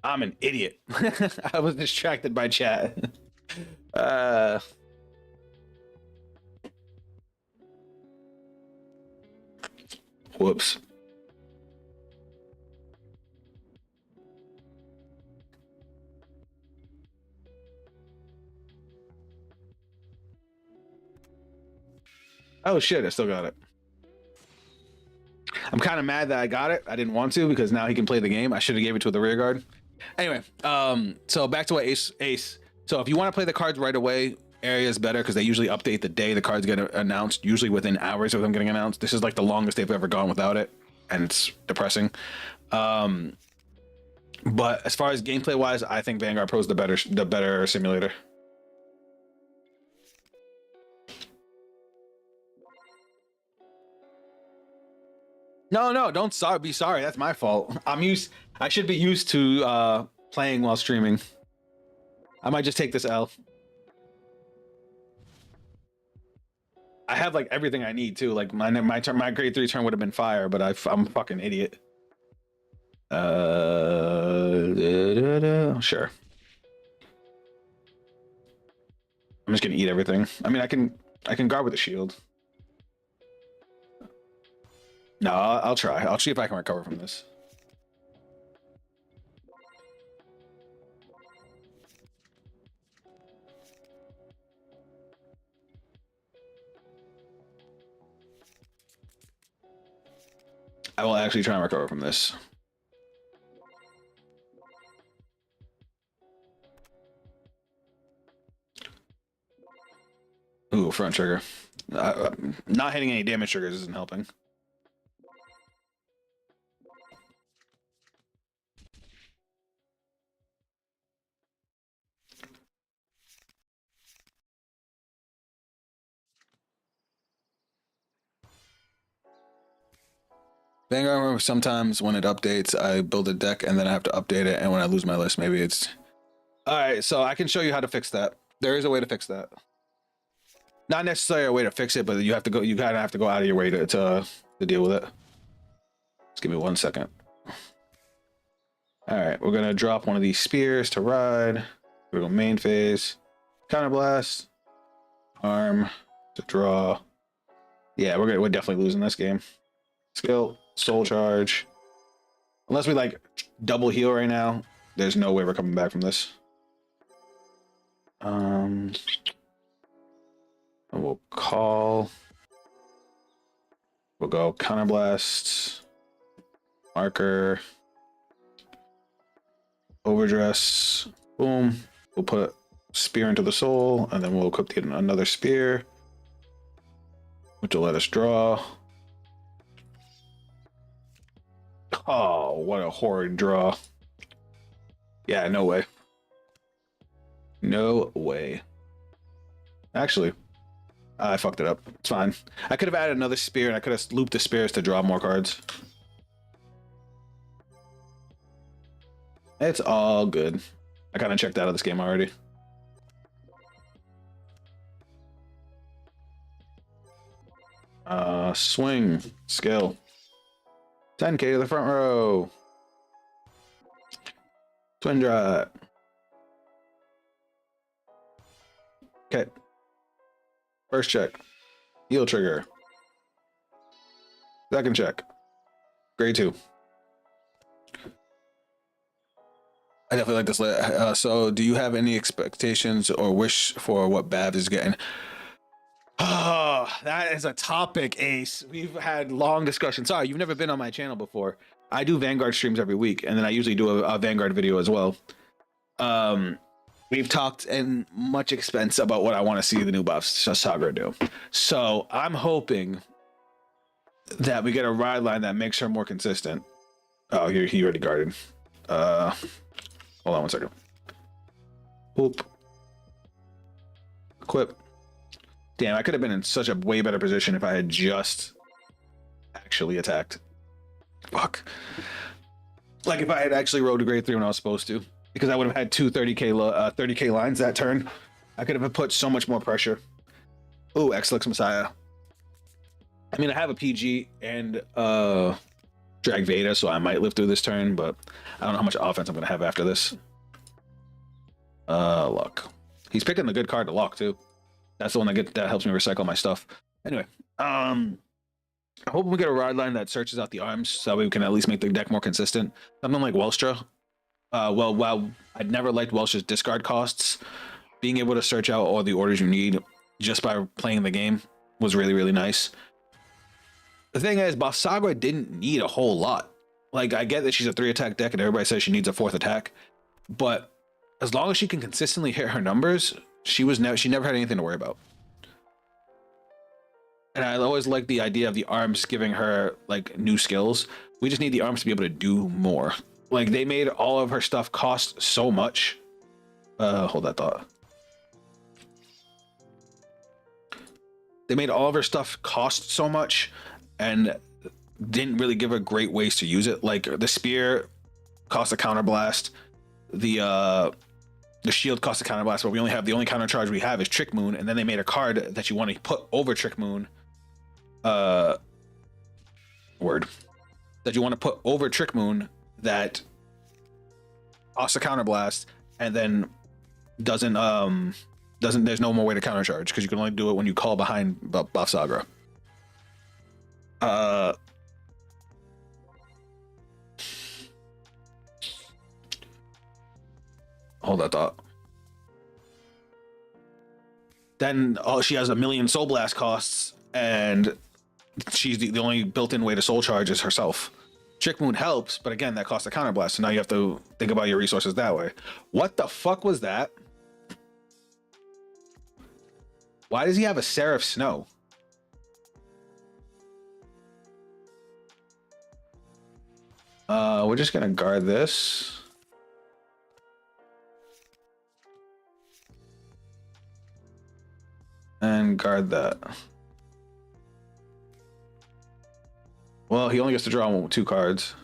I'm an idiot. I was distracted by chat. Whoops. Oh shit, I still got it. I'm kind of mad that I got it. I didn't want to because now he can play the game. I should have gave it to the rear guard. Anyway, so back to what Ace. So if you want to play the cards right away, Area is better because they usually update the day the cards get announced, usually within hours of them getting announced. This is like the longest they've ever gone without it, and it's depressing. But as far as gameplay wise, I think Vanguard Pro is the better simulator. No, don't be sorry. That's my fault. I should be used to playing while streaming. I might just take this L. I have like everything I need too. Like my grade 3 turn would have been fire, but I'm a fucking idiot. Sure. I'm just gonna eat everything. I mean, I can guard with a shield. No, I'll try. I'll see if I can recover from this. I will actually try and recover from this. Ooh, front trigger. Not hitting any damage triggers isn't helping. Vanguard, sometimes when it updates, I build a deck and then I have to update it. And when I lose my list, maybe it's... All right, so I can show you how to fix that. There is a way to fix that. Not necessarily a way to fix it, but you have to go. You kind of have to go out of your way to deal with it. Just give me 1 second. All right, we're gonna drop one of these spears to ride. We're gonna go main phase, counterblast, arm to draw. Yeah, we're definitely losing this game. Skill, soul charge. Unless we like double heal right now, there's no way we're coming back from this. We'll call. We'll go counterblast, marker, overdress. Boom. We'll put spear into the soul, and then we'll equip another spear, which will let us draw. Oh, what a horrid draw. Yeah, no way. No way. Actually, I fucked it up. It's fine. I could have added another spear and I could have looped the spears to draw more cards. It's all good. I kind of checked out of this game already. Swing. Skill. 10k to the front row. Twin drive. Okay. First check. Heal trigger. Second check. Grade 2. I definitely like this. So do you have any expectations or wish for what Bav is getting? Oh, that is a topic, Ace. We've had long discussions. Sorry, you've never been on my channel before. I do Vanguard streams every week, and then I usually do a Vanguard video as well. We've talked in much expense about what I want to see the new buffs Sagra do. So I'm hoping that we get a ride line that makes her more consistent. Oh, he already guarded. Hold on 1 second. Oop. Equip. Damn, I could have been in such a way better position if I had just actually attacked. Fuck. Like if I had actually rolled to grade 3 when I was supposed to. Because I would have had two 30k lines that turn. I could have put so much more pressure. Ooh, X-Lix Messiah. I mean, I have a PG and Drag Veda, so I might live through this turn, but I don't know how much offense I'm going to have after this. Luck. He's picking the good card to lock, too. That's the one that helps me recycle my stuff. Anyway, I hope we get a ride line that searches out the arms so that we can at least make the deck more consistent. Something like Welstra. Well, I'd never liked Welsh's discard costs. Being able to search out all the orders you need just by playing the game was really, really nice. The thing is, Basagra didn't need a whole lot. Like, I get that she's a 3-attack deck and everybody says she needs a 4th attack, but as long as she can consistently hit her numbers, she never had anything to worry about. And I always liked the idea of the arms giving her like new skills. We just need the arms to be able to do more. Like, they made all of her stuff cost so much. Hold that thought. They made all of her stuff cost so much and didn't really give her great ways to use it. Like, the spear cost a counterblast. The shield costs a counterblast, but we only have the only counter charge we have is Trick Moon, and then they made a card that you want to put over Trick Moon. That you want to put over Trick Moon that costs a counterblast and then doesn't there's no more way to counter charge because you can only do it when you call behind Bafsagra. Hold that thought. Then she has a million Soul Blast costs, and she's the only built-in way to soul charge is herself. Trick Moon helps, but again, that costs a counterblast. So now you have to think about your resources that way. What the fuck was that? Why does he have a Seraph Snow? We're just gonna guard this. And guard that. Well, he only gets to draw 2 cards.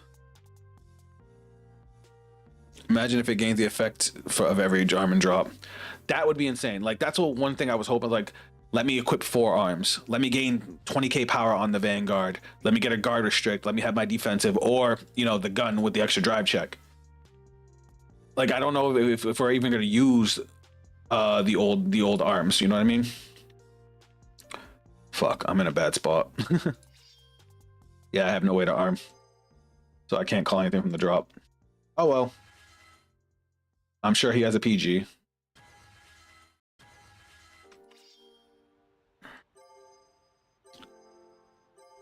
Imagine if it gains the effect of every arm and drop. That would be insane. Like, that's one thing I was hoping, like, let me equip 4 arms. Let me gain 20k power on the Vanguard. Let me get a guard restrict. Let me have my defensive, or, you know, the gun with the extra drive check. Like, I don't know if we're even going to use the old arms. You know what I mean? Fuck, I'm in a bad spot. Yeah, I have no way to arm, so I can't call anything from the drop. Oh well. I'm sure he has a PG.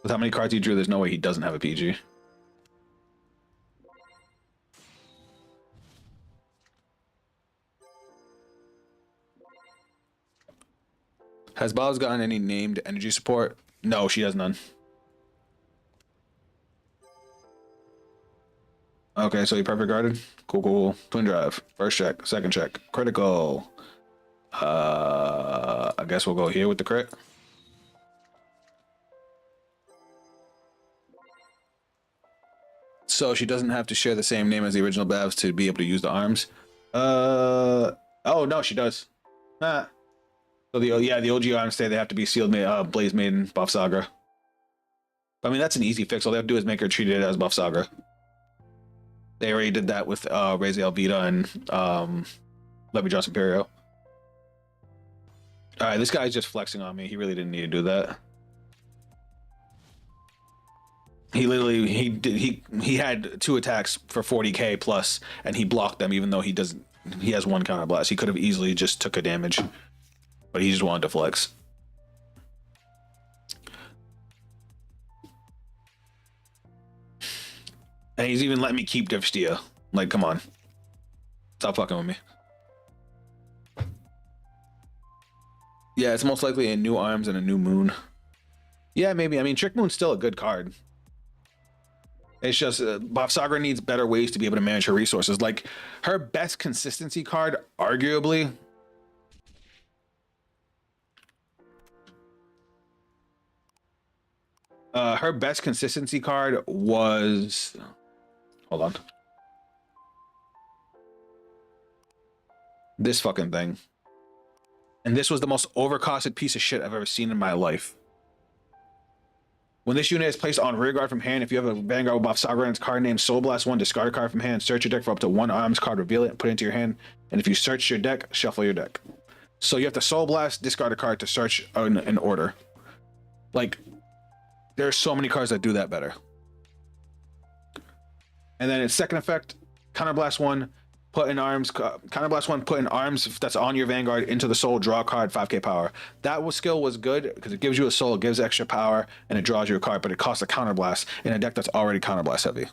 With how many cards he drew, there's no way he doesn't have a PG. Has Bob's gotten any named energy support? No, she has none. Okay, so he perfect guarded. Cool, cool. Twin drive. First check, second check. Critical. I guess we'll go here with the crit. So she doesn't have to share the same name as the original Babs to be able to use the arms. Oh no, she does. Ah. So the OG arms say they have to be sealed, Blaze Maiden, Buff Saga. I mean, that's an easy fix. All they have to do is make her treat it as Buff Saga. They already did that with Raziel Vita and Levy Joss Imperio. All right, this guy's just flexing on me. He really didn't need to do that. He literally he had 2 attacks for 40k plus, and he blocked them even though he has 1 counter blast. He could have easily just took a damage, but he just wanted to flex. And he's even letting me keep Divstia. Like, come on. Stop fucking with me. Yeah, it's most likely a new arms and a new moon. Yeah, maybe. I mean, Trick Moon's still a good card. It's just Buff Saga needs better ways to be able to manage her resources. Like, her best consistency card, arguably, her best consistency card was, hold on, this fucking thing. And this was the most overcosted piece of shit I've ever seen in my life. When this unit is placed on rear guard from hand, if you have a Vanguard with Buff Saga and its card named Soul Blast 1, discard a card from hand, search your deck for up to 1 arms card, reveal it, and put it into your hand. And if you search your deck, shuffle your deck. So you have to Soul Blast, discard a card to search in order. Like, there's so many cards that do that better. And then its second effect, Counterblast 1, put in arms, Counterblast 1, put in arms that's on your Vanguard into the soul, draw a card, 5k power. That skill was good because it gives you a soul, it gives extra power, and it draws you a card, but it costs a Counterblast in a deck that's already Counterblast heavy.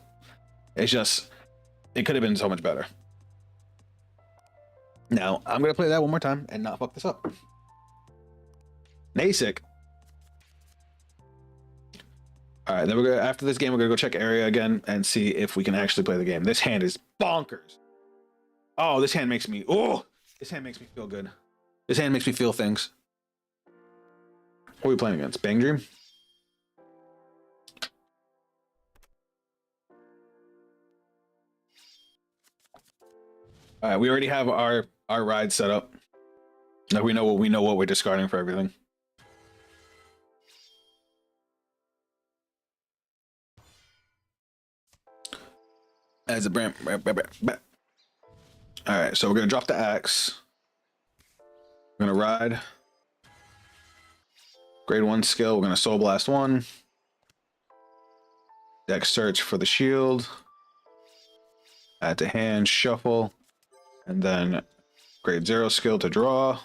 It's just, it could have been so much better. Now, I'm going to play that one more time and not fuck this up. Nasik. All right, then we're gonna, after this game, we're gonna go check area again and see if we can actually play the game. This hand is bonkers. Oh, this hand makes me, this hand makes me feel good. This hand makes me feel things. What are we playing against? Bang Dream? All right, we already have our ride set up. Like, we know what we're discarding for everything. As a brand. All right, so we're gonna drop the axe. We're gonna ride. Grade 1 skill. We're gonna Soul Blast 1. Deck search for the shield. Add to hand, shuffle, and then grade 0 skill to draw.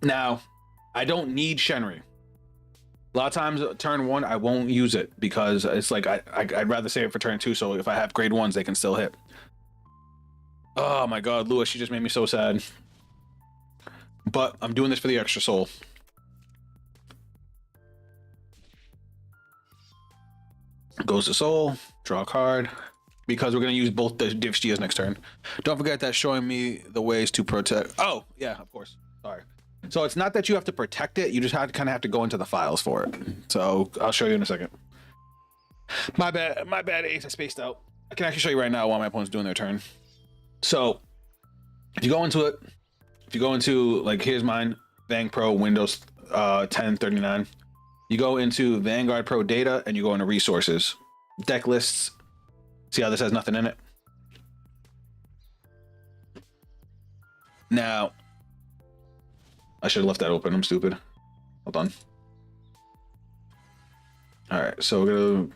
Now, I don't need Shenri. A lot of times, turn 1, I won't use it because it's like I'd rather save it for turn 2. So if I have grade 1s, they can still hit. Oh my God, Lewis, she just made me so sad. But I'm doing this for the extra soul. Goes to soul, draw a card, because we're gonna use both the Div Steers next turn. Don't forget that showing me the ways to protect. Oh yeah, of course. Sorry. So it's not that you have to protect it, you just have to kind of have to go into the files for it. So I'll show you in a second. My bad, Ace, I spaced out. I can actually show you right now while my opponent's doing their turn. So if you go into it, if you go into, like, here's mine, Vang Pro, Windows 1039. You go into Vanguard Pro Data and you go into Resources. Deck lists. See how this has nothing in it? Now, I should have left that open. I'm stupid. Hold on. All right, so we're gonna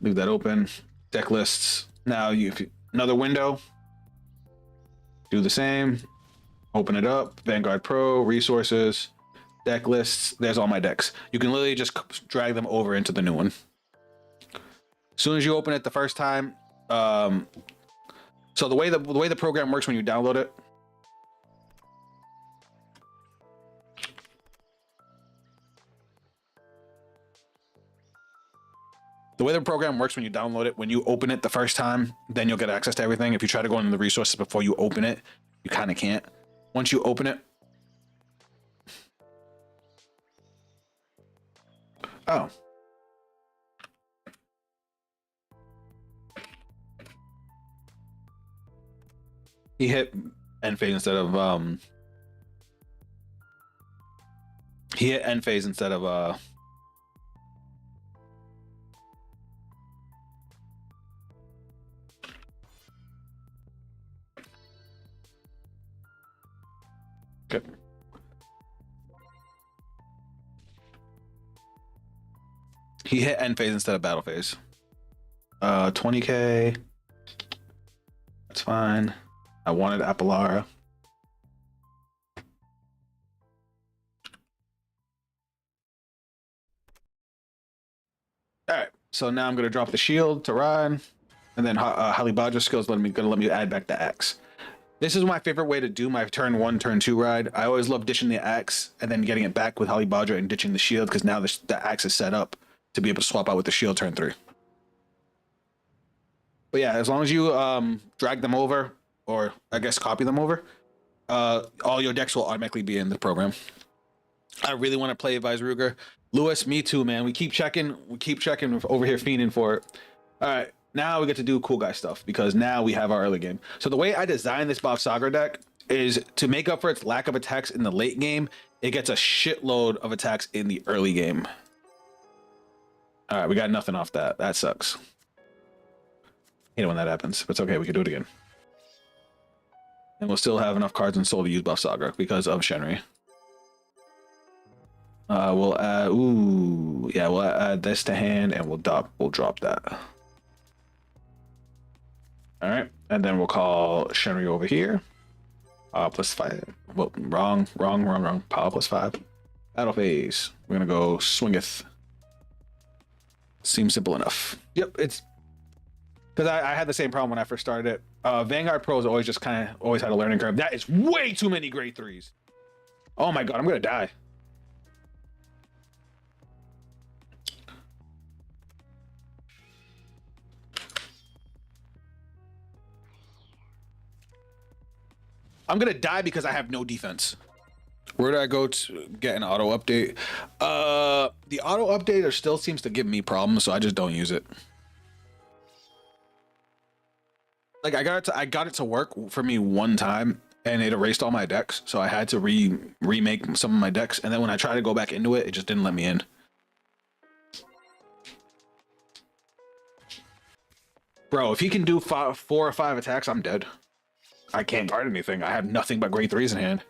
leave that open. Deck lists. Now another window. Do the same. Open it up. Vanguard Pro, Resources, deck lists. There's all my decks. You can literally just drag them over into the new one. As soon as you open it the first time, so the way the program works when you download it. The way the program works when you download it, when you open it the first time, then you'll get access to everything. If you try to go into the resources before you open it, you kind of can't. Once you open it. Oh. He hit end phase instead of he hit end phase instead of okay. He hit end phase instead of battle phase. 20k. That's fine. I wanted Apollara. All right, so now I'm gonna drop the shield to ride, and then Halibadra skills gonna let me add back the axe. This is my favorite way to do my turn 1, turn 2 ride. I always love ditching the axe and then getting it back with Halibadra and ditching the shield, because now the axe is set up to be able to swap out with the shield turn 3. But yeah, as long as you drag them over, or I guess copy them over, all your decks will automatically be in the program. I really want to play Weisruger. Lewis, me too, man. We keep checking over here, fiending for it. All right, now we get to do cool guy stuff, because now we have our early game. So the way I designed this Bob Sagar deck is to make up for its lack of attacks in the late game. It gets a shitload of attacks in the early game. All right, we got nothing off that. That sucks. Hate it when that happens, but it's okay. We can do it again. And we'll still have enough cards in Soul to use Buff Saga because of Shenri. We'll add, ooh, yeah, we'll add this to hand, and we'll drop that. All right, and then we'll call Shenri over here. +5. Well, wrong. Power +5. Battle phase. We're gonna go swingeth. Seems simple enough. Yep, it's because I had the same problem when I first started it. Vanguard Pros always just always had a learning curve. That is way too many grade 3s. Oh my god, I'm gonna die. I'm gonna die because I have no defense. Where do I go to get an auto update? The auto updater still seems to give me problems, so I just don't use it. Like I got it to work for me one time, and it erased all my decks, so I had to remake some of my decks, and then when I tried to go back into it, it just didn't let me in. Bro, if he can do 4 or 5 attacks, I'm dead. I can't guard anything. I have nothing but grade 3s in hand.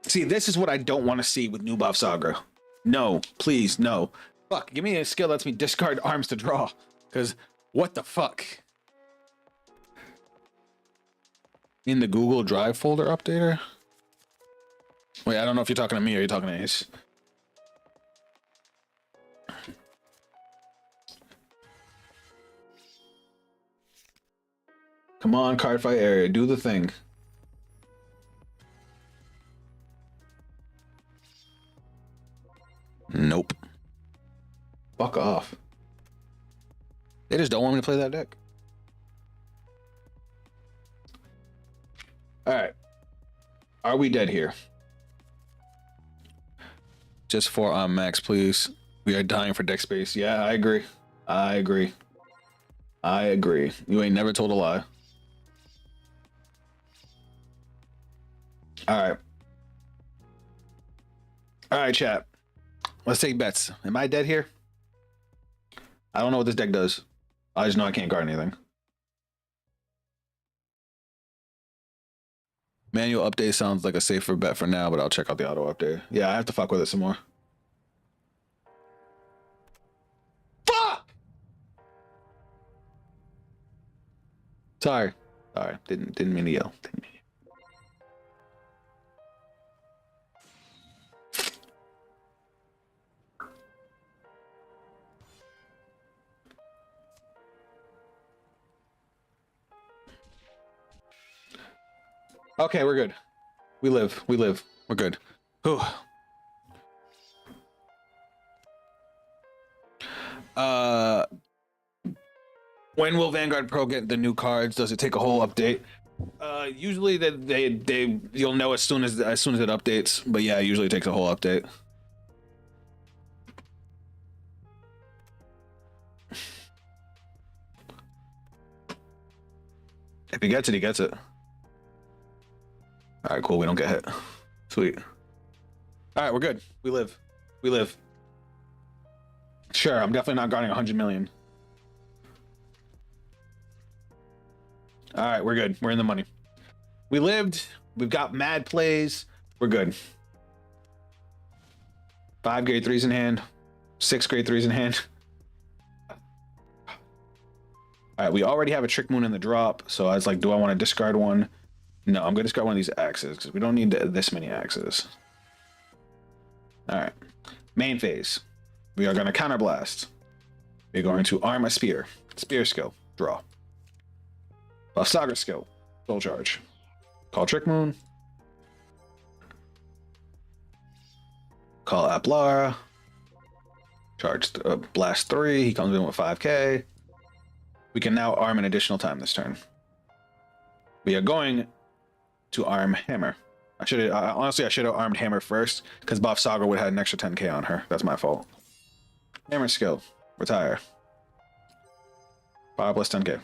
See, this is what I don't want to see with new Buff Saga. No, please, no. Fuck, give me a skill that lets me discard arms to draw. Because, what the fuck? In the Google Drive folder updater? Wait, I don't know if you're talking to me or you're talking to Ace. Come on, Cardfight area, do the thing. Nope. Fuck off. They just don't want me to play that deck. Alright. Are we dead here? Just 4 on max, please. We are dying for deck space. Yeah, I agree. I agree. I agree. You ain't never told a lie. Alright. Alright, chat. Let's take bets. Am I dead here? I don't know what this deck does. I just know I can't guard anything. Manual update sounds like a safer bet for now, but I'll check out the auto update. Yeah, I have to fuck with it some more. Fuck! Sorry. Sorry. Didn't mean to yell. Didn't mean to yell. Okay, we're good. We live. We live. We're good. Whew. When will Vanguard Pro get the new cards? Does it take a whole update? Usually they you'll know as soon as it updates. But yeah, it usually takes a whole update. If he gets it, he gets it. All right, cool. We don't get hit. Sweet. All right, we're good. We live. We live. Sure, I'm definitely not guarding 100 million. All right, we're good. We're in the money. We lived. We've got mad plays. We're good. 5 grade 3s in hand. 6 grade 3s in hand. All right, we already have a Trick Moon in the drop. So I was like, do I want to discard one? No, I'm going to discard one of these axes because we don't need this many axes. All right. Main phase. We are going to counterblast. We're going to arm a spear. Spear skill. Draw. Buff Saga skill. Soul charge. Call Trick Moon. Call Aplara. Charge blast 3. He comes in with 5k. We can now arm an additional time this turn. We are going to arm Hammer. Honestly, I should have armed Hammer first because Buff Saga would have had an extra 10k on her. That's my fault. Hammer skill. Retire. 5 plus 10k.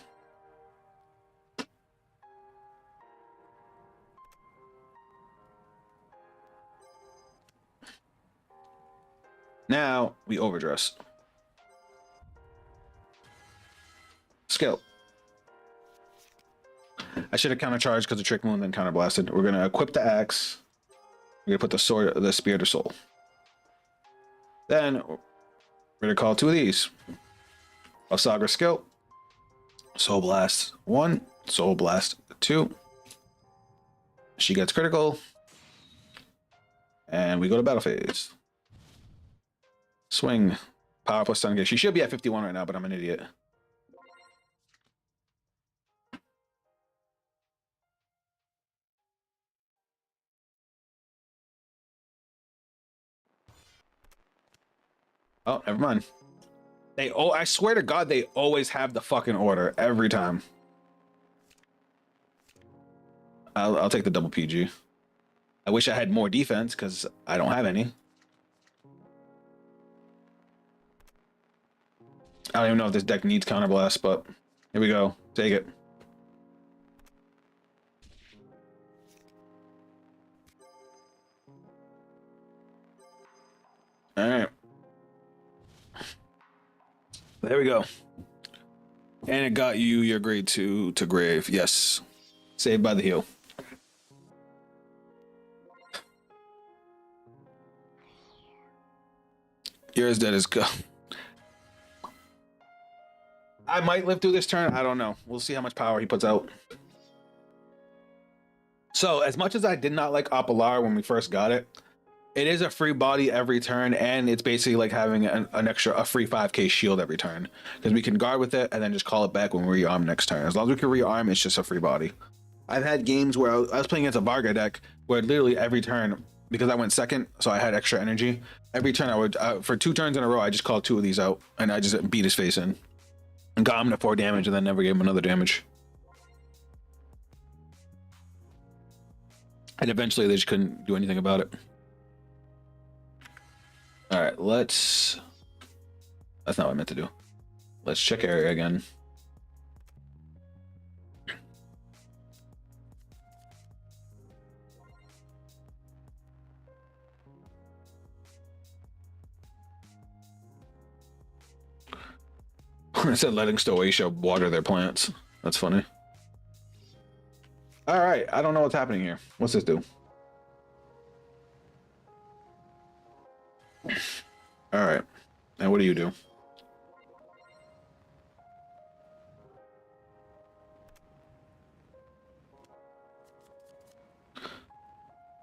Now we overdress. Skill. I should have countercharged because of Trick Moon, then counterblasted. We're gonna equip the axe. We're gonna put the spear to soul. Then we're gonna call 2 of these. A Saga skill. Soul Blast 1, Soul Blast 2. She gets critical. And we go to battle phase. Swing. Power plus 10k. She should be at 51 right now, but I'm an idiot. Oh, never mind. I swear to God, they always have the fucking order every time. I'll take the double PG. I wish I had more defense because I don't have any. I don't even know if this deck needs counterblast, but here we go. Take it. All right. There we go. And it got you your grade 2 to grave. Yes. Saved by the heel. You're as dead as go. I might live through this turn. I don't know. We'll see how much power he puts out. So as much as I did not like Apilar when we first got it, it is a free body every turn, and it's basically like having an extra a free 5k shield every turn because we can guard with it and then just call it back when we rearm next turn. As long as we can rearm, it's just a free body. I've had games where I was playing against a Varga deck where literally every turn, because I went second, so I had extra energy. Every turn I would, for 2 turns in a row, I just called 2 of these out and I just beat his face in and got him to 4 damage and then never gave him another damage. And eventually they just couldn't do anything about it. All right, that's not what I meant to do. Let's check area again. I said letting Stoatia water their plants. That's funny. All right, I don't know what's happening here. What's this do? All right, and what do you do?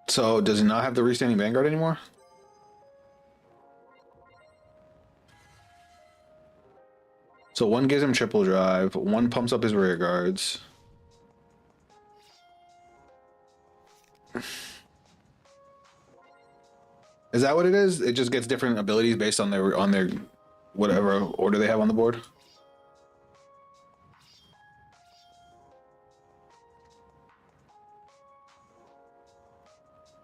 So does he not have the restanding Vanguard anymore? So 1 gives him triple drive, 1 pumps up his rear guards. Is that what it is? It just gets different abilities based on their whatever order they have on the board.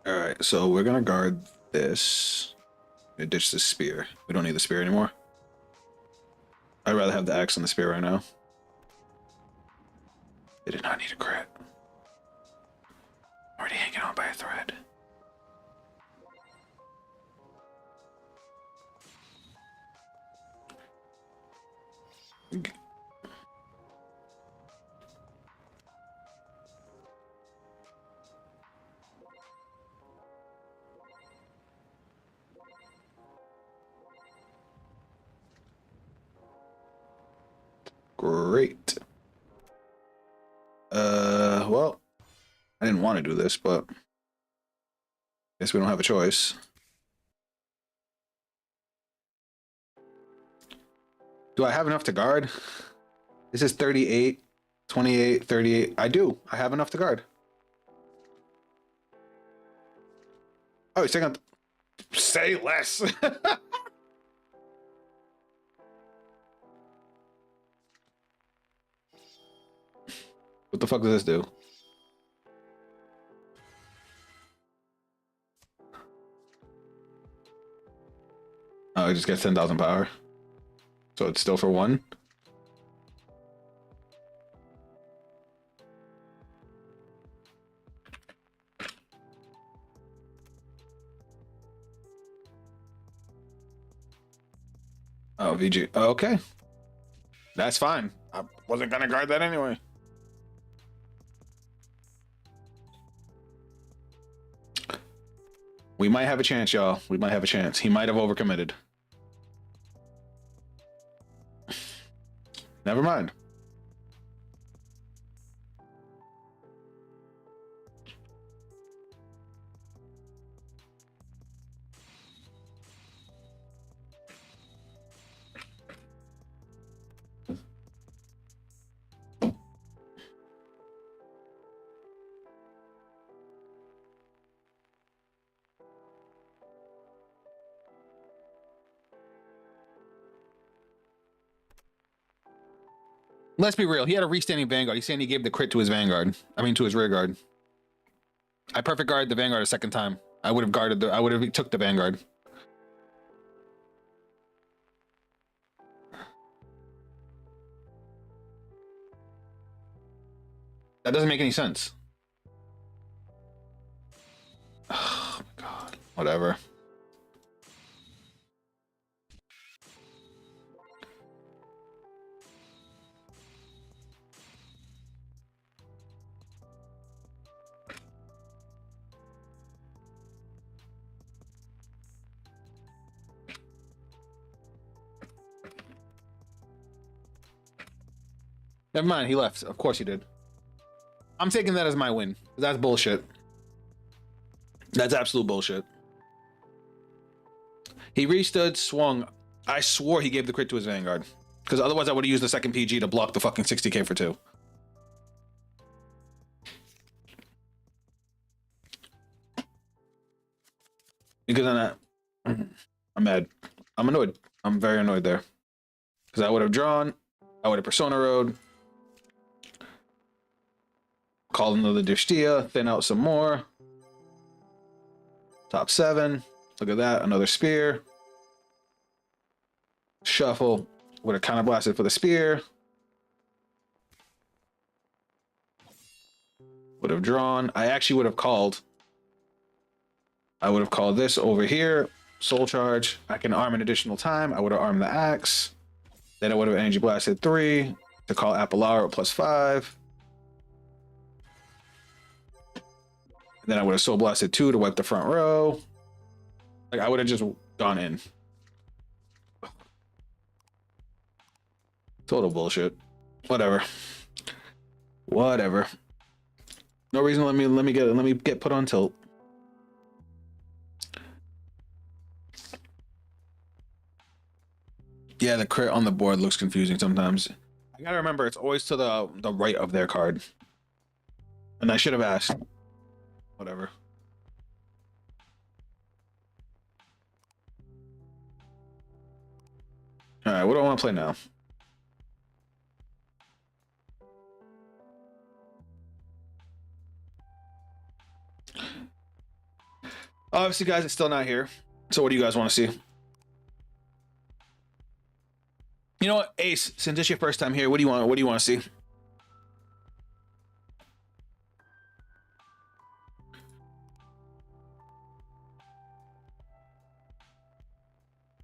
All right, so we're gonna guard this. We ditch the spear. We don't need the spear anymore. I'd rather have the axe than the spear right now. They did not need a crit. Already hanging on by a thread. Great. Well, I didn't want to do this, but I guess we don't have a choice. Do I have enough to guard? This is 38, 28, 38. I do. I have enough to guard. Oh, he's taking. Say less. What the fuck does this do? Oh, it just gets 10,000 power. So it's still for 1. Oh, VG. Oh, okay. That's fine. I wasn't gonna guard that anyway. We might have a chance, y'all. We might have a chance. He might have overcommitted. Never mind. Let's be real. He had a restanding Vanguard. He's saying he gave the crit to his Vanguard. I mean, to his rear guard. I perfect guarded the Vanguard a second time. I would have guarded the. I would have took the Vanguard. That doesn't make any sense. Oh my god. Whatever. Never mind, he left. Of course he did. I'm taking that as my win. That's bullshit. That's absolute bullshit. He restood, swung. I swore he gave the crit to his Vanguard. Because otherwise I would have used the second PG to block the fucking 60k for 2. Because I'm mad. I'm annoyed. I'm very annoyed there. Because I would have drawn. I would have Persona Road. Called another Dystia. Thin out some more. Top 7. Look at that. Another Spear. Shuffle. Would have kind of blasted for the Spear. Would have drawn. I actually would have called. I would have called this over here. Soul Charge. I can arm an additional time. I would have armed the Axe. Then I would have Energy Blasted 3 to call Apollara plus 5. And then I would have Soul Blasted 2 to wipe the front row. Like, I would have just gone in. Total bullshit. Whatever. Whatever. No reason. Let me get put on tilt. Yeah, the crit on the board looks confusing sometimes. I gotta remember it's always to the right of their card. And I should have asked. Whatever. Alright, what do I want to play now? Obviously, guys, it's still not here. So what do you guys want to see? You know what, Ace, since it's your first time here, what do you want to see?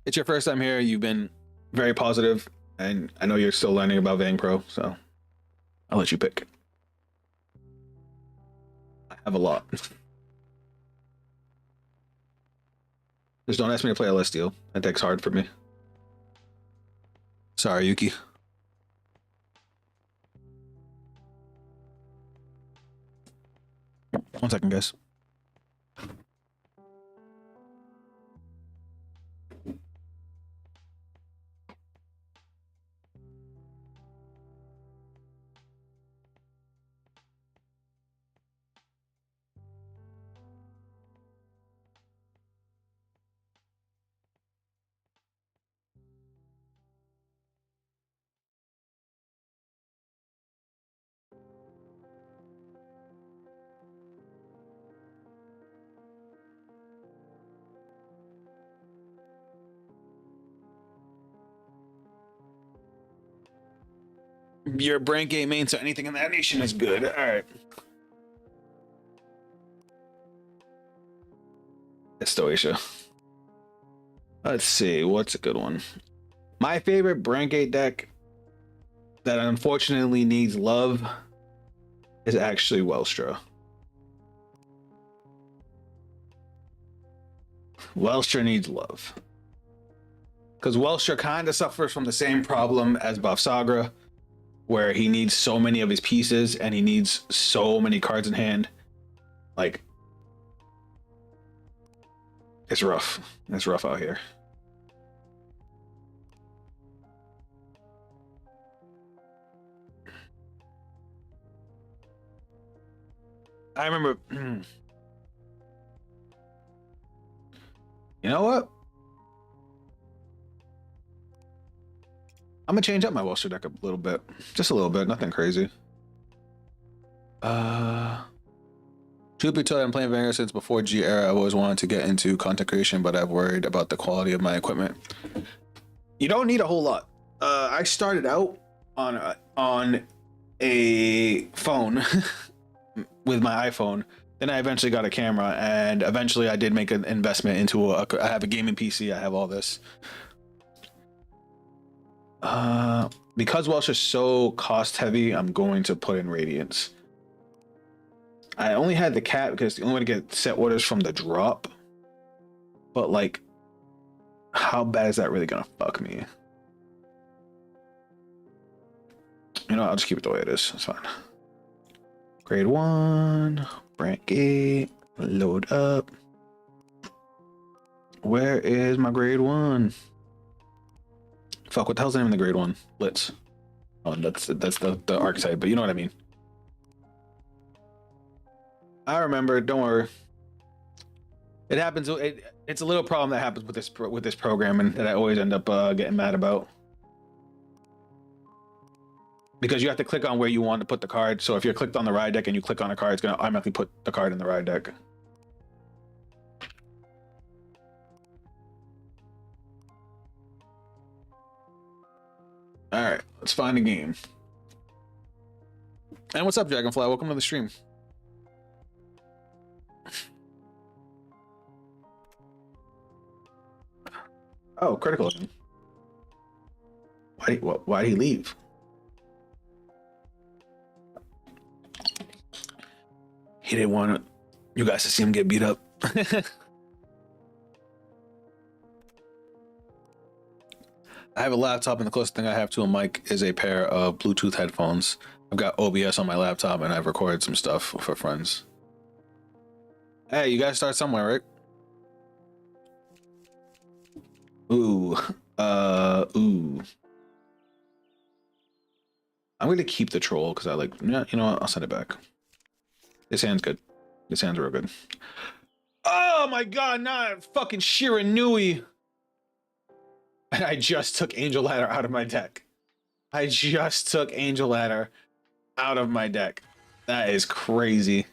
It's your first time here. You've been very positive, and I know you're still learning about Vang Pro, so I'll let you pick. I have a lot. Just don't ask me to play a less deal. That deck's hard for me. Sorry, Yuki. One second, guys. Your brain game main, so anything in that nation is good. All right. Estoacia. Let's see, what's a good one? My favorite Brandgate deck that unfortunately needs love is actually Welstra. Welstra needs love. Because Welstra kind of suffers from the same problem as Bafsagra, where he needs so many of his pieces and he needs so many cards in hand. Like, it's rough. It's rough out here. I remember. You know what? I'm gonna change up my Welstra deck a little bit. Just a little bit, nothing crazy. Truth be told, I'm playing Vanguard since before G era. I've always wanted to get into content creation, but I've worried about the quality of my equipment. You don't need a whole lot. I started out on a phone with my iPhone. Then I eventually got a camera, and eventually I did make an investment into I have a gaming PC. I have all this. Because Welsh is so cost heavy, I'm going to put in Radiance. I only had the cat because the only way to get set orders from the drop. But like, how bad is that really gonna fuck me? You know, I'll just keep it the way it is. It's fine. Grade 1. Branch gate. Load up. Where is my grade 1? Fuck, what the hell's the name of the grade 1? Blitz. Oh, that's the archetype, but you know what I mean. I remember, don't worry. It happens. It's a little problem that happens with this program, and that I always end up getting mad about. Because you have to click on where you want to put the card. So if you're clicked on the ride deck and you click on a card, it's going to automatically put the card in the ride deck. All right, let's find a game. And what's up, Dragonfly? Welcome to the stream. Oh, critical. Why'd he leave? He didn't want you guys to see him get beat up. I have a laptop, and the closest thing I have to a mic is a pair of Bluetooth headphones. I've got OBS on my laptop, and I've recorded some stuff for friends. Hey, you guys start somewhere, right? Ooh. Ooh. I'm going to keep the troll, because I like... Yeah, you know what? I'll send it back. This hand's good. This hand's real good. Oh my god, not fucking Shiranui. I just took Angel Ladder out of my deck. I just took Angel Ladder out of my deck. That is crazy.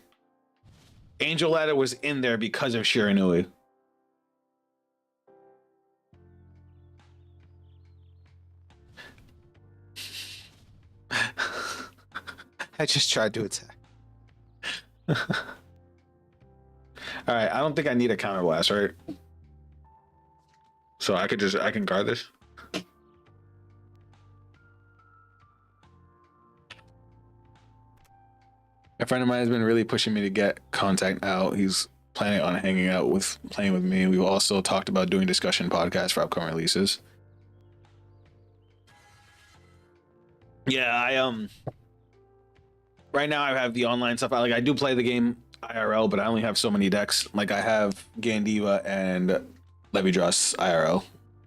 Angel Ladder was in there because of Shiranui. I just tried to attack. All right, I don't think I need a counter blast, right? So I can guard this. A friend of mine has been really pushing me to get contact out. He's planning on hanging out playing with me. We've also talked about doing discussion podcasts for upcoming releases. Yeah, right now I have the online stuff. I do play the game IRL, but I only have so many decks. Like I have Gandiva and Levidras IRL,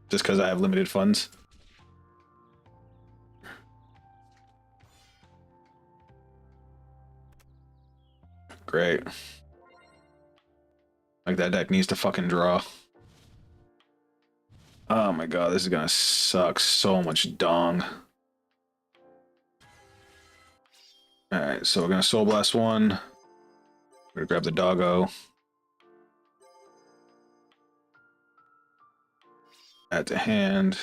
just because I have limited funds. Great. Like that deck needs to fucking draw. Oh my god, this is gonna suck so much dong. Alright, so we're gonna Soul Blast one. We're gonna grab the doggo. Add to hand.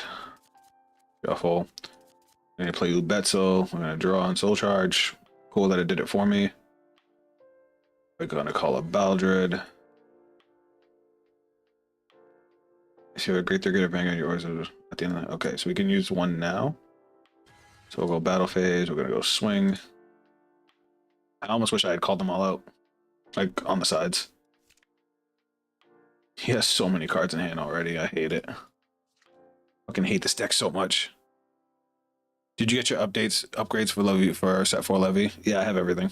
Shuffle. I'm gonna play Ubetzel. We're gonna draw on Soul Charge. Cool that it did it for me. We're gonna call up Baldred. If you have a great 3 Vanguard, yours at the end of that. Okay, so we can use one now. So we'll go battle phase. We're gonna go swing. I almost wish I had called them all out, like on the sides. He has so many cards in hand already. I hate it. Fucking hate this deck so much. Did you get your upgrades for Levy for set 4 Levy? Yeah, I have everything.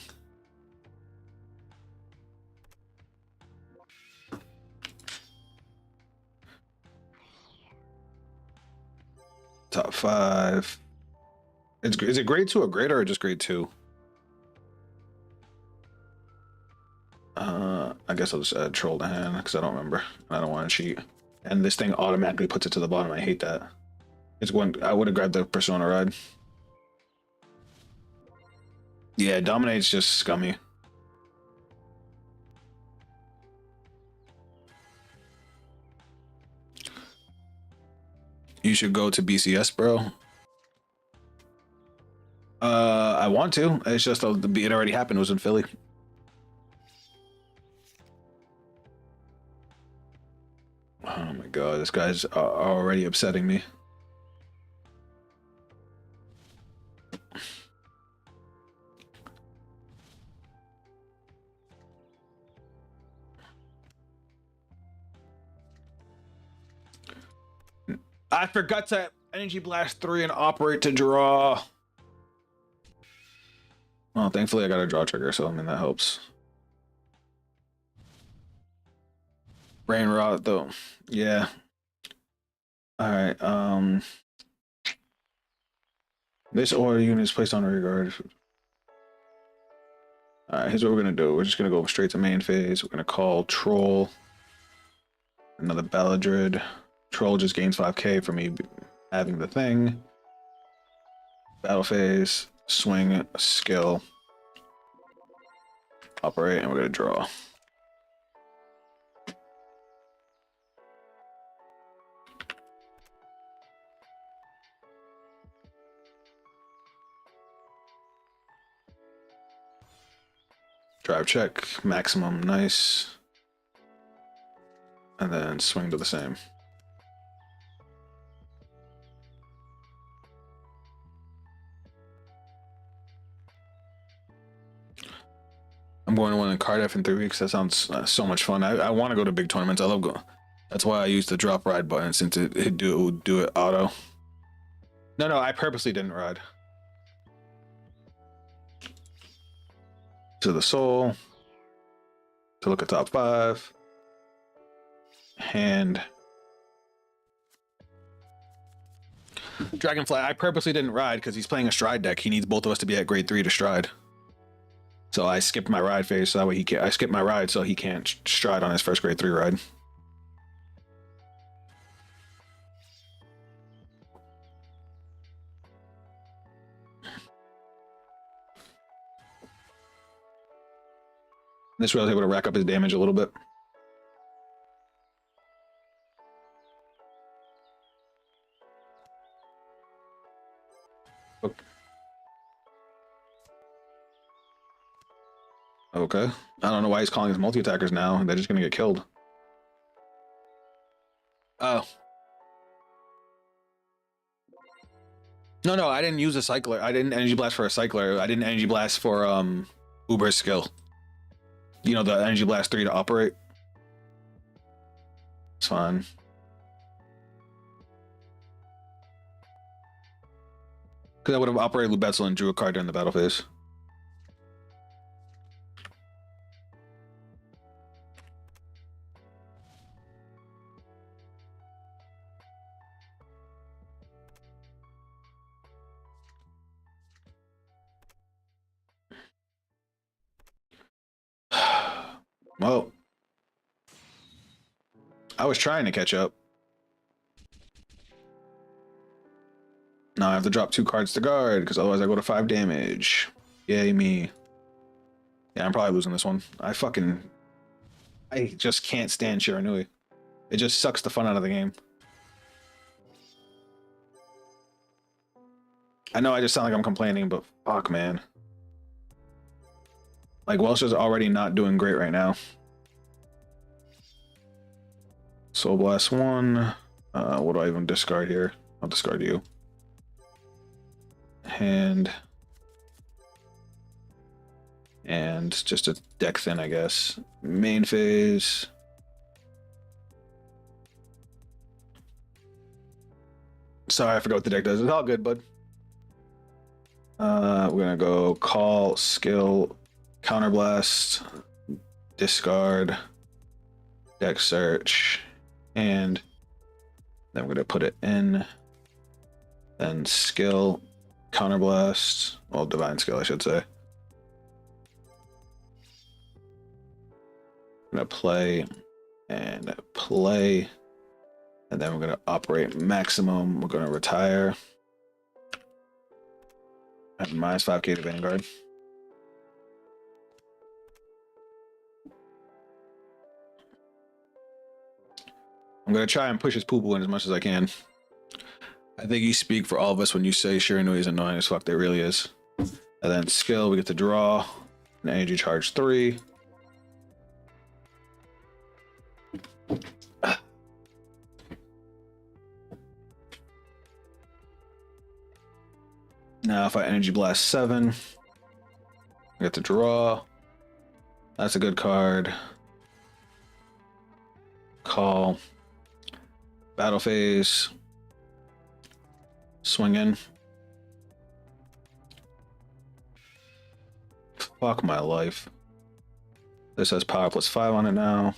Top 5. Is it grade 2 or greater or just grade 2? I guess I'll just add troll to hand because I don't remember. I don't want to cheat. And this thing automatically puts it to the bottom. I hate that. It's one. I would have grabbed the Persona Ride. Yeah, Dominate's just scummy. You should go to BCS, bro. I want to. It's just it already happened. It was in Philly. Oh my god, this guy's already upsetting me. I forgot to Energy Blast 3 and operate to draw. Oh Oh, thankfully I got a draw trigger, so I mean that helps. Brain rot though. Yeah. All right. This order unit is placed on rear guard. All right. Here's what we're gonna do. We're just gonna go straight to main phase. We're gonna call Troll. Another Balladrid. Troll just gains 5k for me having the thing. Battle phase. Swing. Skill. Operate, and we're gonna draw. Drive check, maximum, nice. And then swing to the same. I'm going to one in Cardiff in 3 weeks. That sounds so much fun. I want to go to big tournaments. I love going. That's why I use the drop ride button, since it would do it auto. No, I purposely didn't ride. To the soul. To look at top 5. Hand. Dragonfly, I purposely didn't ride because he's playing a stride deck. He needs both of us to be at grade 3 to stride. So I skipped my ride phase so that way he can't. I skipped my ride so he can't stride on his first grade 3 ride. This way I was able to rack up his damage a little bit. Okay. I don't know why he's calling his multi-attackers now. They're just gonna get killed. Oh. No, I didn't use a cycler. I didn't energy blast for a cycler. I didn't energy blast for Uber's skill. You know, the energy blast 3 to operate. It's fine. Because I would have operated Lubetzel and drew a card during the battle phase. Well, I was trying to catch up. Now I have to drop 2 cards to guard, because otherwise I go to 5 damage. Yay me. Yeah, I'm probably losing this one. I just can't stand Shiranui. It just sucks the fun out of the game. I know I just sound like I'm complaining, but fuck, man. Like, Welsh's already not doing great right now. Soul Blast 1. What do I even discard here? I'll discard you. Hand. And just a deck thin, I guess. Main phase. Sorry, I forgot what the deck does. It's all good, bud. We're gonna go call, skill, counterblast, discard, deck search, and then we're gonna put it in. Then skill, counterblast, well, divine skill, I should say. I'm gonna play, and then we're gonna operate maximum. We're gonna retire. At minus 5k to Vanguard. I'm gonna try and push his poo-poo in as much as I can. I think you speak for all of us when you say Shiranui is annoying as fuck. There really is. And then skill, we get to draw. An energy charge 3. Now if I energy blast 7, I get to draw. That's a good card. Call. Battle phase. Swing in. Fuck my life. This has power +5 on it now.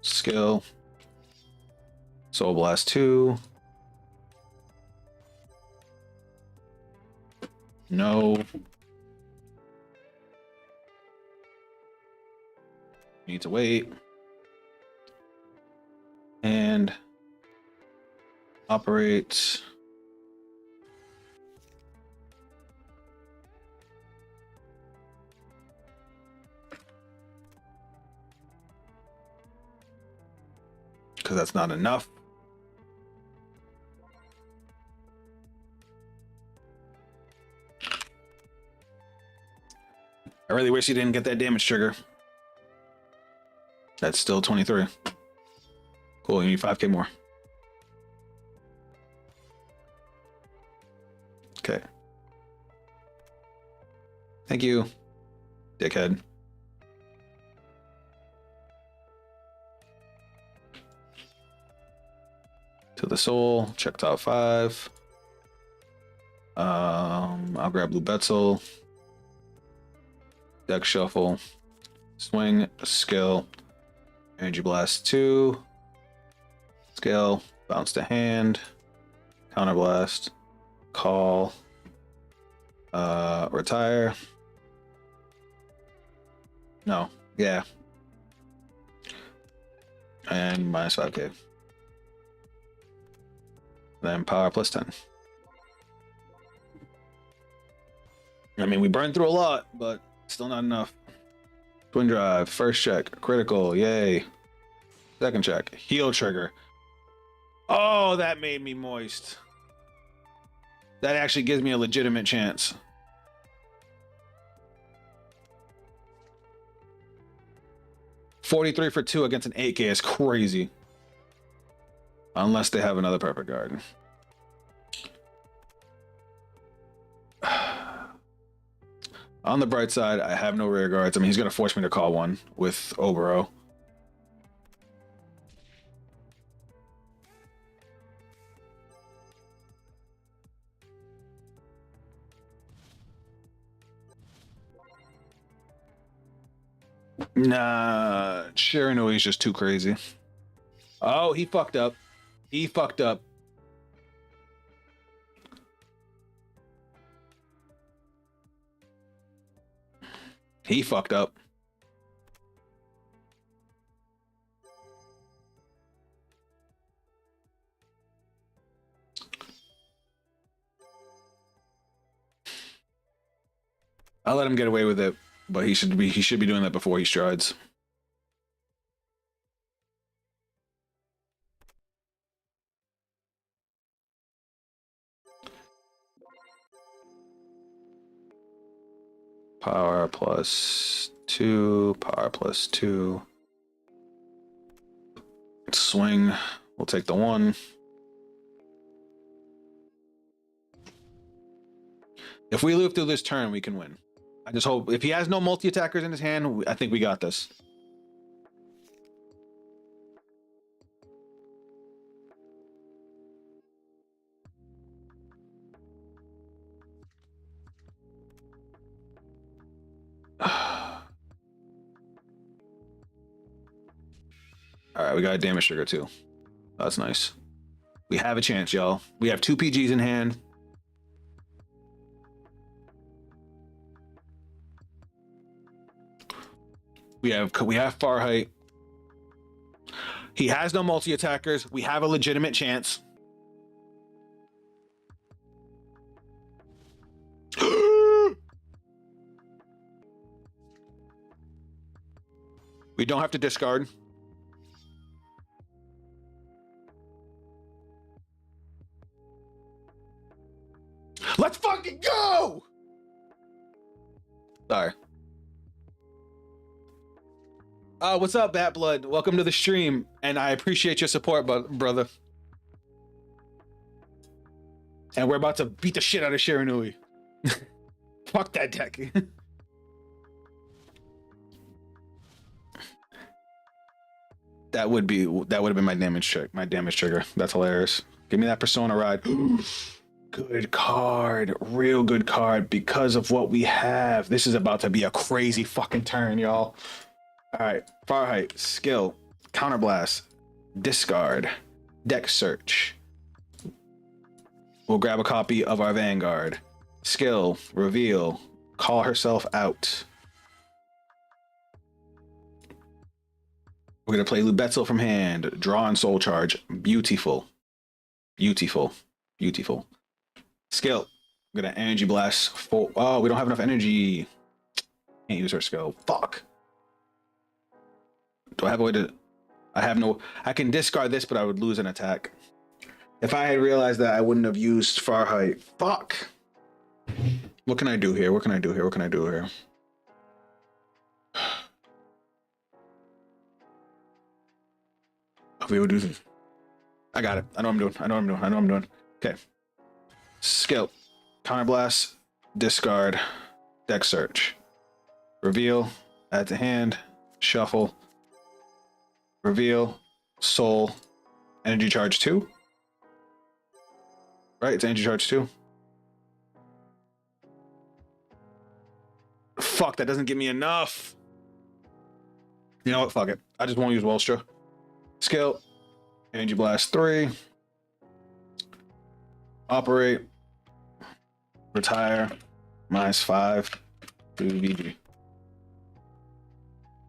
Skill. Soul Blast 2. No. Need to wait. And operate. Because that's not enough. I really wish he didn't get that damage trigger. That's still 23. Cool, you need 5k more. Okay. Thank you, dickhead. To the soul, check top 5. I'll grab Blue Betzel. Deck shuffle. Swing, skill. Energy Blast 2. Skill, bounce to hand. Counter Blast. Call. Retire. No, yeah. And minus 5k. Then power +10. I mean, we burned through a lot, but still not enough. Twin drive, first check, critical, yay. Second check, heal trigger. Oh, that made me moist. That actually gives me a legitimate chance. $43 for 2 against an 8k is crazy. Unless they have another perfect guard. On the bright side, I have no rear guards. I mean, he's going to force me to call one with Obero. Nah, Shiranui is just too crazy. Oh, he fucked up. He fucked up. He fucked up. I'll let him get away with it, but he should be doing that before he strides. Power +2, power +2. Swing. We'll take the 1. If we live through this turn, we can win. I just hope if he has no multi-attackers in his hand, I think we got this. All right, we got a damage trigger too. That's nice. We have a chance, y'all. We have 2 PGs in hand. We have Farheight. He has no multi-attackers. We have a legitimate chance. We don't have to discard. Let's fucking go! Sorry. What's up, Bat Blood? Welcome to the stream, and I appreciate your support, brother. And we're about to beat the shit out of Shiranui. Fuck that deck. That would have been my damage check, my damage trigger. That's hilarious. Give me that Persona ride. Good card, real good card because of what we have. This is about to be a crazy fucking turn, y'all. All right, far height, skill, counterblast, discard, deck search. We'll grab a copy of our Vanguard. Skill, reveal, call herself out. We're gonna play Lubetzel from hand, draw and soul charge. Beautiful, beautiful, beautiful. Skill, I'm gonna energy blast. Oh, we don't have enough energy. Can't use her skill. Fuck. Do I have a way to? I have no. I can discard this, but I would lose an attack. If I had realized that, I wouldn't have used far height. Fuck. What can I do here? What can I do here? What can I do here? We would do this. I got it. I know what I'm doing. I know what I'm doing. I know what I'm doing. Okay. Skill. Counterblast. Discard. Deck search. Reveal. Add to hand. Shuffle. Reveal. Soul. Energy charge 2. Right? It's energy charge 2. Fuck, that doesn't give me enough. You know what? Fuck it. I just won't use Wellstra. Skill. Energy blast 3. Operate. Retire. -5. To VG.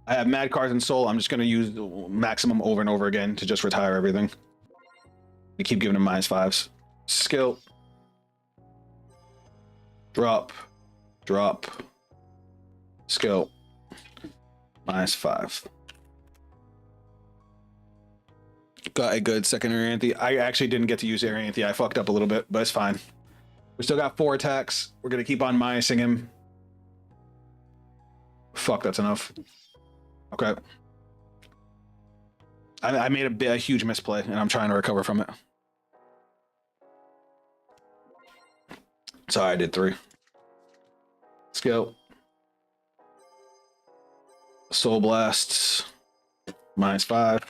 I have mad cards and soul. I'm just gonna use maximum over and over again to just retire everything. We keep giving them -5s. Skill. Drop. Drop. Skill. -5. Got a good second Arianthe. I actually didn't get to use Arianthe. I fucked up a little bit, but it's fine. We still got 4 attacks. We're gonna keep on minusing him. Fuck, that's enough. Okay. I made a huge misplay, and I'm trying to recover from it. Sorry, I did 3. Skill. Soul Blasts. -5.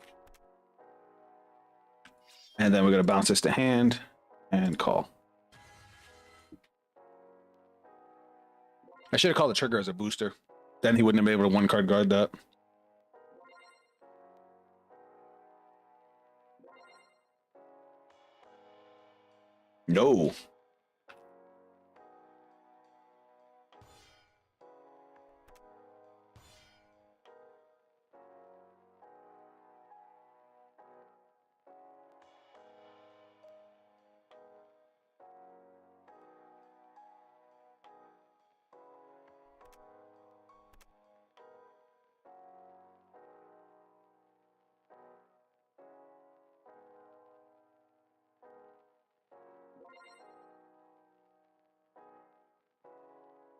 And then we're going to bounce this to hand and call. I should have called the trigger as a booster. Then he wouldn't have been able to 1-card guard that. No.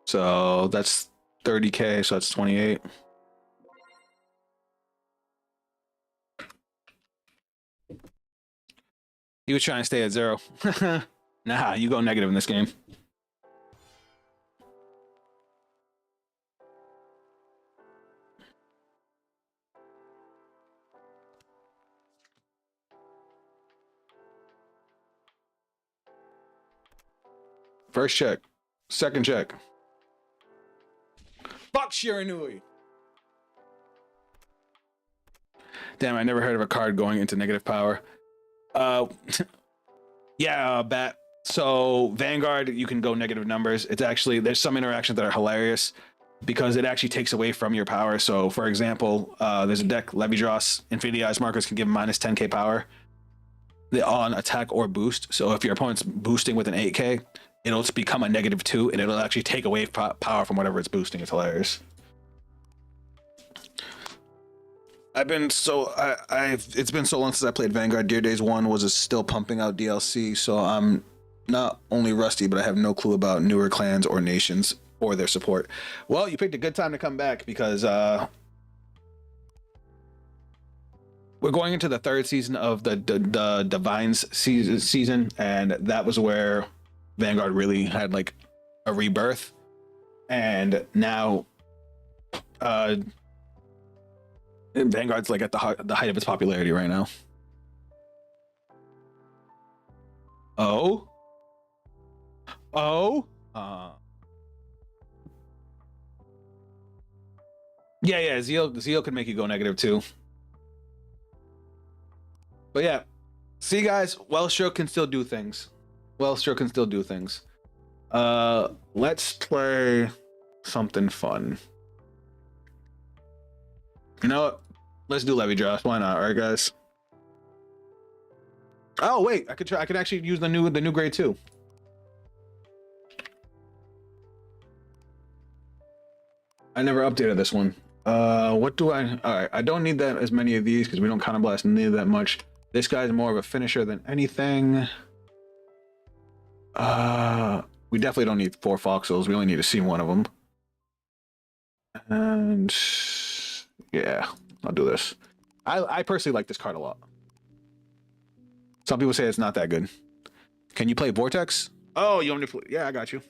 So that's 30K, so that's 28. He was trying to stay at 0. Nah, you go negative in this game. First check. Second check. Fuck Shiranui. Damn, I never heard of a card going into negative power. Yeah, Bat. So Vanguard, you can go negative numbers. It's actually, there's some interactions that are hilarious because it actually takes away from your power. So for example, there's a deck, Levidros, Infinity Eyes markers can give -10K power on attack or boost. So if your opponent's boosting with an 8K, it'll become a -2 and it'll actually take away power from whatever it's boosting. It's hilarious. I've been so it's been so long since I played Vanguard. Dear Days 1 was still pumping out DLC, so I'm not only rusty, but I have no clue about newer clans or nations or their support. Well, you picked a good time to come back because we're going into the 3rd season of the Divines season, and that was where Vanguard really had like a rebirth, and now Vanguard's like at the height of its popularity right now. Oh, Oh. Yeah. Zeal can make you go negative too. But yeah, see guys, Wellstroke can still do things. Wellstroke can still do things. Let's play something fun. You know what? Let's do Levy Dross. Why not? All right, guys. Oh wait, I could actually use the new grade too. I never updated this one. What do I? All right, I don't need that as many of these because we don't kind of blast nearly that much. This guy's more of a finisher than anything. We definitely don't need 4 Foxels. We only need to see one of them. And yeah, I'll do this. I personally like this card a lot. Some people say it's not that good. Can you play Vortex? Oh, you want me to play? Yeah, I got you.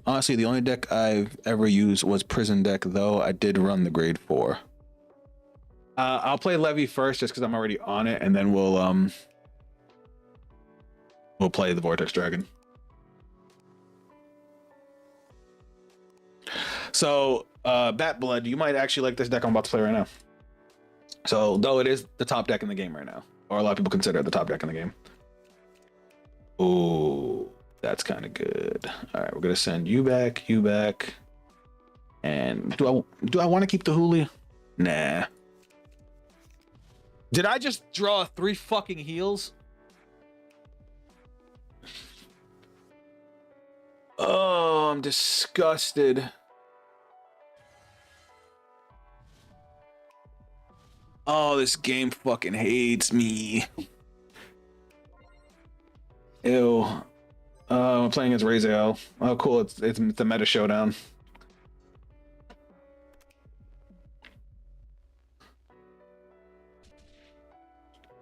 Honestly, the only deck I've ever used was Prison deck, though I did run the grade 4. I'll play Levy first just because I'm already on it, and then we'll play the Vortex Dragon. So, Bat Blood, you might actually like this deck I'm about to play right now. So, though it is the top deck in the game right now, or a lot of people consider it the top deck in the game. Ooh, that's kind of good. All right, we're gonna send you back, and do I want to keep the Huli? Nah. Did I just draw 3 fucking heals? Oh, I'm disgusted. Oh, this game fucking hates me. Ew. I'm playing as Raziel. Oh, cool. It's the meta showdown.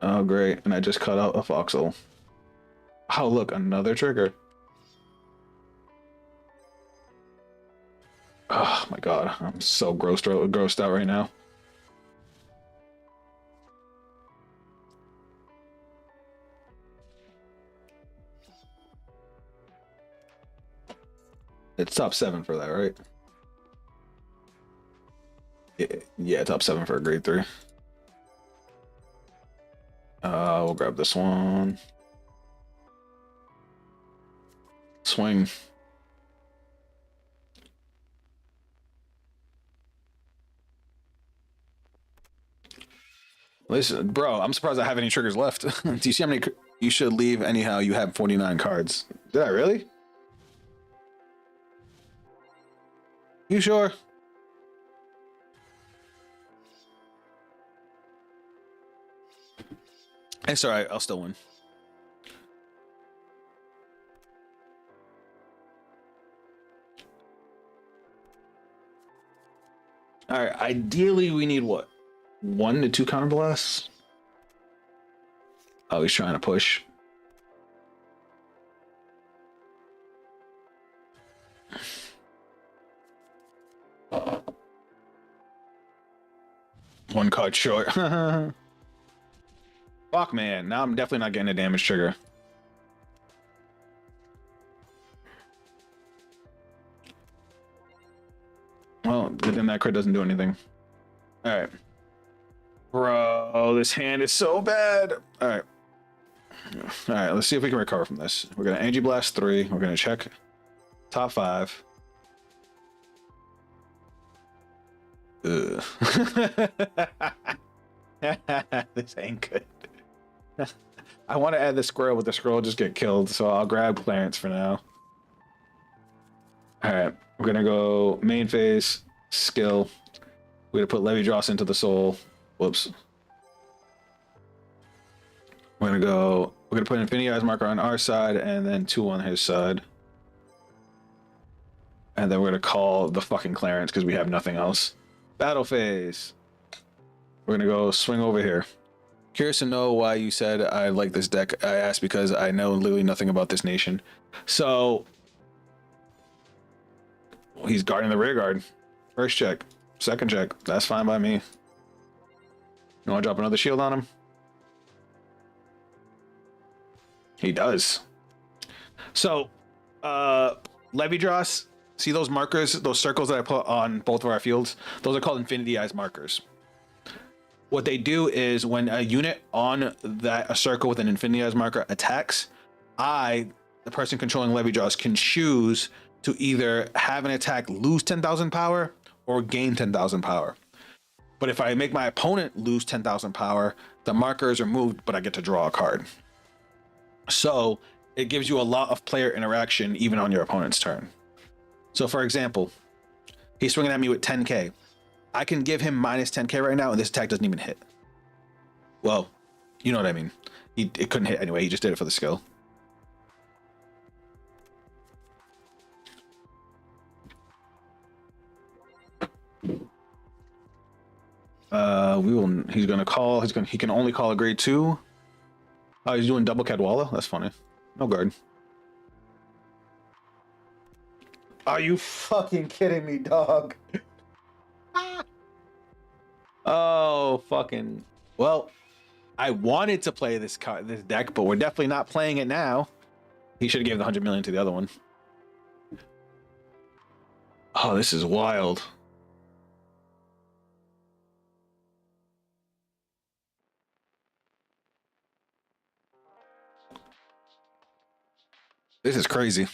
Oh, great. And I just cut out a Foxel. Oh, look, another trigger. Oh my god, I'm so grossed out right now. It's top 7 for that, right? Yeah, top 7 for a grade 3. We'll grab this one. Swing. Listen, bro, I'm surprised I have any triggers left. Do you see how many? You should leave anyhow. You have 49 cards. Did I really? You sure? It's alright, I'll still win. Alright, ideally we need what? 1 to 2 counter blasts? Oh, he's trying to push. One card short. Fuck, man. Now I'm definitely not getting a damage trigger. Well, then that crit doesn't do anything. All right. Bro, this hand is so bad. All right. All right, let's see if we can recover from this. We're going to Energy Blast 3. We're going to check top 5. Ugh. This ain't good. I want to add the squirrel, but the squirrel just get killed, so I'll grab Clarence for now. All right, we're gonna go main phase, skill. We're gonna put Levy Dross into the soul. Whoops. We're gonna put Infinity Eyes marker on our side and then 2 on his side. And then we're gonna call the fucking Clarence because we have nothing else. Battle phase. We're gonna go swing over here. Curious to know why you said I like this deck. I asked because I know literally nothing about this nation. So he's guarding the rear guard. First check, second check. That's fine by me. You want to drop another shield on him? He does. So, Levy Dross, see those markers, those circles that I put on both of our fields? Those are called Infinity Eyes markers. What they do is when a unit on a circle with an Infinity Eyes marker attacks, the person controlling Levy Dross, can choose to either have an attack lose 10,000 power or gain 10,000 power. But if I make my opponent lose 10,000 power, the marker is removed, but I get to draw a card. So it gives you a lot of player interaction even on your opponent's turn. So for example, he's swinging at me with 10k. I can give him minus 10k right now, and this attack doesn't even hit. Well, you know what I mean. It couldn't hit anyway. He just did it for the skill. He's gonna call. He can only call a grade 2. Oh, he's doing double Cadwalla. That's funny. No guard. Are you fucking kidding me, dog? Oh, fucking. Well, I wanted to play this deck, but we're definitely not playing it now. He should have given the 100 million to the other one. Oh, this is wild. This is crazy.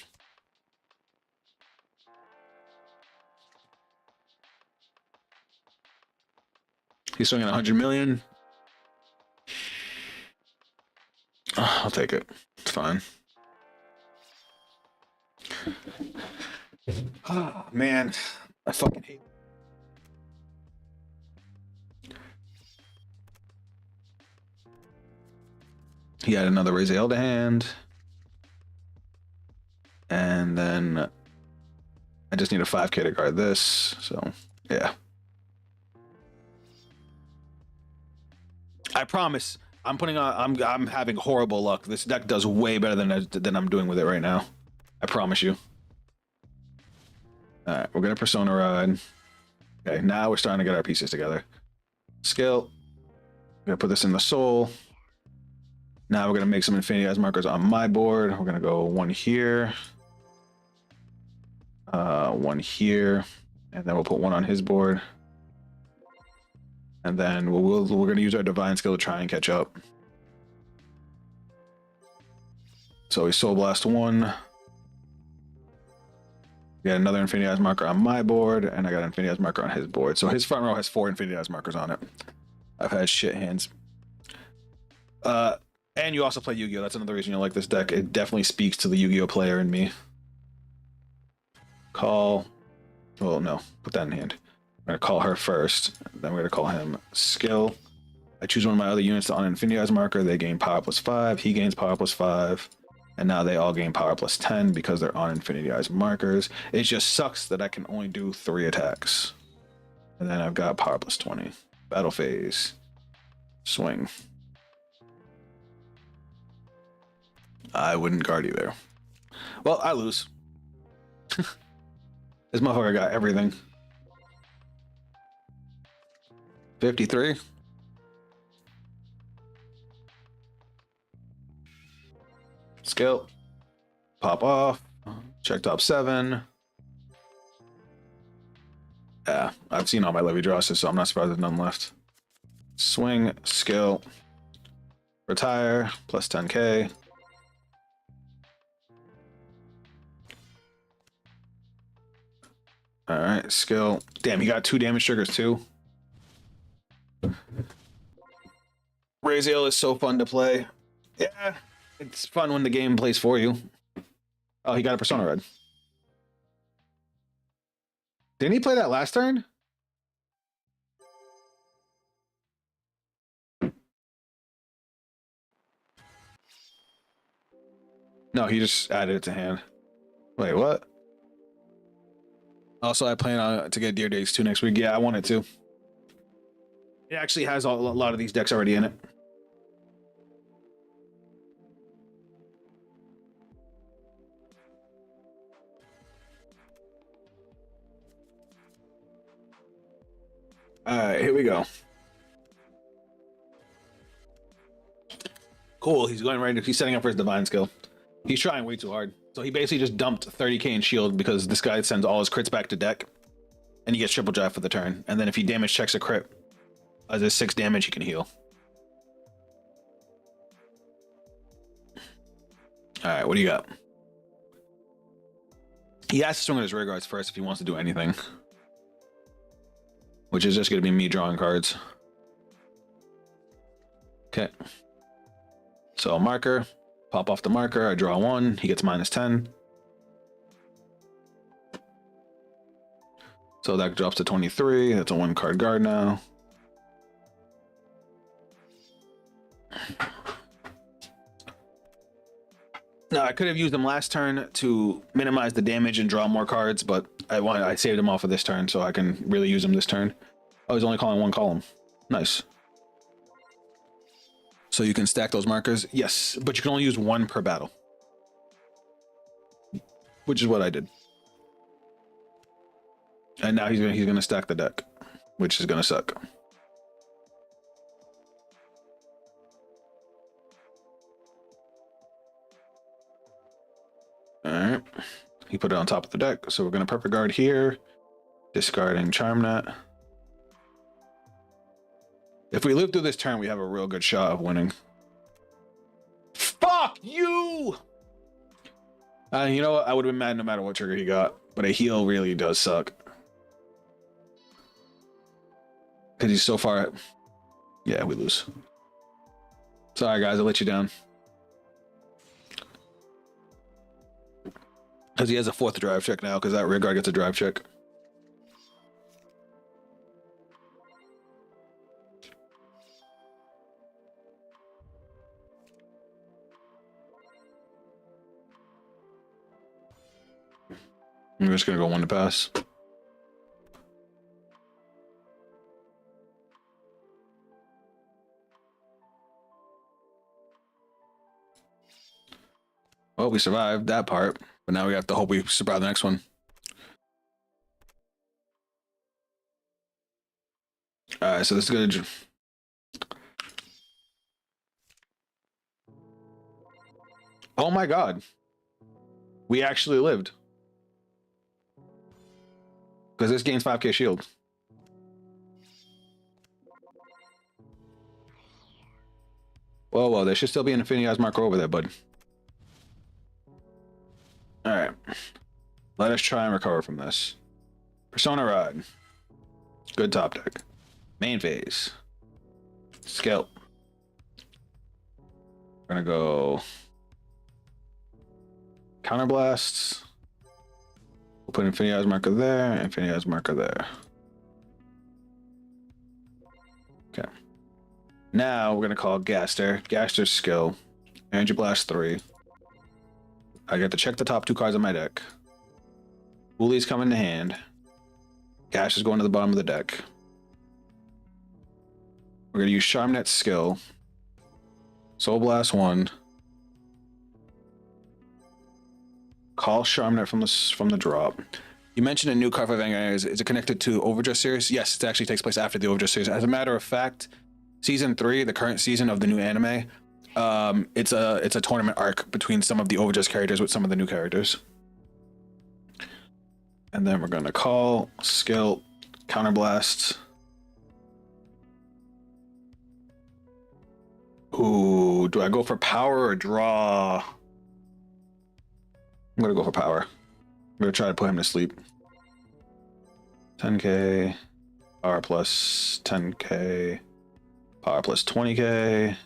He's swinging 100 million. Oh, I'll take it. It's fine. Oh, man, I fucking hate it. He had another Raziel to hand. And then I just need a 5k to guard this. So, yeah. I promise. I'm having horrible luck. This deck does way better than I'm doing with it right now. I promise you. All right, we're gonna Persona Ride. Okay, now we're starting to get our pieces together. Skill. We're gonna put this in the soul. Now we're gonna make some Infinity Eyes markers on my board. We're gonna go one here, one here, and then we'll put one on his board. And then we're gonna use our Divine Skill to try and catch up. So we Soul Blast 1. We got another Infinity Eyes marker on my board, and I got an Infinity Eyes marker on his board. So his front row has 4 Infinity Eyes markers on it. I've had shit hands. And you also play Yu-Gi-Oh! That's another reason you like this deck. It definitely speaks to the Yu-Gi-Oh! Player in me. Call. Well, no. Put that in hand. I'm going to call her first. Then we're going to call him Skill. I choose one of my other units to on an Infinity Eyes marker. They gain power +5. He gains power +5. And now they all gain power +10 because they're on Infinity Eyes markers. It just sucks that I can only do 3 attacks. And then I've got power +20. Battle phase. Swing. I wouldn't guard either. Well, I lose. This motherfucker got everything. 53. Skill. Pop off. Check top 7. Yeah, I've seen all my Levy Drosses, so I'm not surprised there's none left. Swing, skill. Retire, +10k. All right, skill. Damn, he got 2 damage triggers too. Raziel is so fun to play. Yeah, it's fun when the game plays for you. Oh, he got a Persona Red. Didn't he play that last turn? No, he just added it to hand. Wait, what? Also, I plan on to get Deer Days 2 next week. Yeah, I wanted to. It actually has a lot of these decks already in it. All right, here we go. Cool. He's going right. He's setting up for his divine skill. He's trying way too hard. So he basically just dumped 30k in shield because this guy sends all his crits back to deck, and he gets triple drive for the turn. And then if he damage checks a crit, as a 6 damage, he can heal. All right, what do you got? He has to swing on his rear guards first if he wants to do anything, which is just going to be me drawing cards. Okay. So marker, pop off the marker. I draw 1. He gets -10. So that drops to 23. That's a 1 card guard now. Now I could have used them last turn to minimize the damage and draw more cards, but I saved them all for this turn so I can really use them this turn. Oh, he's only calling 1 column. Nice. So you can stack those markers? Yes, but you can only use 1 per battle, which is what I did. And now he's gonna stack the deck, which is gonna suck. All right, he put it on top of the deck, so we're gonna perfect guard here, discarding Charm Net. If we live through this turn, we have a real good shot of winning. Fuck you! You know what? I would have been mad no matter what trigger he got, but a heal really does suck. Because he's so far. Yeah, we lose. Sorry, guys, I let you down. Because he has a 4th drive check now, because that rear guard gets a drive check. I'm just gonna go 1 to pass. Well, we survived that part, but now we have to hope we survive the next one. All right, so this is gonna. Oh my God, we actually lived. Because this gains 5k shield. Whoa, whoa, there should still be an Infinity Eyes marker over there, bud. Alright. Let us try and recover from this. Persona Rod. Good top deck. Main phase. Scalp. We're gonna go Counterblasts. We'll put Infinity Eyes marker there, Infinity Eyes marker there. Okay. Now we're gonna call Gaster. Gaster's skill. Energy Blast 3. I get to check the top 2 cards on my deck. Woolie's coming to hand. Gaster's going to the bottom of the deck. We're gonna use Charmnet's skill. Soul Blast 1. Call Charmnet from the drop. You mentioned a new Cardfight Vanguard. Is it connected to Overdress series? Yes, it actually takes place after the Overdress series. As a matter of fact, season 3, the current season of the new anime, it's a tournament arc between some of the Overdress characters with some of the new characters. And then we're gonna call skill Counterblast. Ooh, do I go for power or draw? I'm gonna go for power. I'm gonna try to put him to sleep. 10k, power plus 10k, power plus 20k,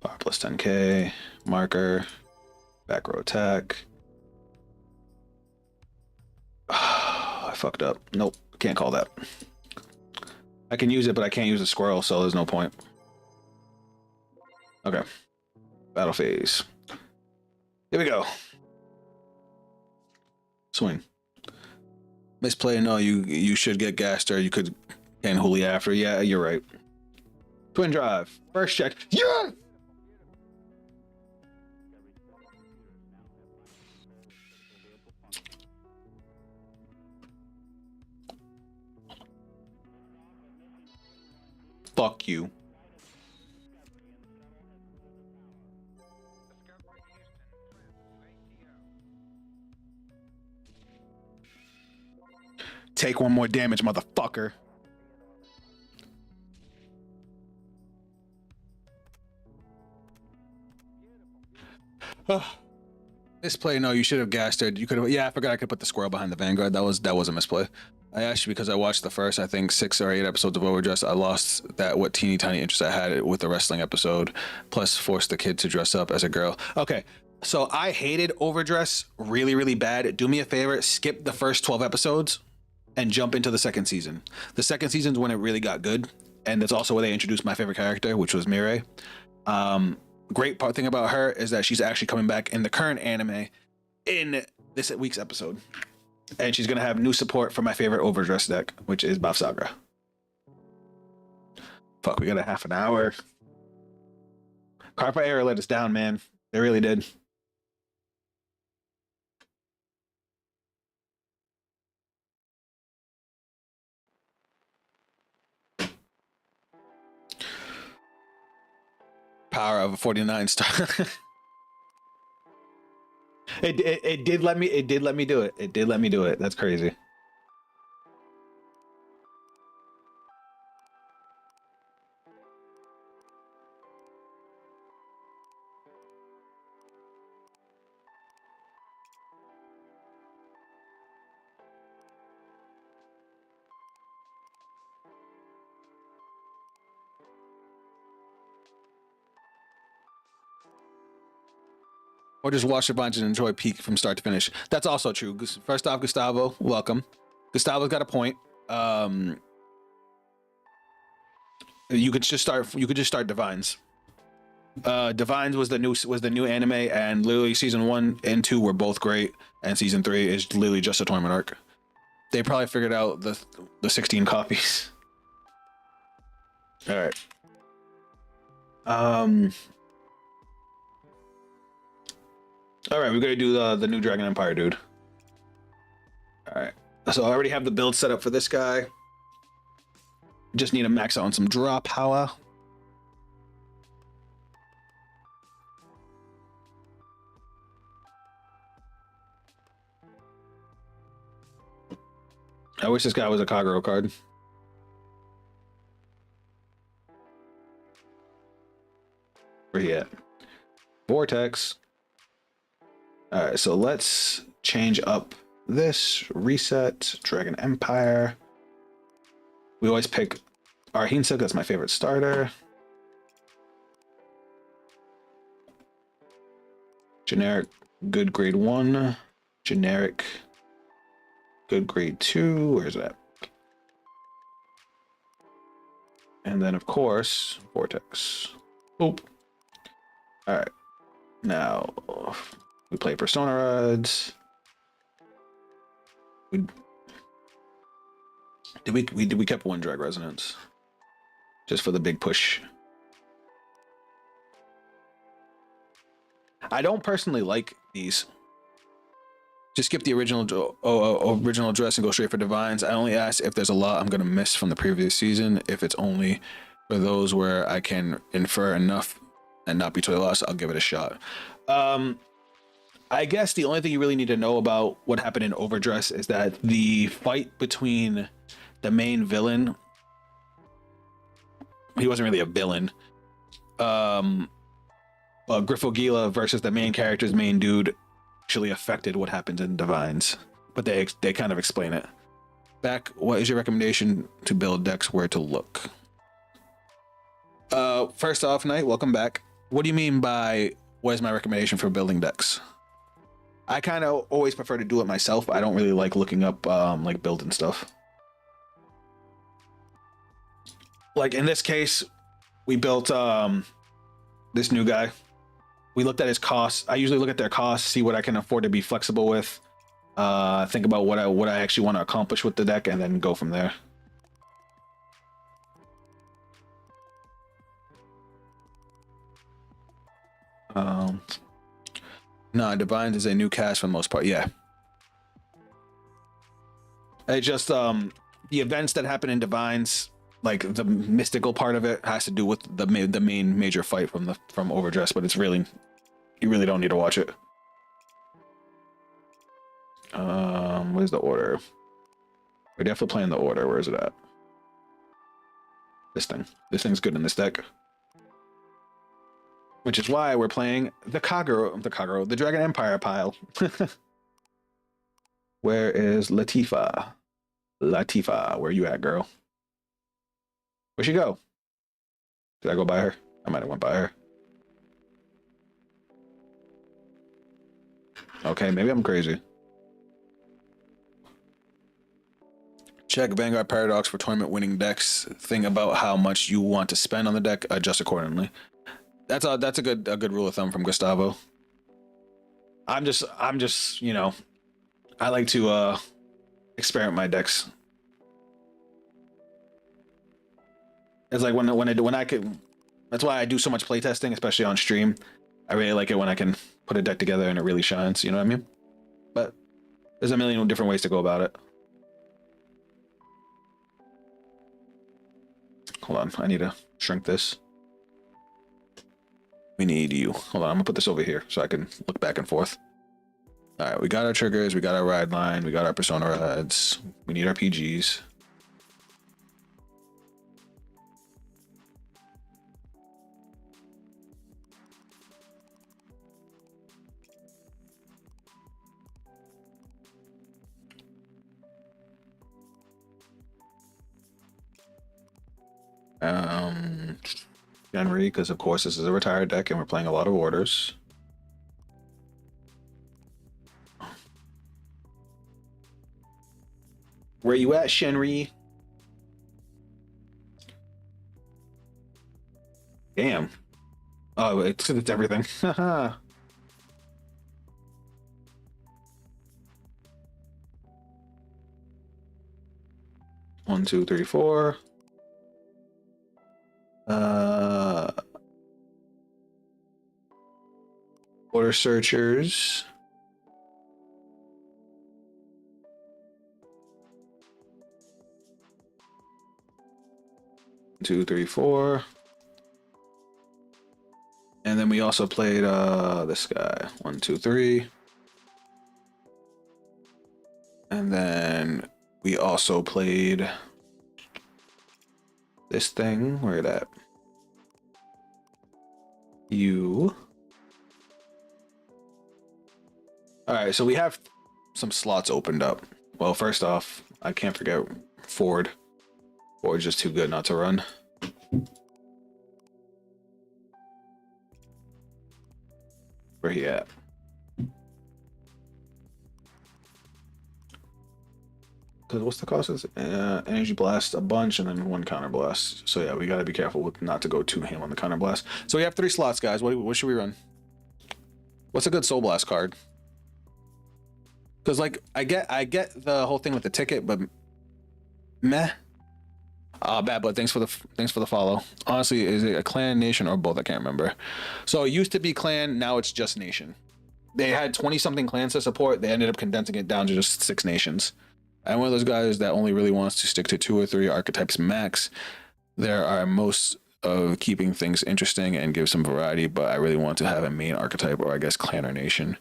power plus 10k, marker, back row attack. I fucked up. Nope, can't call that. I can use it, but I can't use the squirrel, so there's no point. Okay, battle phase. Here we go. Swing. Misplay. No, you should get Gaster. You could can Huli after. Yeah, you're right. Twin drive. First check. Yeah. Fuck you. Take one more damage, motherfucker. Misplay. No, you should have gassed her. You could have. Yeah, I forgot I could put the squirrel behind the Vanguard. That was a misplay. I asked you because I watched the first, I think, 6 or 8 episodes of Overdress. I lost that what teeny tiny interest I had with the wrestling episode, plus forced the kid to dress up as a girl. Okay, so I hated Overdress really, really bad. Do me a favor, skip the first 12 episodes and jump into the second season. The second season's when it really got good, and that's also where they introduced my favorite character, which was Mireille. Great thing about her is that she's actually coming back in the current anime in this week's episode. And she's going to have new support for my favorite Overdress deck, which is Bafsagra. Fuck, we got a half an hour. Cardfight Vanguard let us down, man. They really did. Power of a 49 star. It did let me do it. It did let me do it. That's crazy. Or just watch a bunch and enjoy Peak from start to finish. That's also true. First off, Gustavo, welcome. Gustavo's got a point. You could just start Divines. Divines was the new anime, and literally season 1 and 2 were both great, and season 3 is literally just a tournament arc. They probably figured out the 16 copies. All right. All right, we're gonna do the new Dragon Empire, dude. All right, so I already have the build set up for this guy. Just need to max out on some draw power. I wish this guy was a Kagero card. Where he at? Vortex. All right, so let's change up this. Reset, Dragon Empire. We always pick Arhinsuk, that's my favorite starter. Generic, good grade 1. Generic, good grade 2. Where's that? And then, of course, Vortex. Oop. All right. Now, we play Persona Rods. We kept one Drag Resonance just for the big push. I don't personally like these. Just skip the original dress and go straight for Divines. I only ask if there's a lot I'm gonna miss from the previous season. If it's only for those where I can infer enough and not be totally lost, I'll give it a shot. I guess the only thing you really need to know about what happened in Overdress is that the fight between the main villain, he wasn't really a villain, Griffogila versus the main character's main dude actually affected what happens in Divines, but they kind of explain it. Back, what is your recommendation to build decks? Where to look? First off, Knight, welcome back. What do you mean by what is my recommendation for building decks? I kind of always prefer to do it myself. I don't really like looking up like building stuff. Like in this case, we built this new guy. We looked at his costs. I usually look at their costs, see what I can afford to be flexible with. Think about what I actually want to accomplish with the deck, and then go from there. No, Divines is a new cast for the most part. Yeah. It just the events that happen in Divines, like the mystical part of it, has to do with the main major fight from Overdress, but it's really, you really don't need to watch it. Where's the order? We're definitely playing the order. Where is it at? This thing. This thing's good in this deck. Which is why we're playing the Dragon Empire pile. Where is Latifa? Latifa, where you at, girl? Where'd she go? Did I go by her? I might have went by her. Okay, maybe I'm crazy. Check Vanguard Paradox for tournament winning decks. Think about how much you want to spend on the deck. Adjust accordingly. That's a good rule of thumb from Gustavo. I'm just you know, I like to experiment my decks. It's like when I can. That's why I do so much playtesting, especially on stream. I really like it when I can put a deck together and it really shines. You know what I mean? But there's a million different ways to go about it. Hold on, I need to shrink this. We need you. Hold on, I'm gonna put this over here so I can look back and forth. All right, we got our triggers, we got our ride line, we got our persona heads. We need our PGs. Henry, because of course this is a retired deck and we're playing a lot of orders. Where you at, Shenri? Damn. Oh, it's everything. Haha. 1, 2, 3, 4. Order searchers. Two, three, four. And then we also played this guy. 1, 2, 3. And then we also played this thing. Where it at? You. All right, so we have some slots opened up. Well, first off, I can't forget Ford. Ford's just too good not to run. Where he at? Because what's the cost of this? Energy blast a bunch and then 1 counter blast. So yeah, we got to be careful with not to go too ham on the counter blast. So we have 3 slots, guys. What should we run? What's a good soul blast card? Because like I get the whole thing with the ticket, but meh. Bad Blood, thanks for the follow. Honestly, is it a clan, nation, or both? I can't remember. So it used to be clan, now it's just nation. They had 20 something clans to support. They ended up condensing it down to just 6 nations. I'm one of those guys that only really wants to stick to 2 or 3 archetypes max. There are most of keeping things interesting and give some variety, but I really want to have a main archetype, or I guess clan or nation.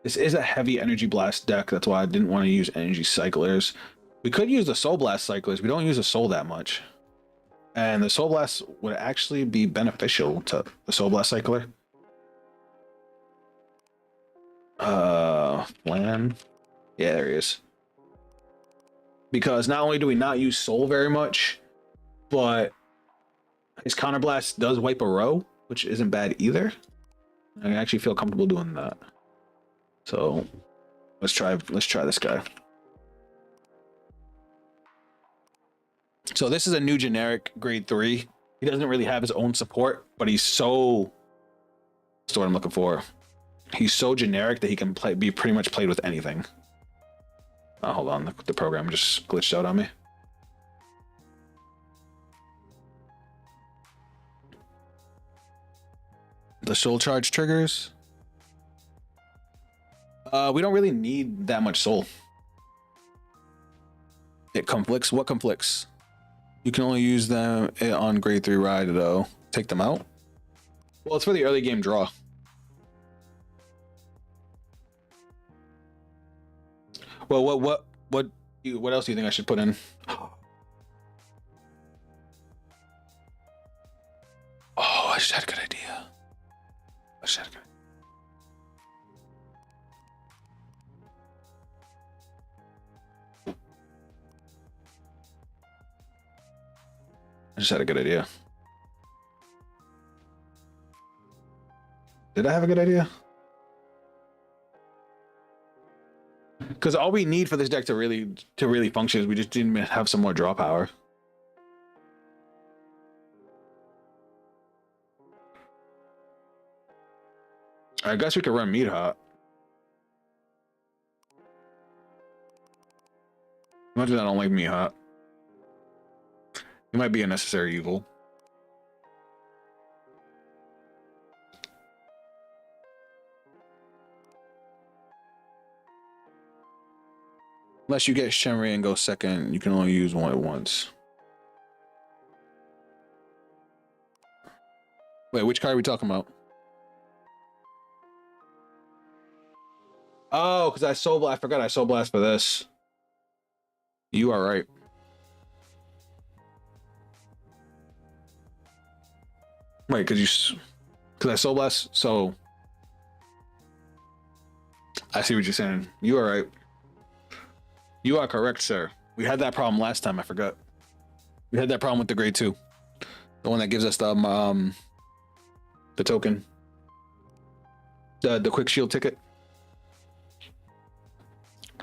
This is a heavy energy blast deck. That's why I didn't want to use energy cyclers. We could use the soul blast cyclers. We don't use the soul that much. And the soul blast would actually be beneficial to the soul blast cycler. Plan. Yeah, there he is. Because not only do we not use soul very much, but his counterblast does wipe a row, which isn't bad either. I actually feel comfortable doing that. So let's try this guy. So this is a new generic grade 3. He doesn't really have his own support, but he's so, that's what I'm looking for. He's so generic that he can be pretty much played with anything. Oh, hold on, the program just glitched out on me. The soul charge triggers. We don't really need that much soul. It conflicts. What conflicts? You can only use them on grade 3 ride though. Take them out. Well, it's for the early game draw. Well, what else do you think I should put in? Oh, I just had a good idea. I just had a good. I just had a good idea. Did I have a good idea? Because all we need for this deck to really function is we just didn't have some more draw power. I guess we could run Meat Hot. Imagine I don't like Meat Hot. It might be a necessary evil. Unless you get Shenri and go second, you can only use one at once. Wait, which card are we talking about? Oh, because I forgot I Soul Blast for this. You are right. Wait, because I Soul Blast, so I see what you're saying. You are right. You are correct, sir. We had that problem last time. I forgot. We had that problem with the grade 2, the one that gives us the token, the quick shield ticket.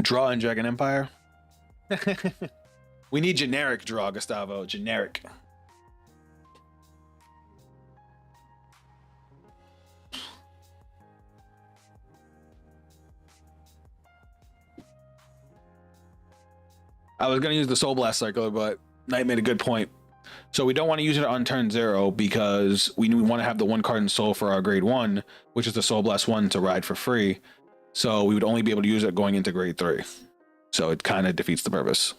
Draw in Dragon Empire. We need generic draw, Gustavo. Generic. I was going to use the Soul Blast Cycler, but Knight made a good point. So we don't want to use it on turn 0 because we want to have the 1 card in Soul for our grade 1, which is the Soul Blast 1 to ride for free. So we would only be able to use it going into grade 3. So it kind of defeats the purpose.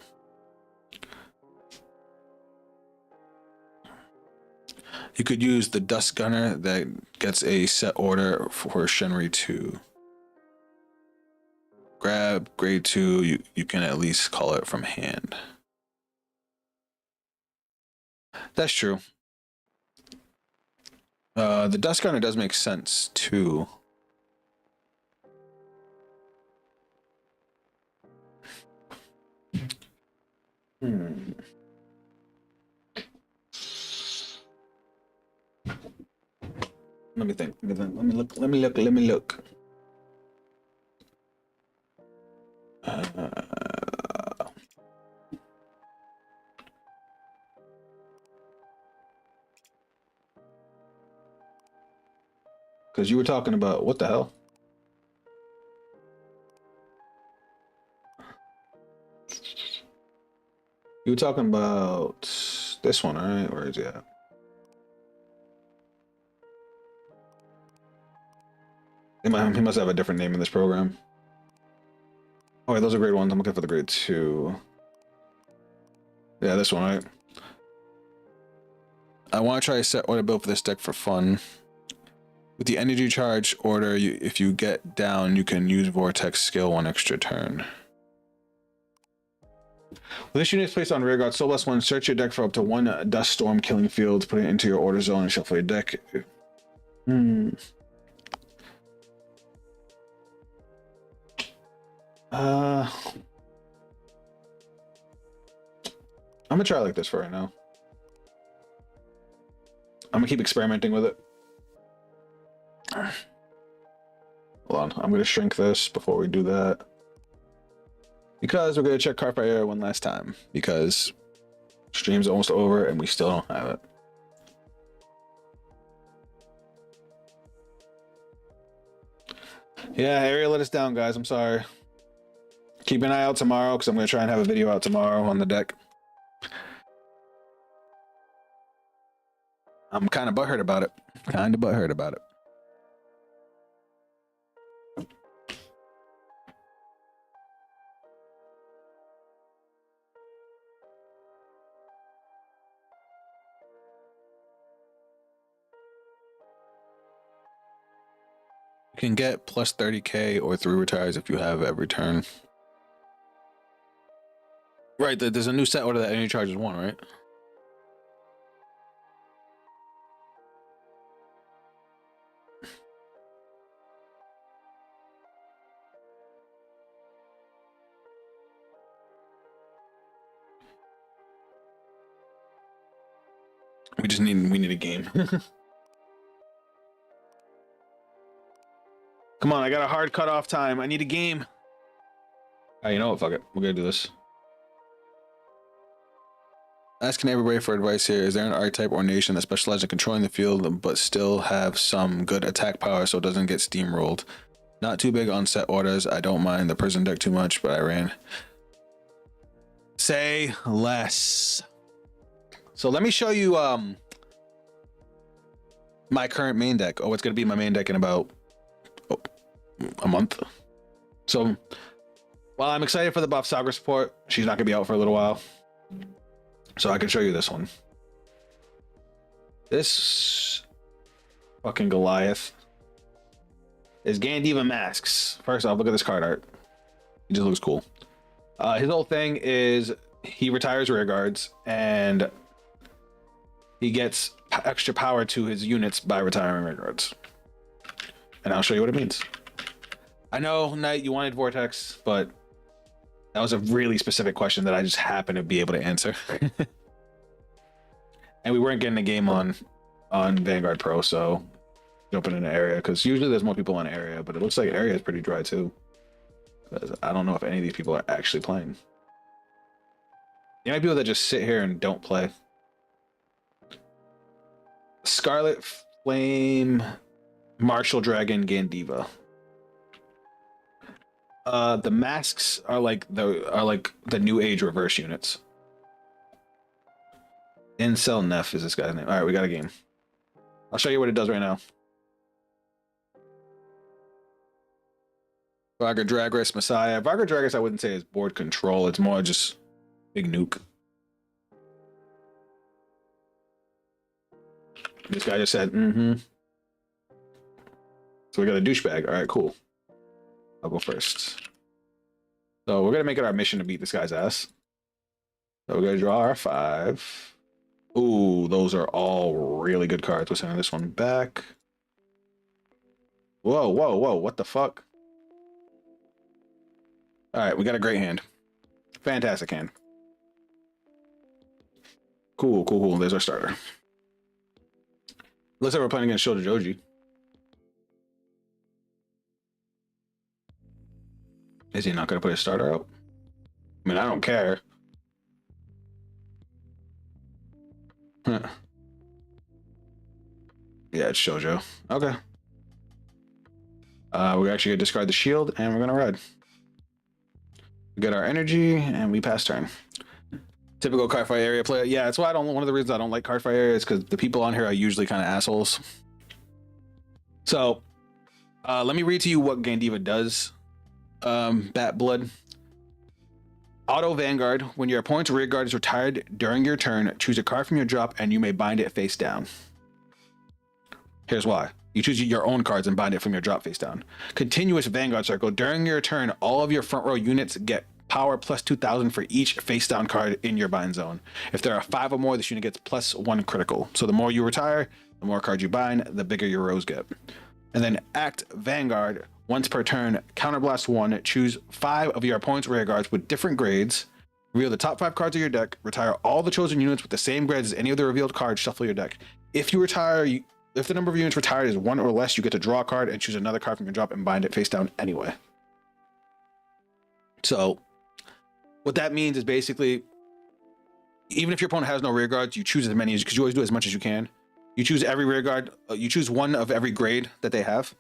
You could use the Dust Gunner that gets a set order for Shenri 2. Grab grade 2, you can at least call it from hand. That's true. The Dust Gunner does make sense too. Let me think. Let me look. Because you were talking about what the hell? You were talking about this one, right? Where is it at? He must have a different name in this program. Oh, wait, those are grade 1s. I'm looking for the grade 2. Yeah, this one, right? I want to try a set order build for this deck for fun. With the energy charge order, if you get down, you can use Vortex skill 1 extra turn. When this unit is placed on rearguard, Soul Blast 1, search your deck for up to 1 Dust Storm killing field, put it into your order zone, and shuffle your deck. I'm gonna try like this for right now. I'm gonna keep experimenting with it. Hold on, I'm gonna shrink this before we do that. Because we're gonna check Cardfight Vanguard one last time. Because stream's almost over and we still don't have it. Yeah, Ariel let us down, guys. I'm sorry. Keep an eye out tomorrow because I'm gonna try and have a video out tomorrow on the deck. I'm kind of butthurt about it. You can get plus 30k or 3 retires if you have every turn. Right, there's a new set order that energy charges 1, right? We need a game. Come on, I got a hard cutoff time. I need a game. You know what? Fuck it. We're gonna do this. Asking everybody for advice here. Is there an archetype or nation that specializes in controlling the field but still have some good attack power so it doesn't get steamrolled? Not too big on set orders. I don't mind the prison deck too much, but I ran. Say less. So let me show you my current main deck. Oh, it's gonna be my main deck in about a month. So while I'm excited for the buff Saga support, she's not gonna be out for a little while. So I can show you this one. This fucking Goliath is Gandiva Masks. First off, look at this card art. He just looks cool. His whole thing is he retires rear guards and he gets extra power to his units by retiring rear guards. And I'll show you what it means. I know, Knight, you wanted Vortex, but that was a really specific question that I just happened to be able to answer. And we weren't getting a game on Vanguard Pro, so jumping in the area, because usually there's more people on area, but it looks like area is pretty dry too. I don't know if any of these people are actually playing. You know, people that just sit here and don't play. Scarlet Flame, Martial Dragon, Gandiva. The masks are like the new age reverse units. Incel Neff is this guy's name. All right, we got a game. I'll show you what it does right now. Varga Dragris Messiah. Varga Dragris I wouldn't say is board control. It's more just big nuke. This guy just said, So we got a douchebag. All right, cool. I'll go first. So we're gonna make it our mission to beat this guy's ass. So we're gonna draw our 5. Ooh, those are all really good cards. We're sending this one back. Whoa, whoa, whoa! What the fuck? All right, we got a great hand. Fantastic hand. Cool, cool, cool. There's our starter. Looks like we're playing against Shoda Joji. Is he not going to put his starter out? I mean, I don't care. Huh. Yeah, it's Shoujo. Okay. We're actually going to discard the shield, and we're going to ride. We get our energy, and we pass turn. Typical Cardfight area player. Yeah, that's why one of the reasons I don't like Cardfight area is because the people on here are usually kind of assholes. So, let me read to you what Gandiva does. Bat Blood. Auto Vanguard. When your opponent's rear guard is retired during your turn, choose a card from your drop and you may bind it face down. Here's why. You choose your own cards and bind it from your drop face down. Continuous Vanguard Circle. During your turn, all of your front row units get power plus 2,000 for each face down card in your bind zone. If there are 5 or more, this unit gets plus 1 critical. So the more you retire, the more cards you bind, the bigger your rows get. And then Act Vanguard. Once per turn, counterblast 1, choose 5 of your opponent's rear guards with different grades, reveal the top 5 cards of your deck, retire all the chosen units with the same grades as any of the revealed cards, shuffle your deck. If the number of units retired is 1 or less, you get to draw a card and choose another card from your drop and bind it face down anyway. So what that means is basically, even if your opponent has no rear guards, you choose as many as, because you always do as much as you can. You choose every rear guard, you choose 1 of every grade that they have.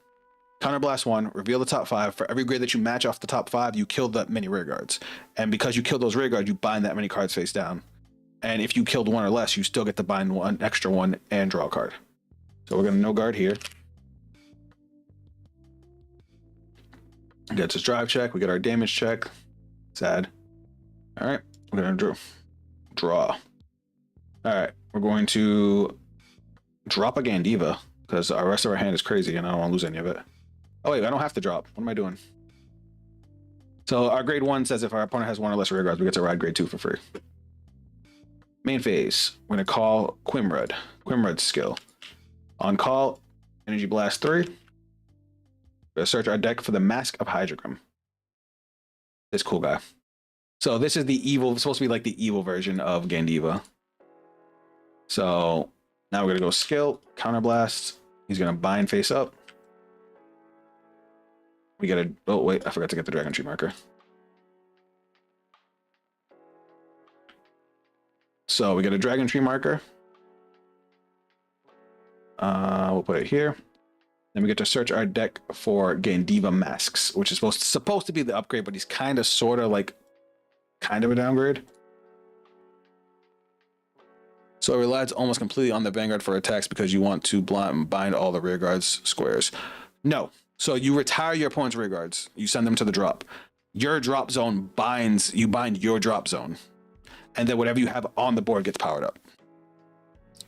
Counterblast 1, reveal the top 5. For every grade that you match off the top 5, you kill that many rear guards. And because you kill those rear guards, you bind that many cards face down. And if you killed 1 or less, you still get to bind 1 extra 1 and draw a card. So we're gonna no guard here. Gets his drive check. We get our damage check. Sad. All right, we're gonna draw. All right, we're going to drop a Gandiva because our rest of our hand is crazy and I don't want to lose any of it. Oh wait, I don't have to drop. What am I doing? So our grade 1 says if our opponent has 1 or less rear guards, we get to ride grade 2 for free. Main phase, we're going to call Quimrud. Quimrud's skill. On call, Energy Blast 3. We're going to search our deck for the Mask of Hydrogram. This cool guy. So this is the evil, supposed to be like the evil version of Gandiva. So now we're going to go skill, Counterblast. He's going to bind face up. We got to, oh wait, I forgot to get the Dragon Tree marker. So we get a Dragon Tree marker. We'll put it here. Then we get to search our deck for Gandiva masks, which is supposed to be the upgrade, but he's kind of, sort of like, kind of a downgrade. So it relies almost completely on the Vanguard for attacks because you want to bind all the rear guards squares. No. So you retire your opponent's rear guards. You send them to the drop. Your drop zone binds, you bind your drop zone. And then whatever you have on the board gets powered up.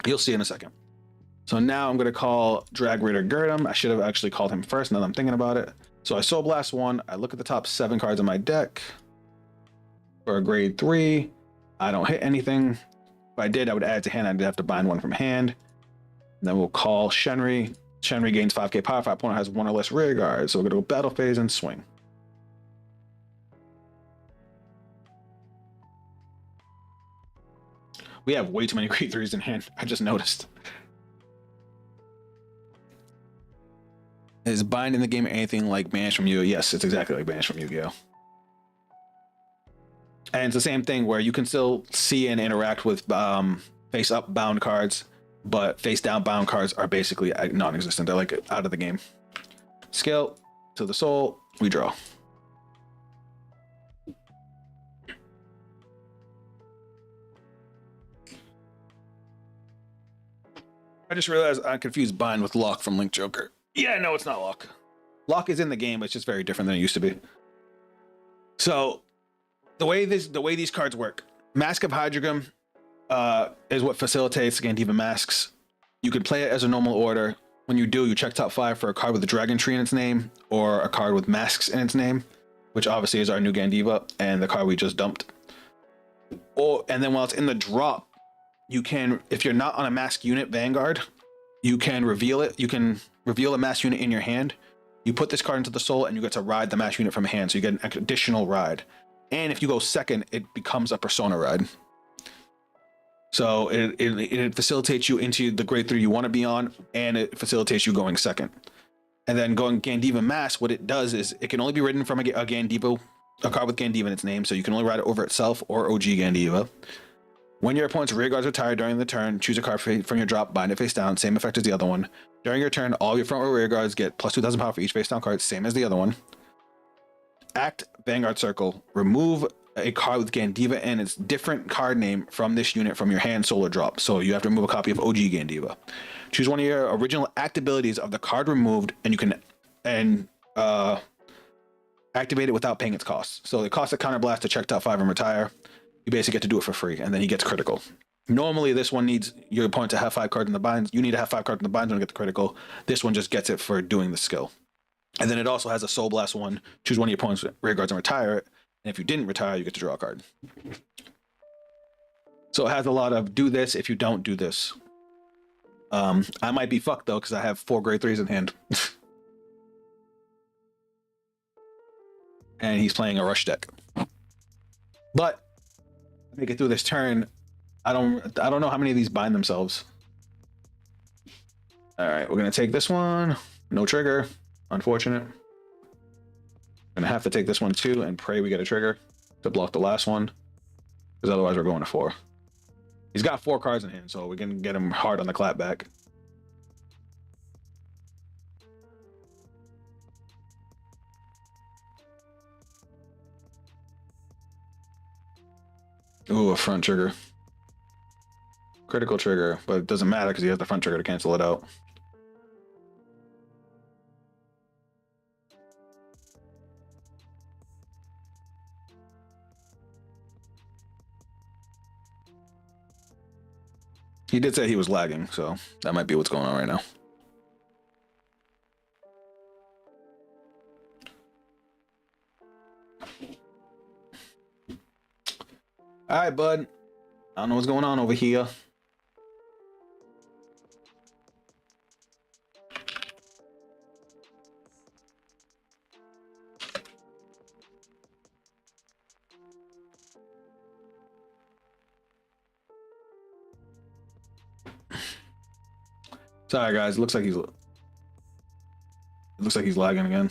You'll see in a second. So now I'm going to call Drag Raider Gurdam. I should have actually called him first now that I'm thinking about it. So I Soul Blast 1. I look at the top 7 cards on my deck. For a grade 3, I don't hit anything. If I did, I would add to hand. I'd have to bind 1 from hand. And then we'll call Shenri. Shenri gains 5k power if our opponent has 1 or less rear guards. So we're going to go battle phase and swing. We have way too many grade 3s in hand. I just noticed. Is bind in the game anything like Banish from Yu-Gi-Oh? Yes, it's exactly like Banish from Yu-Gi-Oh. And it's the same thing where you can still see and interact with face up bound cards, but face down bound cards are basically non-existent. They're like out of the game. Skill to the soul, we draw. I just realized I confused bind with lock from Link Joker. Yeah, no, it's not lock. Lock is in the game, it's just very different than it used to be. So the way these cards work, Mask of Hydrogram is what facilitates Gandiva masks. You can play it as a normal order. When you do, you check top 5 for a card with a Dragon Tree in its name or a card with masks in its name, which obviously is our new Gandiva and the card we just dumped. And then while it's in the drop, you can, if you're not on a mask unit Vanguard, you can reveal it. You can reveal a mask unit in your hand. You put this card into the soul and you get to ride the mask unit from hand. So you get an additional ride. And if you go second, it becomes a persona ride. So it facilitates you into the grade 3 you want to be on, and it facilitates you going second. And then going Gandiva Mask, what it does is it can only be ridden from a Gandiva, a card with Gandiva in its name, so you can only ride it over itself or OG Gandiva. When your opponent's rear guards retire during the turn, choose a card from your drop, bind it face down, same effect as the other one. During your turn, all your front or rear guards get plus 2,000 power for each face down card, same as the other one. Act Vanguard Circle. Remove a card with Gandiva and its different card name from this unit from your hand, soul, or drop. So you have to remove a copy of OG Gandiva. Choose one of your original act abilities of the card removed, and you can activate it without paying its cost. So it costs a counterblast to check top 5 and retire. You basically get to do it for free, and then he gets critical. Normally, this one needs your opponent to have 5 cards in the binds. You need to have 5 cards in the binds when you get the critical. This one just gets it for doing the skill. And then it also has a Soul Blast one. Choose one of your opponent's rear guards and retire it. And if you didn't retire, you get to draw a card. So it has a lot of do this if you don't do this. I might be fucked though, because I have 4 grade 3s in hand. And he's playing a rush deck. But make it through this turn. I don't know how many of these bind themselves. All right, we're gonna take this one. No trigger. Unfortunate. Gonna have to take this one too and pray we get a trigger to block the last one, because otherwise we're going to 4. He's got 4 cards in hand, so we can get him hard on the clapback. Ooh, a front trigger. Critical trigger, but it doesn't matter because he has the front trigger to cancel it out. He did say he was lagging, so that might be what's going on right now. All right, bud. I don't know what's going on over here. Sorry, guys. Looks like he's lagging again.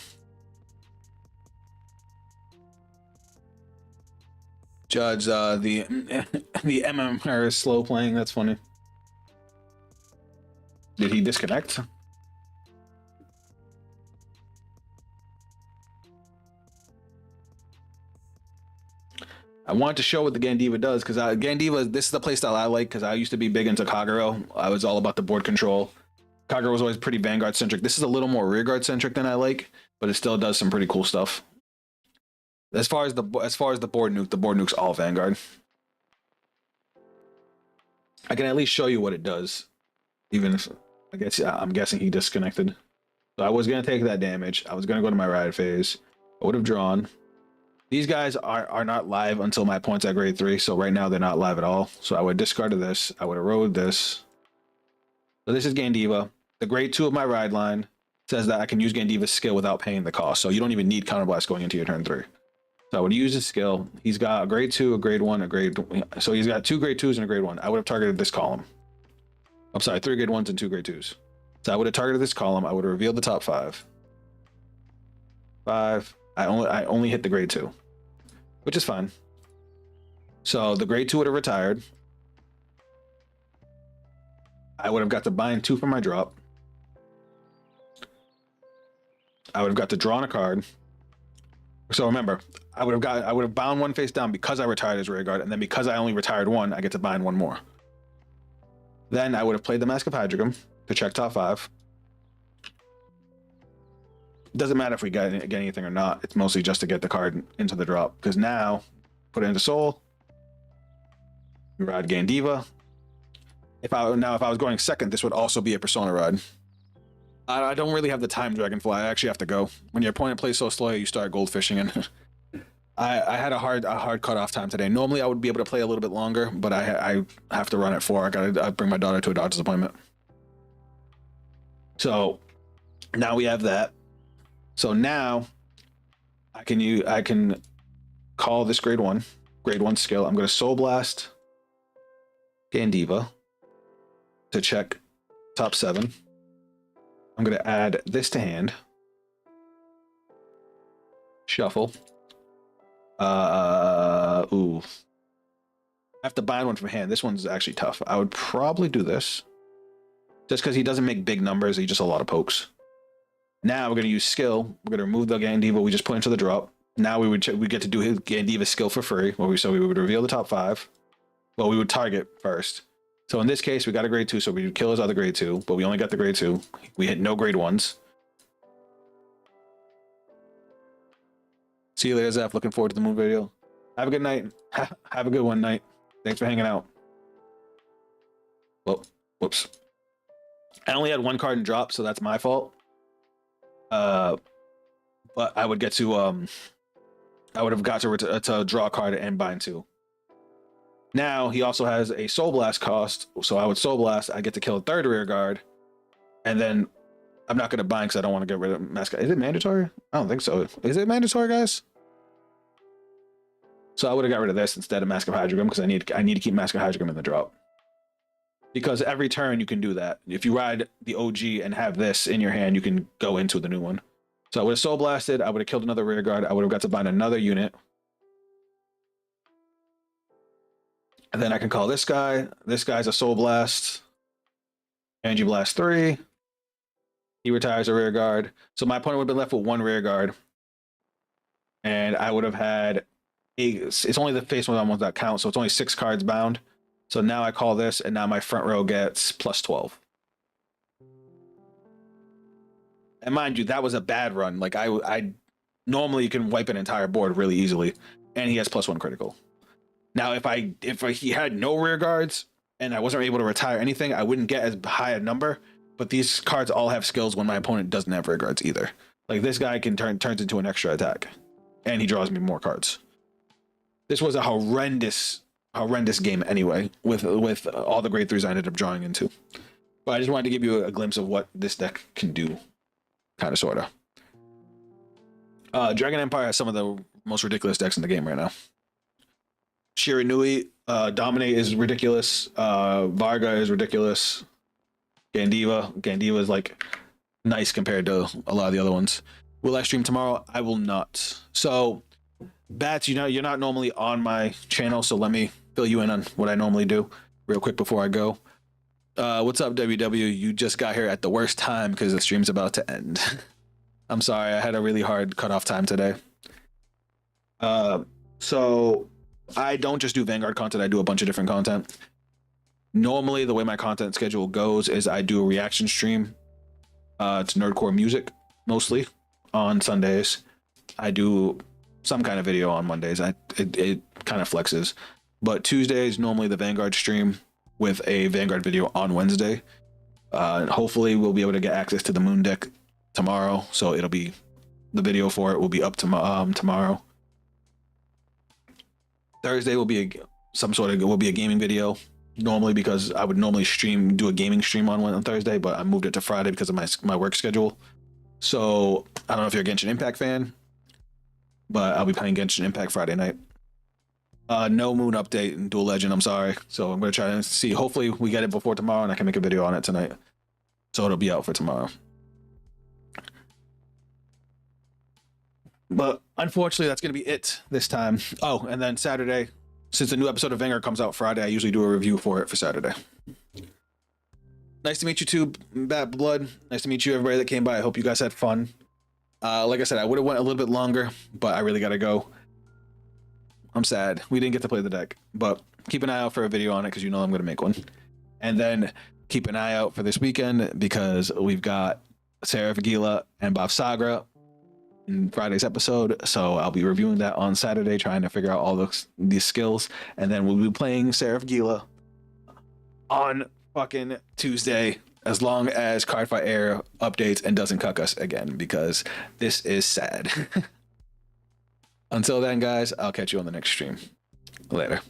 Judge, the MMR is slow playing. That's funny. Did he disconnect? I wanted to show what the Gandiva does because Gandiva, this is the playstyle I like because I used to be big into Kagero. I was all about the board control. Kagero was always pretty Vanguard centric. This is a little more rearguard centric than I like, but it still does some pretty cool stuff. As far as the board nuke's all Vanguard. I can at least show you what it does, even if I'm guessing he disconnected. So I was gonna take that damage. I was gonna go to my ride phase. I would have drawn. These guys are not live until my points at grade 3. So right now they're not live at all. So I would discard this. I would erode this. So this is Gandiva. The grade 2 of my ride line says that I can use Gandiva's skill without paying the cost. So you don't even need Counterblast going into your turn 3. So I would use his skill. He's got a grade 2, a grade 1, a grade... So he's got 2 grade 2s and a grade 1. I would have targeted this column. I'm sorry, 3 grade 1s and 2 grade 2s. So I would have targeted this column. I would have revealed the top 5. 5. I only hit the grade 2, which is fine. So the grade 2 would have retired. I would have got to bind 2 from my drop. I would have got to draw on a card. So remember, I would have bound 1 face down because I retired as rear guard, and then because I only retired 1, I get to bind 1 more. Then I would have played the Mask of Hydreigon to check top 5. Doesn't matter if we get anything or not. It's mostly just to get the card into the drop. Because now, put it into Soul. We ride Gandiva. If I was going second, this would also be a Persona ride. I don't really have the time, Dragonfly. I actually have to go. When your opponent plays so slow, you start goldfishing. And I had a hard cutoff time today. Normally, I would be able to play a little bit longer, but I have to run at 4. I bring my daughter to a doctor's appointment. So now we have that. So now I can call this grade 1 skill. I'm going to Soul Blast Gandiva to check top 7. I'm going to add this to hand. Shuffle. Ooh. I have to bind 1 from hand. This one's actually tough. I would probably do this. Just because he doesn't make big numbers. He just a lot of pokes. Now we're going to use skill. We're going to remove the Gandiva we just put into the drop. Now we get to do his Gandiva skill for free. So we would reveal the top 5. Well, we would target first. So in this case, we got a grade 2, so we would kill his other grade 2, but we only got the grade 2. We hit no grade 1s. See you later, Zaf. Looking forward to the moon video. Have a good night. Have a good one, night. Thanks for hanging out. Well, whoops. I only had 1 card in drop, so that's my fault. But I would get to I would have got to draw a card and bind 2. Now he also has a Soul Blast cost, so I would Soul Blast. I get to kill a 3rd rear guard, and then I'm not going to bind because I don't want to get rid of Mask. Is it mandatory? I don't think so. Is it mandatory, guys? So I would have got rid of this instead of Mask of Hydreigon because I need to keep Mask of Hydreigon in the drop. Because every turn you can do that. If you ride the OG and have this in your hand, you can go into the new one. So I would have Soul Blasted. I would have killed another rear guard. I would have got to bind another unit. And then I can call this guy. This guy's a Soul Blast. Energy Blast 3. He retires a rear guard. So my opponent would have been left with 1 rear guard. And I would have had... It's only the face ones that count, so it's only 6 cards bound. So now I call this, and now my front row gets plus 12. And mind you, that was a bad run. Like I normally you can wipe an entire board really easily, and he has plus 1 critical. Now, if he had no rear guards and I wasn't able to retire anything, I wouldn't get as high a number. But these cards all have skills when my opponent doesn't have rear guards either. Like this guy can turns into an extra attack, and he draws me more cards. This was a horrendous horrendous game anyway, with all the grade 3s I ended up drawing into. But I just wanted to give you a glimpse of what this deck can do, kind of, sort of. Dragon Empire has some of the most ridiculous decks in the game right now. Shiranui, Dominate is ridiculous. Varga is ridiculous. Gandiva is like nice compared to a lot of the other ones. Will I stream tomorrow? I will not. So, Bats, you know, you're not normally on my channel, so let me fill you in on what I normally do real quick before I go. What's up, WW? You just got here at the worst time because the stream's about to end. I'm sorry, I had a really hard cutoff time today. So I don't just do Vanguard content, I do a bunch of different content. Normally, the way my content schedule goes is I do a reaction stream to nerdcore music, mostly on Sundays. I do some kind of video on Mondays. It kind of flexes. But Tuesdays, normally the Vanguard stream with a Vanguard video on Wednesday. Hopefully, we'll be able to get access to the Moon deck tomorrow. So it'll be, the video for it will be up tomorrow. Thursday will be a gaming video. Normally, because I would normally do a gaming stream on Thursday, but I moved it to Friday because of my work schedule. So I don't know if you're a Genshin Impact fan, but I'll be playing Genshin Impact Friday night. No Moon update in Dual Legend, I'm sorry. So I'm gonna try to see. Hopefully we get it before tomorrow, and I can make a video on it tonight. So it'll be out for tomorrow. But unfortunately, that's gonna be it this time. Oh, and then Saturday, since the new episode of Vanguard comes out Friday, I usually do a review for it for Saturday. Nice to meet you too, Bad Blood. Nice to meet you, everybody that came by. I hope you guys had fun. Like I said, I would have went a little bit longer, but I really gotta go. I'm sad. We didn't get to play the deck, but keep an eye out for a video on it because you know I'm gonna make one. And then keep an eye out for this weekend because we've got Seraph Gila and Bob Sagra in Friday's episode, so I'll be reviewing that on Saturday, trying to figure out all these skills, and then we'll be playing Seraph Gila on fucking Tuesday, as long as Cardfight Air updates and doesn't cuck us again, because this is sad. Until then, guys, I'll catch you on the next stream. Later.